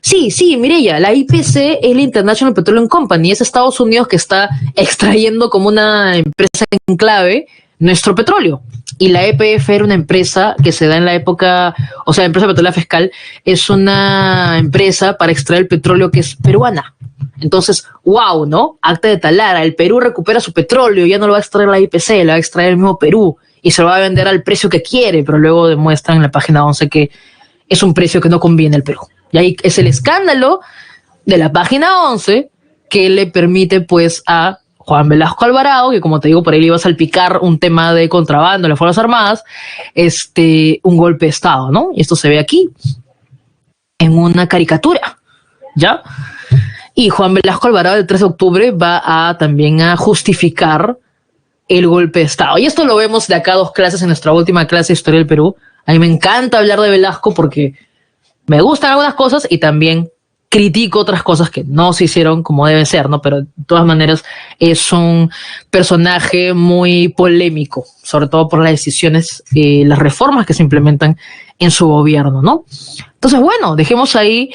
Sí, Mireya, la IPC es la International Petroleum Company, es Estados Unidos que está extrayendo como una empresa en clave nuestro petróleo. Y la EPF era una empresa que se da en la época, o sea, la empresa petrolera fiscal es una empresa para extraer el petróleo que es peruana. Entonces, wow, ¿no? Acta de Talara, el Perú recupera su petróleo, ya no lo va a extraer la IPC, lo va a extraer el mismo Perú y se lo va a vender al precio que quiere, pero luego demuestran en la página 11 que es un precio que no conviene al Perú. Y ahí es el escándalo de la página 11 que le permite pues a Juan Velasco Alvarado, que como te digo, por ahí le iba a salpicar un tema de contrabando en las Fuerzas Armadas, un golpe de Estado, ¿no? Y esto se ve aquí en una caricatura, ¿ya? Y Juan Velasco Alvarado el 3 de octubre va también a justificar el golpe de Estado. Y esto lo vemos de acá a 2 clases en nuestra última clase de Historia del Perú. A mí me encanta hablar de Velasco porque me gustan algunas cosas y también critico otras cosas que no se hicieron como deben ser, ¿no? Pero de todas maneras es un personaje muy polémico, sobre todo por las decisiones y las reformas que se implementan en su gobierno, ¿no? Entonces, bueno, dejemos ahí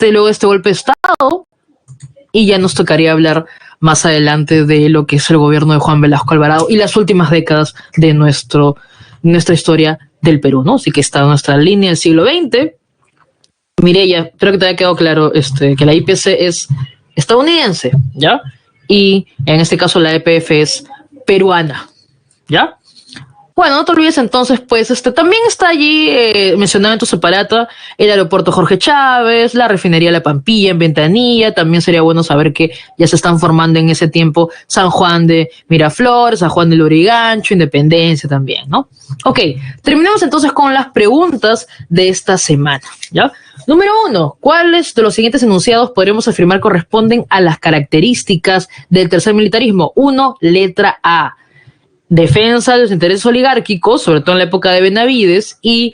luego este golpe de Estado. Y ya nos tocaría hablar más adelante de lo que es el gobierno de Juan Velasco Alvarado y las últimas décadas de nuestra historia del Perú, ¿no? Así que está nuestra línea del siglo XX. Mireya, espero que te haya quedado claro que la IPC es estadounidense, ¿ya? Y en este caso la EPF es peruana, ¿ya? Bueno, no te olvides entonces, pues, también está allí, mencionado en tu separata, el aeropuerto Jorge Chávez, la refinería La Pampilla en Ventanilla, también sería bueno saber que ya se están formando en ese tiempo San Juan de Miraflores, San Juan de Lurigancho, Independencia también, ¿no? Ok, terminamos entonces con las preguntas de esta semana, ¿ya? Número 1, ¿cuáles de los siguientes enunciados podríamos afirmar corresponden a las características del tercer militarismo? 1, letra A. Defensa de los intereses oligárquicos, sobre todo en la época de Benavides, y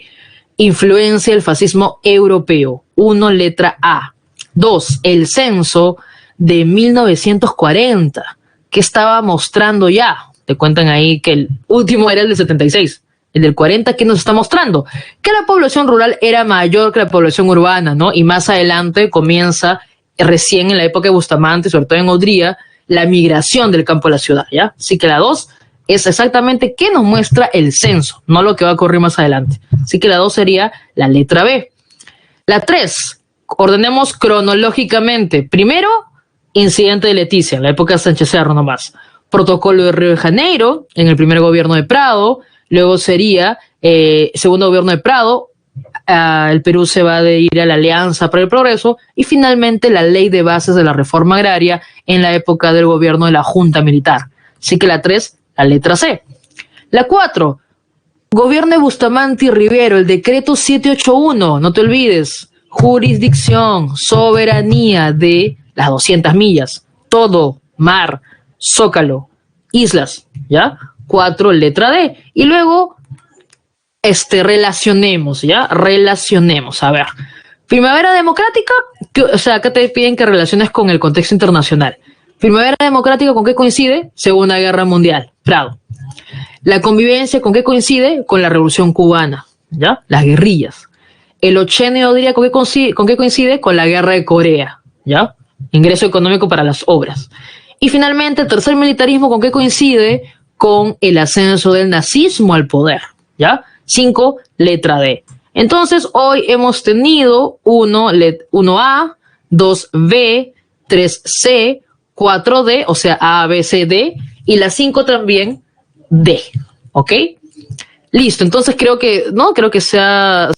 influencia del fascismo europeo. 1, letra A. 2, el censo de 1940, que estaba mostrando ya, te cuentan ahí que el último era el del 76. El del 40, ¿qué nos está mostrando? Que la población rural era mayor que la población urbana, ¿no? Y más adelante comienza, recién en la época de Bustamante, sobre todo en Odría, la migración del campo a la ciudad, ¿ya? Así que la 2 es exactamente qué nos muestra el censo, no lo que va a ocurrir más adelante. Así que la 2 sería la letra B. La 3, ordenemos cronológicamente. Primero, incidente de Leticia, en la época de Sánchez Cerro nomás. Protocolo de Río de Janeiro, en el primer gobierno de Prado. Luego sería segundo gobierno de Prado. El Perú se va a ir a la Alianza para el Progreso. Y finalmente la ley de bases de la reforma agraria en la época del gobierno de la Junta Militar. Así que la 3, la letra C. La 4, gobierno de Bustamante y Rivero, el decreto 781, no te olvides, jurisdicción, soberanía de las 200 millas, todo, mar, zócalo, islas, ¿ya? 4, letra D. Y luego, relacionemos, ¿ya? Relacionemos, a ver. Primavera Democrática, o sea, acá te piden que relaciones con el contexto internacional. Primavera Democrática, ¿con qué coincide? Segunda Guerra Mundial, Prado. La convivencia, ¿con qué coincide? Con la Revolución Cubana, ¿ya? Las guerrillas. El ochenio diría, ¿con qué coincide? Con la Guerra de Corea, ¿ya? Ingreso económico para las obras. Y finalmente, el tercer militarismo, ¿con qué coincide? Con el ascenso del nazismo al poder, ¿ya? 5, letra D. Entonces, hoy hemos tenido 1A, 2B, 3C, 4D, o sea, A, B, C, D, y la 5 también, D, ¿ok? Listo, entonces creo que se ha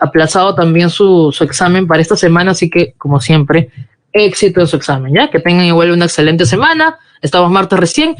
aplazado también su examen para esta semana, así que, como siempre, éxito en su examen, ¿ya? Que tengan igual una excelente semana, estamos martes recién,